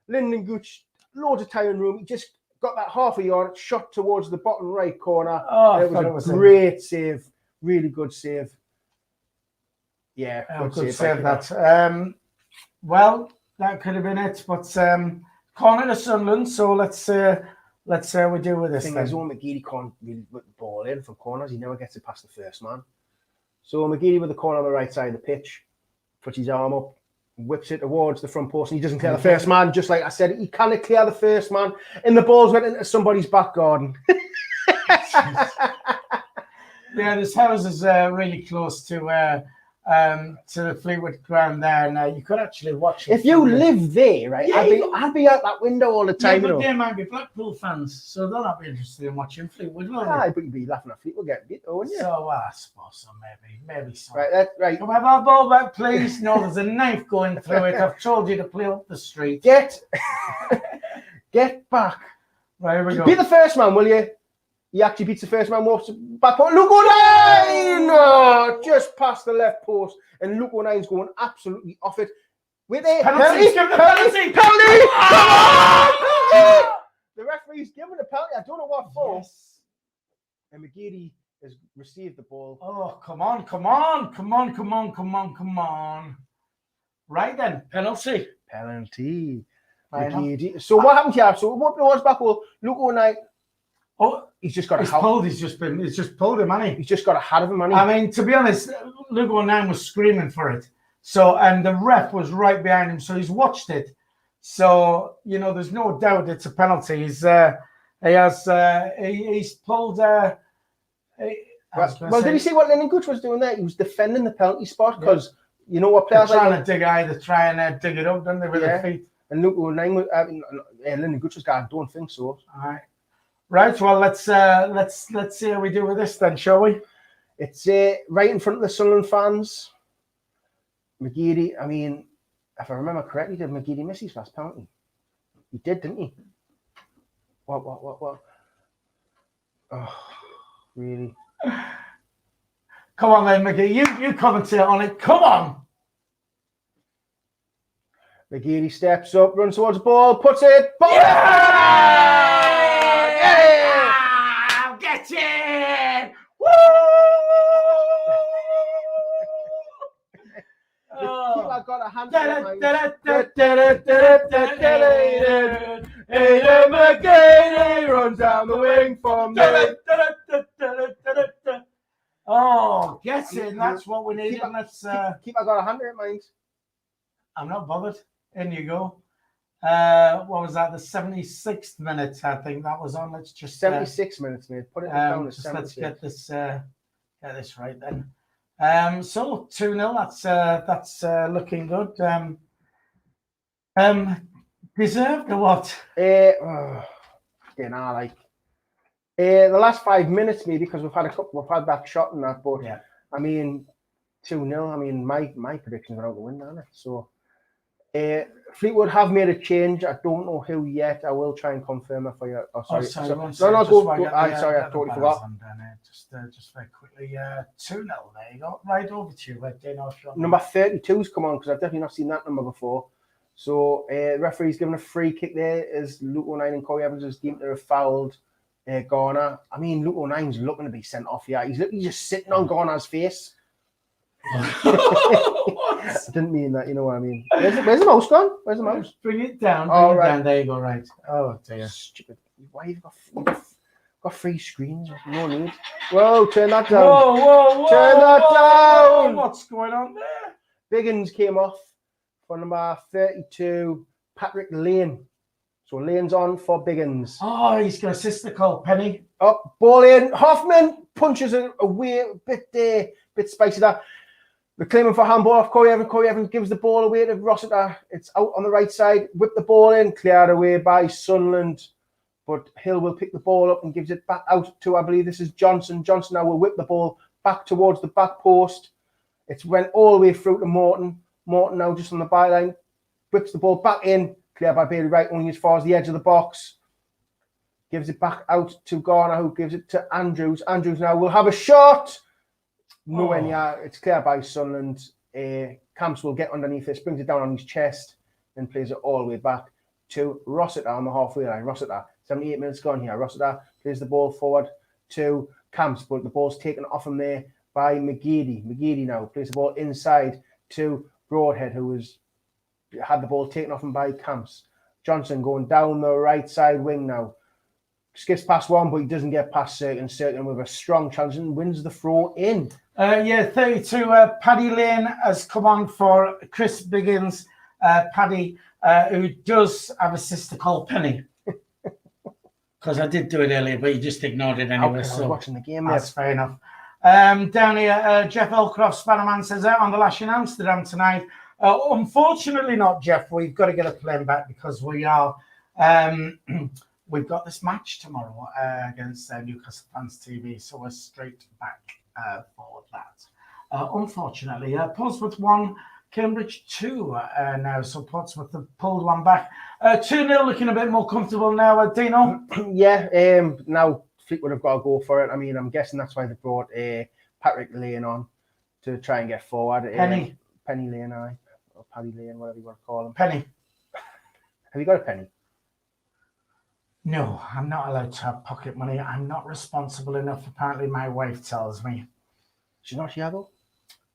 Lyndon Gooch, loads of time and room. He just got that half a yard, shot towards the bottom right corner. It was a great save. Really good save. Yeah, good save that. Well, that could have been it, but corner to Sunderland. So let's see how we do with this. Thing is, McGeady can't really put the ball in from corners. He never gets it past the first man. So McGeady with the corner on the right side of the pitch, puts his arm up, whips it towards the front post, and he doesn't clear the first man. Just like I said, he can't clear the first man, and the ball's went into somebody's back garden. Yeah, this house is really close to the Fleetwood ground there. Now you could actually watch it. If you live there, right, yeah, I'd be out that window all the time. Yeah, but they might be Blackpool fans, so they'll not be interested in watching Fleetwood, will they? But you'd be laughing at Fleetwood getting beat, wouldn't you? So I suppose so, maybe so. Right. Can we have our ball back, please? No, there's a knife going through it. I've told you to play up the street. Get back. Right, here we go. Beat the first man, will you? He actually beats the first man, walks back. Luke O'Neill! No, just past the left post. And Luke O'Neill's going absolutely off it. With a penalty! The referee's given a penalty. I don't know what for. Yes. And McGeady has received the ball. Oh, come on. Right then, penalty. McGeady. So what happened here? So what was back? Well, Luke O'Neill. Oh, he's just got he's pulled him, hasn't he? He's just got ahead of him, hasn't he? I mean, to be honest, Luke O'Neill was screaming for it. So, and the ref was right behind him, so he's watched it. So, there's no doubt it's a penalty. He's pulled. Well, did you see what Lyndon Gooch was doing there? He was defending the penalty spot because what players are trying to dig dig it up, don't they, with their feet? And Luke O'Neill, Lyndon Gooch was going, I don't think so. All right. Right, well, let's see how we do with this then, shall we? It's right in front of the Sunderland fans. McGeady, I mean, if I remember correctly, did McGeady miss his first penalty? He did, didn't he? What? Oh, really? Come on then, McGee. You commentate on it. Come on. McGeady steps up, runs towards the ball, puts it. Ball! Yeah! Get it! Woo! I got a hand. Aidan McGeady runs down the wing for me. Oh, get it! That's what we need. Let's keep. I got a hand in it, mind. I'm not bothered. In you go. What was that? The 76th minute, I think that was on. Let's just 76 minutes, mate. Put it down. Let's get this right then. So 2-0. That's looking good. Deserved or what? The last 5 minutes, maybe, because we've had that shot and that. But yeah, I mean, 2-0. I mean, my predictions are out the window, aren't it? So. Fleetwood have made a change. I don't know who yet. I will try and confirm it for you. Oh, sorry. Sorry, go. Sorry, I totally forgot. Just very quickly. 2-0. There you go. Right over to you. Number 32's come on because I've definitely not seen that number before. So referee's given a free kick there as Luke O'Nien and Corey Evans is deemed to have fouled Garner. I mean, Luke O'Nien's looking to be sent off here. He's literally just sitting on Garner's face. I didn't mean that, you know what I mean. Where's the mouse gone? Where's the mouse? Bring it down. Right. There you go. Right. Oh dear. Stupid. Why have you got 3 screens? No need. Whoa! Turn that down. Whoa! Turn that down. What's going on there? Biggins came off for number 32, Patrick Lane. So Lane's on for Biggins. Oh, he's going to assist the Cole Penny. Up, ball in. Hoffman punches it away. Bit spicy that. They're claiming for handball off Corey Evans. Corey Evans gives the ball away to Rossiter. It's out on the right side. Whip the ball in. Cleared away by Sunderland. But Hill will pick the ball up and gives it back out to, I believe this is Johnson. Johnson now will whip the ball back towards the back post. It's went all the way through to Morton. Morton now just on the byline. Whips the ball back in. Cleared by Bailey Wright only as far as the edge of the box. Gives it back out to Garner, who gives it to Andrews. Andrews now will have a shot. Nowhere near. It's cleared by Sunderland. Camps will get underneath this, brings it down on his chest, then plays it all the way back to Rossiter on the halfway line. Rossiter, 78 minutes gone here. Rossiter plays the ball forward to Camps, but the ball's taken off him there by McGeady. McGeady now plays the ball inside to Broadhead, who had the ball taken off him by Camps. Johnson going down the right side wing now. Skips past one, but he doesn't get past Cirkin. Cirkin with a strong challenge and wins the throw in. 32. Paddy Lane has come on for Chris Biggins. Paddy, who does have a sister called Penny. Because I did do it earlier, but you just ignored it anyway. Okay, I was watching the game. That's fair enough. Down here, Jeff Elcroft, Spannerman says, out on the lash in Amsterdam tonight. Unfortunately not, Jeff. We've got to get a plane back because we are... we've got this match tomorrow against Newcastle Fans TV, so we're straight back for that. Unfortunately, Portsmouth 1, Cambridge 2 now, so Portsmouth have pulled one back. 2-0, looking a bit more comfortable now, Dino. Yeah, now Fleetwood have got to go for it. I mean, I'm guessing that's why they brought Patrick Lane on to try and get forward. Penny Lane, or Paddy Lane, whatever you want to call him. Penny. Have you got a penny? No, I'm not allowed to have pocket money. I'm not responsible enough, apparently my wife tells me. She's not here, though?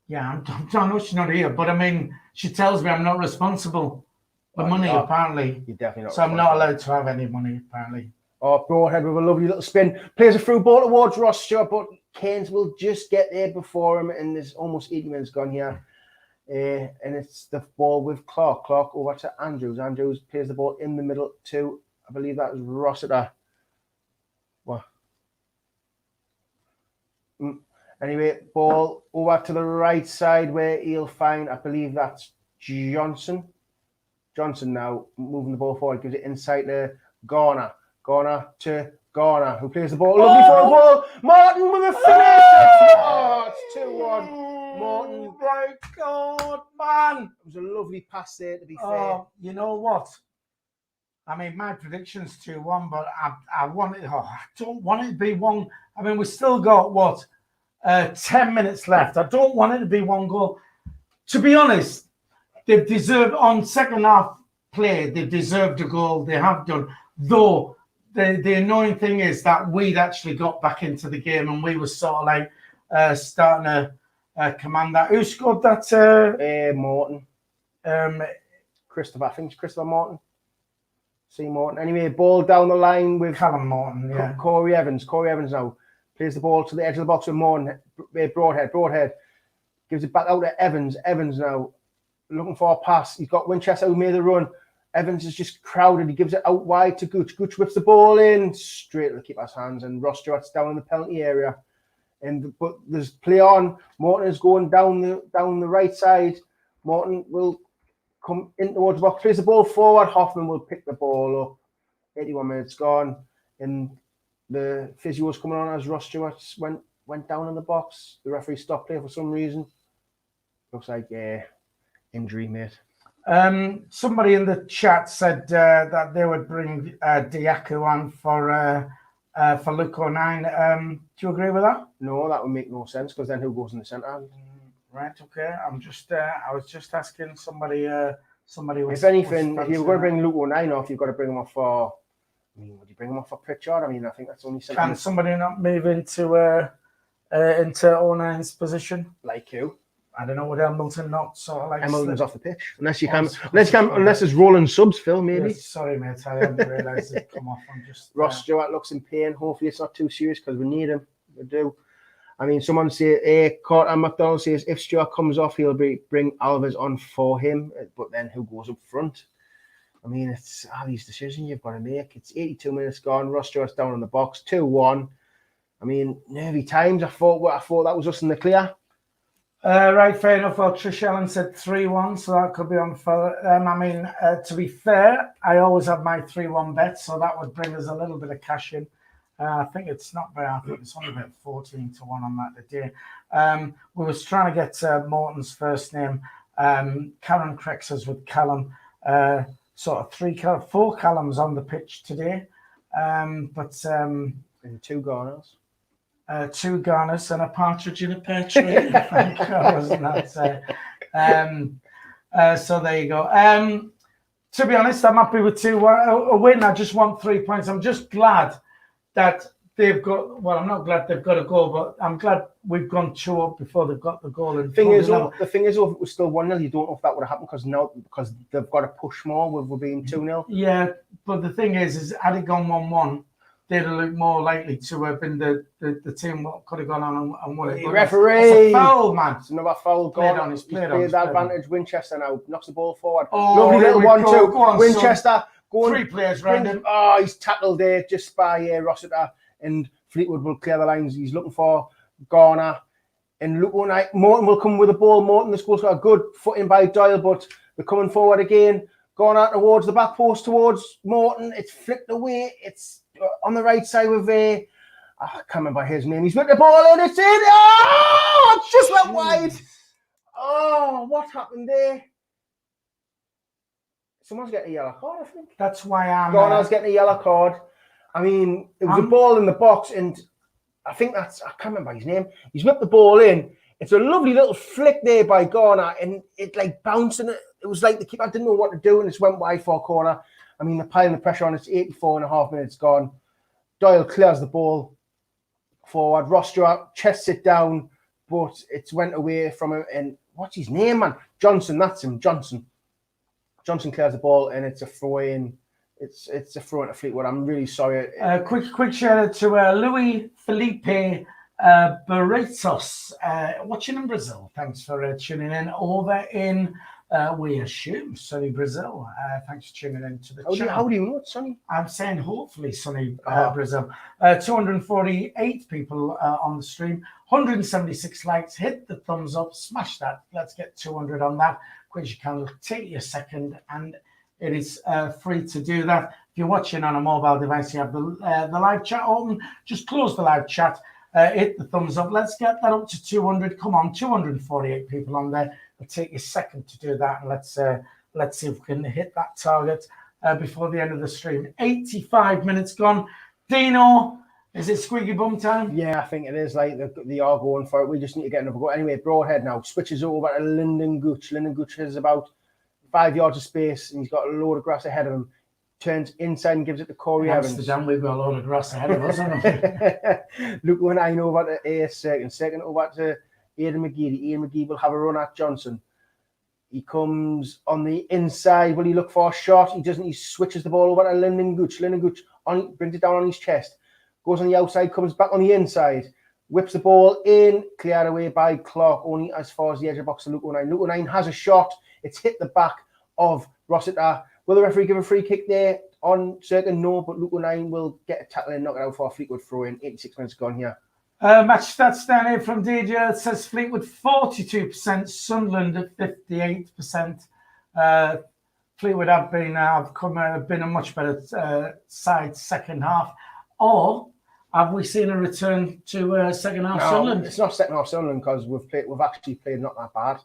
Yeah, I know she's not here, but I mean, she tells me I'm not responsible for money, apparently. You're definitely not. So I'm not allowed to have any money, apparently. Oh, Broadhead with a lovely little spin. Plays a through ball towards Ross Stewart, but Keynes will just get there before him, and there's almost 80 minutes gone here. And it's the ball with Clark. Clark over to Andrews. Andrews plays the ball in the middle to, I believe that was Rossiter. What? Anyway, ball over to the right side where he'll find, I believe that's Johnson. Johnson now moving the ball forward, gives it inside to Garner. Garner to Garner, who plays the ball. Lovely for a ball. Martin with a finish. Oh, it's 2-1. Martin. Oh my God, man. It was a lovely pass there, to be fair. You know what? I mean, my prediction's 2-1, but I want it. I don't want it to be one. I mean, we've still got, 10 minutes left. I don't want it to be one goal. To be honest, they've deserved on second half play. They've deserved a goal. They have done. Though the annoying thing is that we'd actually got back into the game and we were sort of like starting to command that. Who scored that? Morton. Christopher, I think it's Christopher Morton. C. Morton. Anyway, ball down the line with Callum Morton. Yeah. Corey Evans. Corey Evans now plays the ball to the edge of the box with Morton. Broadhead. Gives it back out to Evans. Evans now looking for a pass. He's got Winchester who made the run. Evans is just crowded. He gives it out wide to Gooch. Gooch whips the ball in straight to the keeper's hands, and Ross Stewart's down in the penalty area. But there's play on. Morton is going down the right side. Morton will come in towards the box, plays the ball forward. Hoffman will pick the ball up. 81 minutes gone, and the physio was coming on as Ross Stewart went down in the box. The referee stopped play for some reason. Looks like injury, mate. Somebody in the chat said that they would bring Diaku on for Luke O'Nien. Do you agree with that? No, that would make no sense, because then who goes in the centre? Right. Okay. I was just asking somebody. If anything, if you're going to bring Luke O'Nien off, you've got to bring him off for. I mean, would you bring him off for Pritchard? I mean, I think that's only. Can somebody not move into O'Nien's position? Like who? I don't know. Would Embleton not sort of like? Embleton's off the pitch, unless it's rolling subs, Phil. Maybe. Yes, sorry, mate. I hadn't realised it come off. I'm just. Ross Stewart looks in pain. Hopefully, it's not too serious, because we need him. We do. I mean, someone say, Carter McDonald says, if Stewart comes off, he'll bring Alves on for him. But then who goes up front? I mean, it's all these decisions you've got to make. It's 82 minutes gone. Ross Stewart's down in the box, 2-1. I mean, nervy times. I thought that was us in the clear. Right, fair enough. Well, Trish Allen said 3-1, so that could be on for them. I mean, to be fair, I always have my 3-1 bet, so that would bring us a little bit of cash in. I think it's not very. I think it's only about 14-1 on that today. We was trying to get Morton's first name. Karen corrects us with Callum. Sort of 4 Callums on the pitch today, and 2 Garners. 2 Garners and a partridge in a pear tree. I think wasn't that? So there you go. To be honest, I'm happy with 2 a win. I just want 3 points. I'm just glad that they've got. Well, I'm not glad they've got a goal, but I'm glad we've gone 2 up before they've got the goal. And the thing is, if it was still 1-0, you don't know if that would have happened, because they've got to push more with being 2-0. Yeah, but the thing is had it gone 1-1, they'd have looked more likely to have been the team what could have gone on and won it. Referee! It's a foul, man. It's another foul. Played on his advantage. Winchester now knocks the ball forward. Oh, lovely little 1-2. Go on, Winchester going 3 players round him. Oh, he's tackled there just by Rossiter, and Fleetwood will clear the lines. He's looking for Garner, and look, Morton will come with the ball. Morton, the score's got a good footing by Doyle, but they're coming forward again. Garner towards the back post towards Morton. It's flicked away. It's on the right side with I can't remember his name. He's with the ball in. It's in. Oh, it's just went wide. Oh, what happened there? Someone's getting a yellow card, I think. That's why Garner's getting a yellow card. I mean, it was a ball in the box, and I think I can't remember his name. He's whipped the ball in. It's a lovely little flick there by Garner, and it like bouncing. It was like the keeper didn't know what to do, and it went wide for a corner. I mean, they're piling the pressure on. It's 84.5 minutes gone. Doyle clears the ball forward. Ross Stewart chests it down, but it's went away from him. And what's his name, man? Johnson, that's him, Johnson. Johnson clears the ball, and it's a throw-in. It's a throw into Fleetwood. I'm really sorry. Quick shout out to Louis Felipe Barretos, watching in Brazil. Thanks for tuning in over in, we assume, sunny Brazil. Thanks for tuning in to the channel. How do you know it's sunny? I'm saying hopefully sunny Brazil. 248 people on the stream, 176 likes. Hit the thumbs up, smash that. Let's get 200 on that. Quick as you can. It'll take you a second, and it is free to do that. If you're watching on a mobile device, you have the live chat open. Just close the live chat. Hit the thumbs up. Let's get that up to 200. Come on, 248 people on there. It'll take you a second to do that. And let's see if we can hit that target before the end of the stream. 85 minutes gone. Dino, is it squeaky bum time? Yeah, I think it is. Like they are going for it. We just need to get another goal. Anyway, Broadhead now switches over to Lyndon Gooch. Lyndon Gooch has about 5 yards of space, and he's got a load of grass ahead of him. Turns inside and gives it to Corey Evans. Amsterdam, we've got a load of grass ahead of us, haven't we? Luke O'Neill over to A second. Second over to Aidan McGee. Aidan McGee will have a run at Johnson. He comes on the inside. Will he look for a shot? He doesn't. He switches the ball over to Lyndon Gooch. Lyndon Gooch brings it down on his chest. Goes on the outside, comes back on the inside. Whips the ball in. Cleared away by Clark, only as far as the edge of the box to Luke O'Neill. Luke O'Neill has a shot. It's hit the back of Rossiter. Will the referee give a free kick there? On certain, no, but Luke O'Neill will get a tackle and knock it out for a Fleetwood throw in. 86 minutes gone here. Match stats down here from DJ. It says Fleetwood 42%, Sunderland at 58%. Fleetwood have been a much better side second half. Or have we seen a return to second half Sunderland? It's not second half Sunderland because we've actually played not that bad.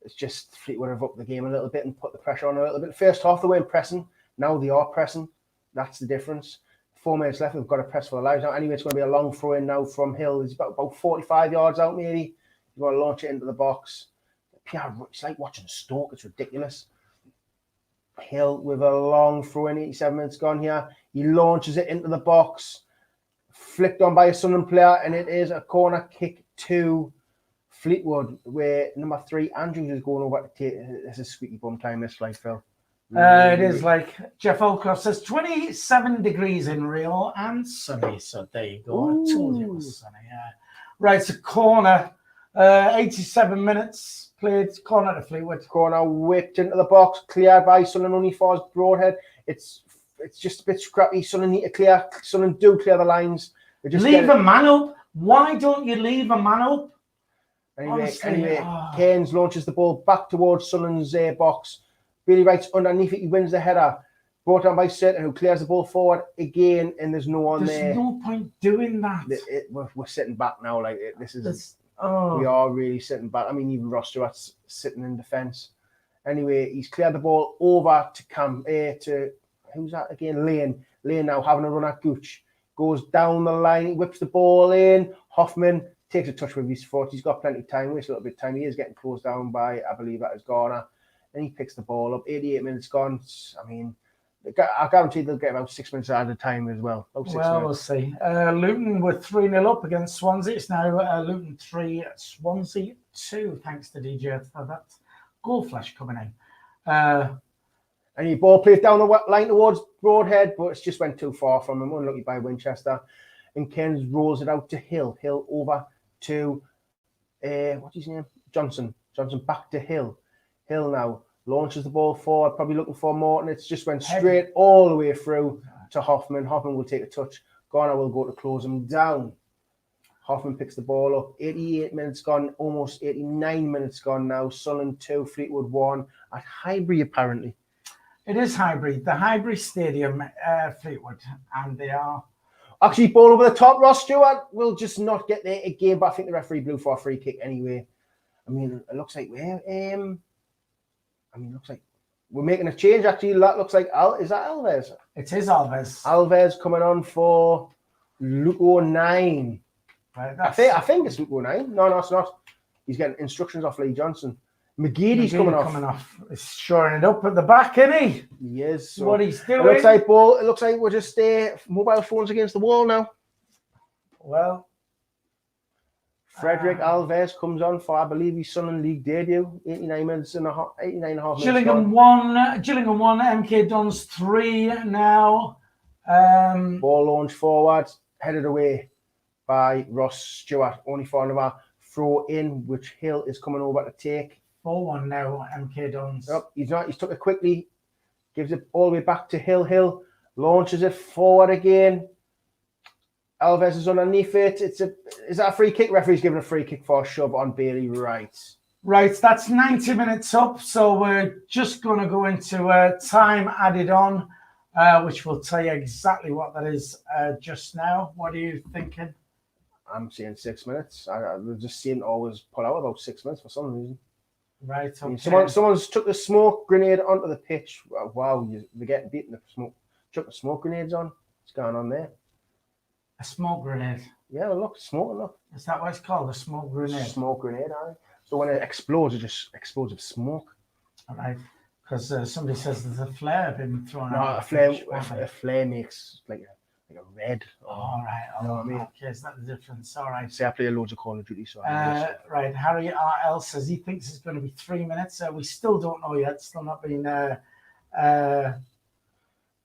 It's just Fleetwood have upped the game a little bit and put the pressure on a little bit. First half they weren't pressing. Now they are pressing. That's the difference. 4 minutes left. We've got to press for the lives now. Anyway, it's going to be a long throw in now from Hill. He's about 45 yards out, maybe. You've got to launch it into the box. It's like watching Stoke. It's ridiculous. Hill with a long throw in. 87 minutes gone here. He launches it into the box. Flicked on by a Sunderland player, and it is a corner kick to Fleetwood, where number 3 Andrews is going over to take. This is squeaky bum time. This like Phil. It is like Jeff Olcroft says, 27 degrees in Rio and sunny. So there you go. Ooh. I told you it was sunny. Right, it's a corner. 87 minutes played. Corner to Fleetwood. Corner whipped into the box, cleared by Sunderland only for his Broadhead. It's just a bit scrappy. Sunderland need to clear. Sunderland do clear the lines. Leave a man up. Why don't you leave a man up? Anyway, Keynes launches the ball back towards Sunderland's box. Billy Wright's underneath it. He wins the header. Brought down by Sutton, who clears the ball forward again, and there's no one there. There's no point doing that. We're sitting back now. We are really sitting back. I mean, even Ross Stewart's sitting in defence. Anyway, he's cleared the ball over to who's that again? Lane. Lane now having a run at Gooch. Goes down the line, whips the ball in. Hoffman takes a touch with his foot. He's got plenty of time. Wastes a little bit of time. He is getting closed down by, I believe, that is Garner. And he picks the ball up. 88 minutes gone. I mean, I guarantee they'll get about 6 minutes out of the time as well. We'll see. Luton were 3-0 up against Swansea. It's now Luton 3, Swansea 2, thanks to DJ for that goal flash coming in. And he ball played down the line towards Broadhead, but it just went too far from him. Unlucky by Winchester. And Keynes rolls it out to Hill. Hill over to, what's his name? Johnson. Johnson back to Hill. Hill now launches the ball forward, probably looking for Morton. It's just went straight all the way through to Hoffman. Hoffman will take a touch. Garner will go to close him down. Hoffman picks the ball up. 88 minutes gone, almost 89 minutes gone now. Sunderland 2, Fleetwood 1 at Highbury, apparently. It is Highbury, the Highbury Stadium, Fleetwood, and they are... Actually, ball over the top. Ross Stewart will just not get there again, but I think the referee blew for a free kick anyway. I mean, it looks like looks like we're making a change. Actually, that looks like is that Alves? It is Alves. Alves coming on for Luke O'Neill. Right, I think it's Luke O'Neill. No, it's not. He's getting instructions off Lee Johnson. McGeady's coming off. He's shoring it up at the back, isn't he? He is. So what he's doing. It looks like we're just mobile phones against the wall now. Well, Frederick Alves comes on for, I believe, his Sunderland League debut. 89 and a half minutes. Gillingham 1, MK Dons 3 now. Ball launched forward, headed away by Ross Stewart. Only for another throw in, which Hill is coming over to take. 4-1 now, MK Dons. Yep, he's took it quickly, gives it all the way back to Hill. Hill launches it forward again. Alves is underneath it. Is that a free kick? Referee's giving a free kick for a shove on Bailey Wright. Right, that's 90 minutes up. So we're just going to go into time added on, which will tell you exactly what that is just now. What are you thinking? I'm saying 6 minutes. I've just seen always pull out about 6 minutes for some reason. Right, okay. Someone's took the smoke grenade onto the pitch. Wow, they're getting beaten. The smoke. Chuck the smoke grenades on. What's going on there? A smoke grenade. Yeah, look, smoke. Look. Is that what it's called? A smoke grenade. Smoke grenade, aye. So when it explodes, it just explodes with smoke. All right. Because somebody says there's a flare been thrown No, out. a flare makes like a red. All right. You know what I mean? Okay, is that the difference? All right. See, I play loads of Call of Duty, so I know this stuff. Right. Harry RL says he thinks it's going to be 3 minutes. We still don't know yet. Still not been. Brian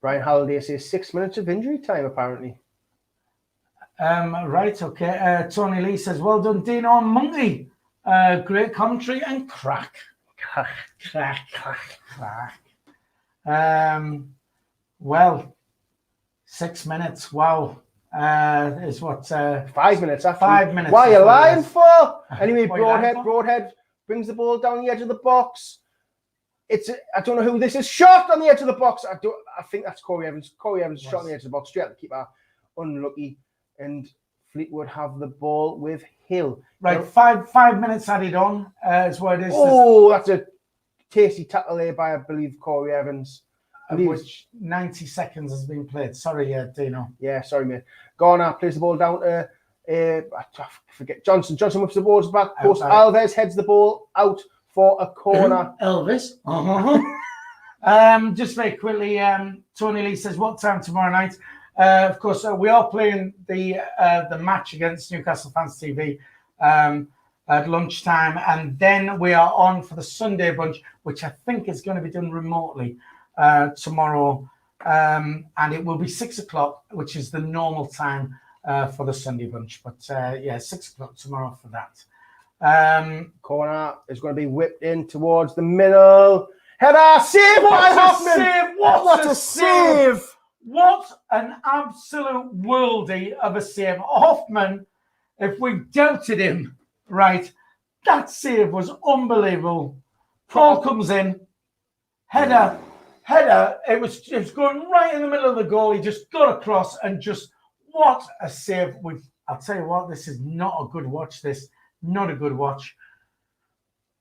Halliday says 6 minutes of injury time, apparently. Right. Okay. Tony Lee says, "Well done, Dino and Monkey. Great commentary and crack." Well, 6 minutes. Wow. Is what 5 minutes after. 5 minutes. Why are you lying for? Anyway, What are you lying Broadhead brings the ball down the edge of the box. I don't know who this is. Shot on the edge of the box. I think that's Corey Evans. Corey Evans shot on the edge of the box. Straight at the keeper. Unlucky. And Fleetwood have the ball with Hill. Right. 5 minutes added on. Is what it is. Oh, that's a tasty tackle there by, I believe, Corey Evans. Which 90 seconds has been played. Sorry, Dino. Yeah, sorry, mate. Garner plays the ball down to I forget Johnson. Johnson whips the ball back post. Alves heads the ball out for a corner. Elvis. Just very quickly, Tony Lee says, "What time tomorrow night?" Of course, we are playing the match against Newcastle Fans TV at lunchtime, and then we are on for the Sunday bunch, which I think is going to be done remotely tomorrow, and it will be 6 o'clock, which is the normal time for the Sunday bunch. But 6 o'clock tomorrow for that. Corner is going to be whipped in towards the middle. Header, save by Hoffman. What a save! What an absolute worldie of a save. Hoffman, if we doubted him, right, that save was unbelievable. Paul comes in, header, it was going right in the middle of the goal. He just got across and just, what a save. I'll tell you what, this is not a good watch, not a good watch.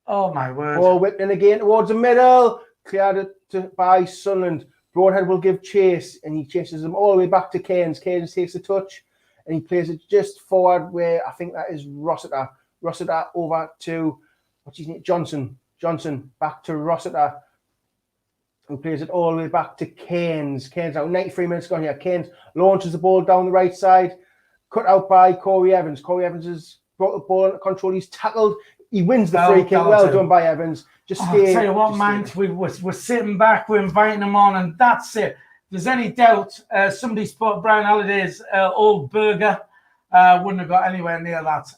Oh, my word. Ball whipped in again towards the middle, cleared it by Sunderland. Broadhead will give chase, and he chases them all the way back to Keynes. Keynes takes a touch, and he plays it just forward where I think that is Rossiter. Rossiter over to, what's his name? Johnson. Johnson back to Rossiter, who plays it all the way back to Keynes. Keynes now 93 minutes gone here. Keynes launches the ball down the right side, cut out by Corey Evans. Corey Evans has brought the ball under control. He's tackled. He wins the free kick. Well done by Evans. I'll tell you what, man, we're sitting back, we're inviting them on, and that's it. If there's any doubt, somebody spotted Brian Halliday's old burger, wouldn't have got anywhere near that.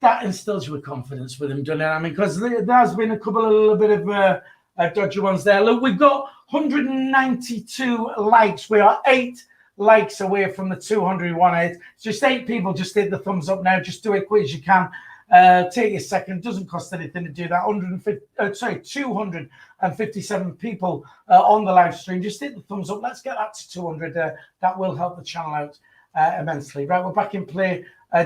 That instills you with confidence with him, doesn't it? I mean, because there has been a little bit of dodgy ones there. Look, we've got 192 likes. We are 8 likes away from the 200 we wanted. Just 8 people just hit the thumbs up now. Just do it quick as you can. Take a second. Doesn't cost anything to do that. 257 people on the live stream. Just hit the thumbs up. Let's get that to 200. That will help the channel out immensely. Right, we're back in play.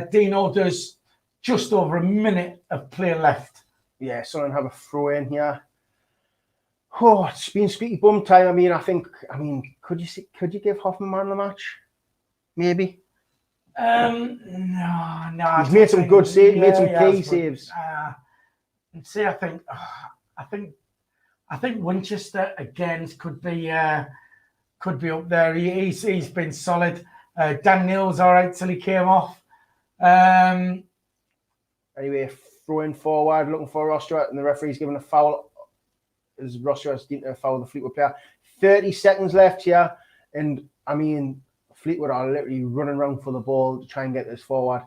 Dino does just over a minute of play left. Yeah, someone have a throw in here. Oh, it's been squeaky bum time. I mean, could you give Hoffman man of the match? Maybe. No. He's made some good saves, made some key saves. See, I think Winchester again could be up there. He's been solid. Dan Neal's all right till he came off. Anyway, throwing forward, looking for Rostra, and the referee's given a foul. As Rostra has to foul the Fleetwood player. 30 seconds left here, and I mean, Fleetwood are literally running around for the ball to try and get this forward.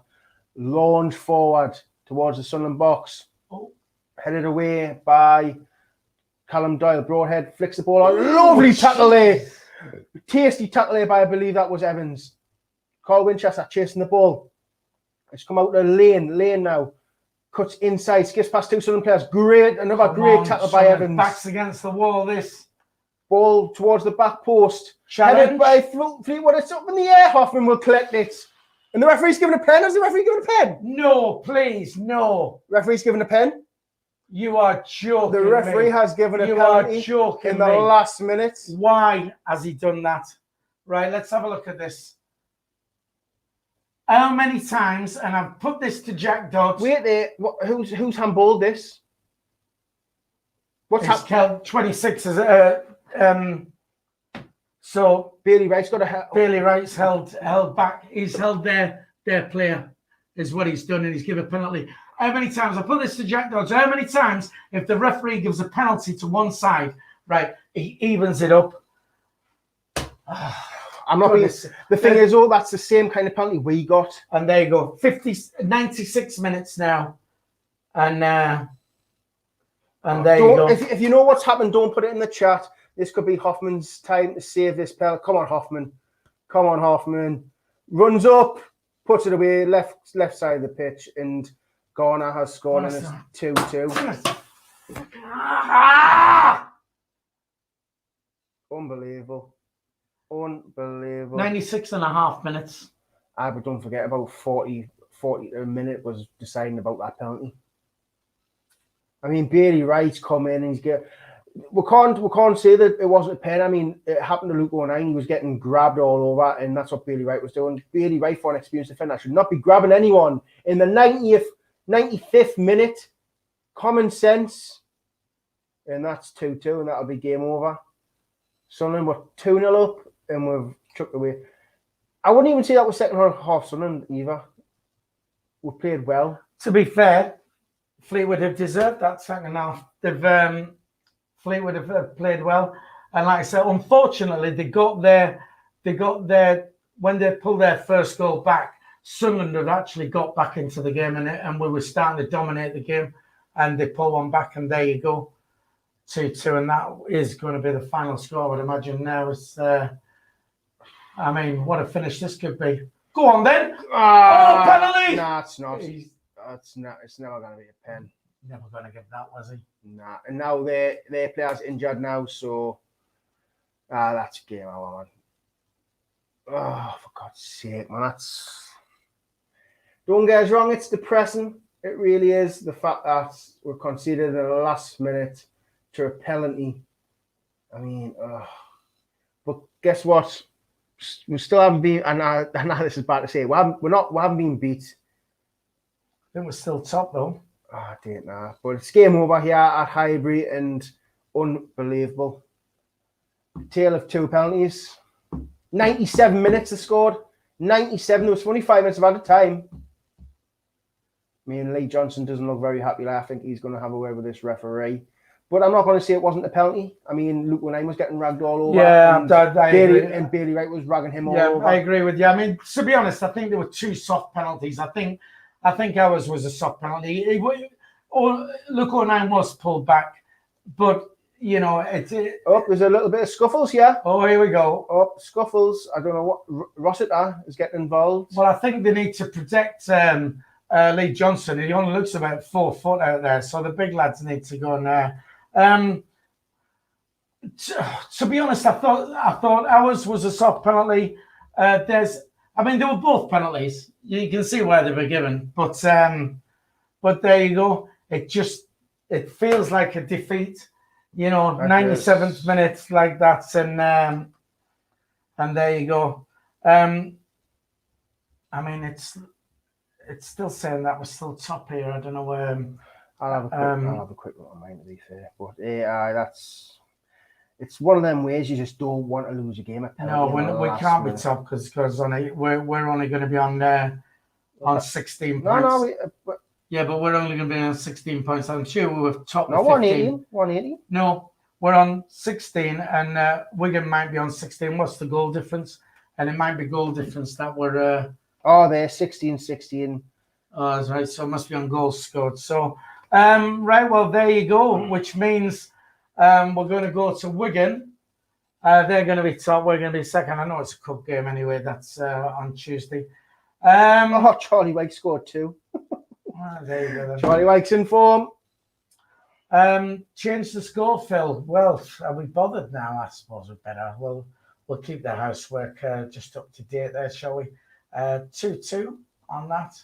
Launch forward towards the Sunderland box. Headed away by Callum Doyle. Broadhead flicks the ball out. Lovely tackle there. Tasty tackle there by, I believe that was Evans. Carl Winchester chasing the ball. It's come out to Lane now. Cuts inside, skips past 2 Sunderland players. Another great tackle by Evans. Backs against the wall, this. Ball towards the back post. Challenge. Headed by Fleetwood. It's up in the air. Hoffman will collect it. And the referee's giving a pen. Has the referee given a pen? No, please, no. Referee's given a pen. You are joking. The referee has given a penalty in the last minute. Why has he done that? Right, let's have a look at this. How many times, and I've put this to Jack Dodds. Wait there. Who's handballed this? What's happened? 26 is so Bailey Wright's got a Bailey Wright's held back. He's held their player, is what he's done, and he's given a penalty. How many times, I put this to Jack Dodge, how many times if the referee gives a penalty to one side, right, he evens it up. I'm not being, the thing is, that's the same kind of penalty we got. And there you go. 96 minutes now. And there you go. If you know what's happened, don't put it in the chat. This could be Hoffman's time to save this penalty. Come on, Hoffman. Come on, Hoffman. Runs up, puts it away, left side of the pitch, and Garner has scored, and it's 2-2. Unbelievable. 96 and a half minutes. But don't forget about 40 a minute was deciding about that penalty. I mean, Bailey Wright's come in and we can't say that it wasn't a pen. I mean, it happened to Luke O'Neill. He was getting grabbed all over, and that's what Bailey Wright was doing. Bailey Wright, for an experienced defender, should not be grabbing anyone in the 95th minute. Common sense. And that's 2-2, and that'll be game over. Sunderland were 2-0 up, and we've chucked away. I wouldn't even say that was second half Sunderland either. We played well. To be fair, Fleetwood have deserved that second half. Fleetwood have played well, and like I said, unfortunately, they got there when they pulled their first goal back. Sunderland had actually got back into the game, and we were starting to dominate the game, and they pulled one back, and there you go, 2-2, and that is going to be the final score. I would imagine now. It's, I mean, what a finish this could be. Go on then. Penalty. No, it's not. It's never going to be a pen. Never going to get that, was he? Nah. And now their player's injured now, so that's a game over, man. Oh, for God's sake, man. Don't get us wrong, it's depressing. It really is. The fact that we're conceded in the last minute to a penalty. I mean, but guess what? We still haven't been, and I know this is bad to say, we haven't been beat. I think we're still top though. I don't know. But it's game over here at Highbury, and unbelievable. Tale of two penalties. 97 minutes they scored. 97. There was 25 minutes of added time. I mean, Lee Johnson doesn't look very happy. I think he's going to have a word with this referee. But I'm not going to say it wasn't a penalty. I mean, Luke O'Neill was getting ragged all over. Yeah, and Bailey Wright was ragging him all over. I agree with you. I mean, to be honest, I think there were two soft penalties. I think ours was a soft penalty. Luke O'Neill was pulled back, but you know, there's a little bit of scuffles here. Oh, here we go. Scuffles. I don't know what Rossiter is getting involved. Well, I think they need to protect Lee Johnson. He only looks about 4 foot out there, so the big lads need to go in there. To be honest, I thought ours was a soft penalty. They were both penalties. You can see where they were given, but there you go. It feels like a defeat, you know, 97th minute like that, and there you go. I mean, it's still saying that we're still top here. I don't know where. I'll have a quick look on mine, to be fair. But it's one of them ways you just don't want to lose a game at penalty. No, we can't be top because we're only going to be on 16 points. But we're only going to be on 16 points. I'm sure we were top. No, 180. No, we're on 16, and Wigan might be on 16. What's the goal difference? And it might be goal difference that we're. They're 16. Oh, that's right. So it must be on goals scored. So, right. Well, there you go. Which means we're going to go to Wigan. They're going to be top. We're going to be second. I know it's a cup game anyway. That's on Tuesday. Charlie White scored 2. There you go. Then. Charlie White's in form. Change the score, Phil. Well, are we bothered now? I suppose we better. We'll keep the housework just up to date there, shall we? 2-2 on that.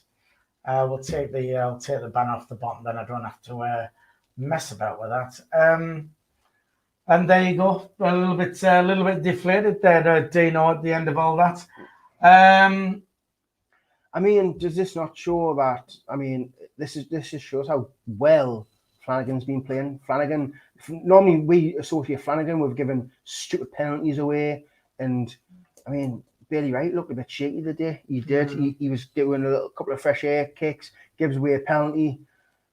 We'll take the banner off the bottom. Then I don't have to mess about with that. And there you go. A little bit deflated there, Dino, at the end of all that. I mean, does this not show that? I mean, this just shows how well Flanagan's been playing. normally we associate Flanagan with giving stupid penalties away, and I mean, Bailey Wright looked a bit shaky the day. He did. He was doing a couple of fresh air kicks, gives away a penalty.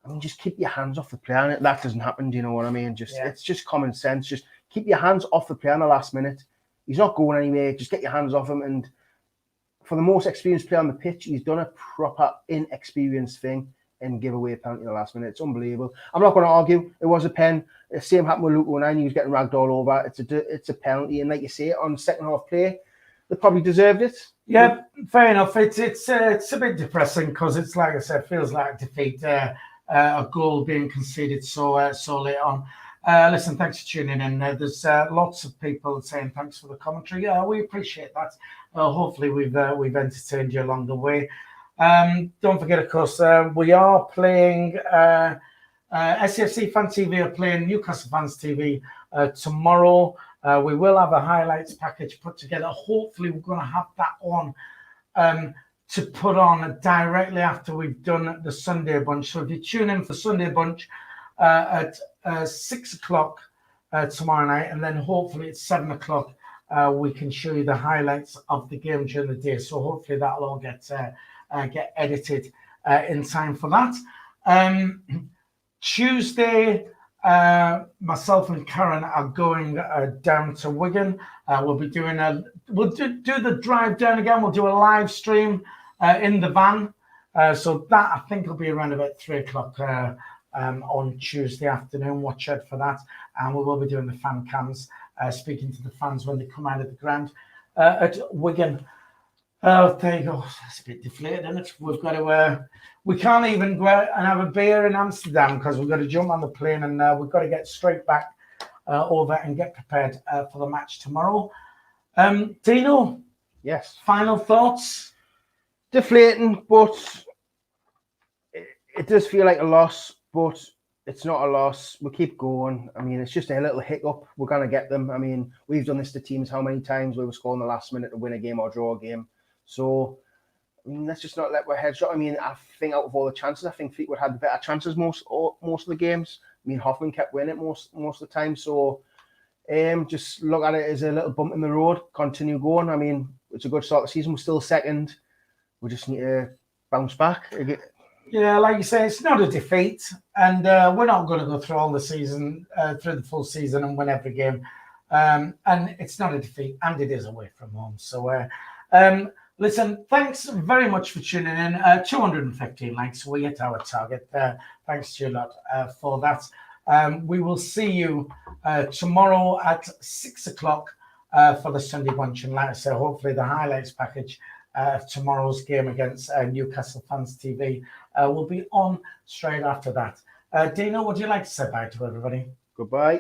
I mean, just keep your hands off the player. That doesn't happen. Do you know what I mean? It's just common sense. Just keep your hands off the player in the last minute. He's not going anywhere. Just get your hands off him. And for the most experienced player on the pitch, he's done a proper inexperienced thing and give away a penalty in the last minute. It's unbelievable. I'm not going to argue. It was a pen. The same happened with Luke O'Neill. He was getting ragged all over. It's a penalty. And like you say, on second half play, they probably deserved it. Yeah, fair enough. It's a bit depressing because it's, like I said, feels like defeat. A goal being conceded so late on. Listen, thanks for tuning in. There's lots of people saying thanks for the commentary. We appreciate that. Hopefully we've entertained you along the way. Don't forget, of course, we are playing SAFC Fan TV are playing Newcastle Fans TV tomorrow. We will have a highlights package put together. Hopefully we're going to have that on to put on directly after we've done the Sunday bunch. So if you tune in for Sunday bunch at 6 o'clock tomorrow night, and then hopefully at 7 o'clock, we can show you the highlights of the game during the day. So hopefully that'll all get edited in time for that. Tuesday, myself and Karen are going down to Wigan. We'll be doing we'll do the drive down again. We'll do a live stream in the van. So that I think will be around about 3 o'clock on Tuesday afternoon. Watch out for that. And we will be doing the fan cams, speaking to the fans when they come out of the ground at Wigan. Oh, there you go. That's a bit deflated, isn't it? We've got to. We can't even go out and have a beer in Amsterdam because we've got to jump on the plane and we've got to get straight back over and get prepared for the match tomorrow. Dino? Yes. Final thoughts? Deflating, but it does feel like a loss, but it's not a loss. We keep going. I mean, it's just a little hiccup. We're going to get them. I mean, we've done this to teams how many times we were scoring the last minute to win a game or draw a game. So, I mean, let's just not let our heads shut. I mean, I think out of all the chances, I think Fleetwood had the better chances most of the games. I mean, Hoffman kept winning it most of the time. So, just look at it as a little bump in the road. Continue going. I mean, it's a good start of the season. We're still second. We just need to bounce back. Yeah, like you say, it's not a defeat, and we're not going to go through all the season, through the full season and win every game. And it's not a defeat, and it is away from home. So, listen, thanks very much for tuning in. 215 likes, we hit our target. Thanks to you lot for that. We will see you tomorrow at 6 o'clock for the Sunday bunch. And like I say, hopefully the highlights package tomorrow's game against Newcastle Fans TV will be on straight after that. Dino, would you like to say bye to everybody? Goodbye.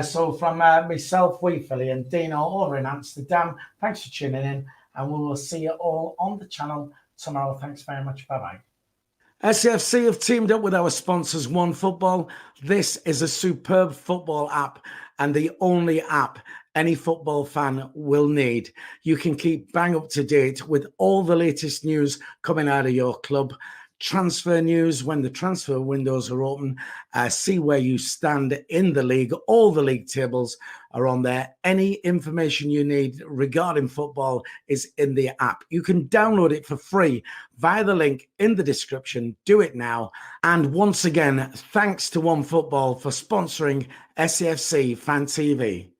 So from myself, Philly and Dino over in Amsterdam, thanks for tuning in, and we will see you all on the channel tomorrow. Thanks very much. Bye-bye. SAFC have teamed up with our sponsors, OneFootball. This is a superb football app and the only app any football fan will need. You can keep bang up to date with all the latest news coming out of your club, transfer news when the transfer windows are open, see where you stand in the league. All the league tables are on there. Any information you need regarding football is in the app. You can download it for free via the link in the description. Do it now. And once again, thanks to OneFootball for sponsoring SAFC Fan TV.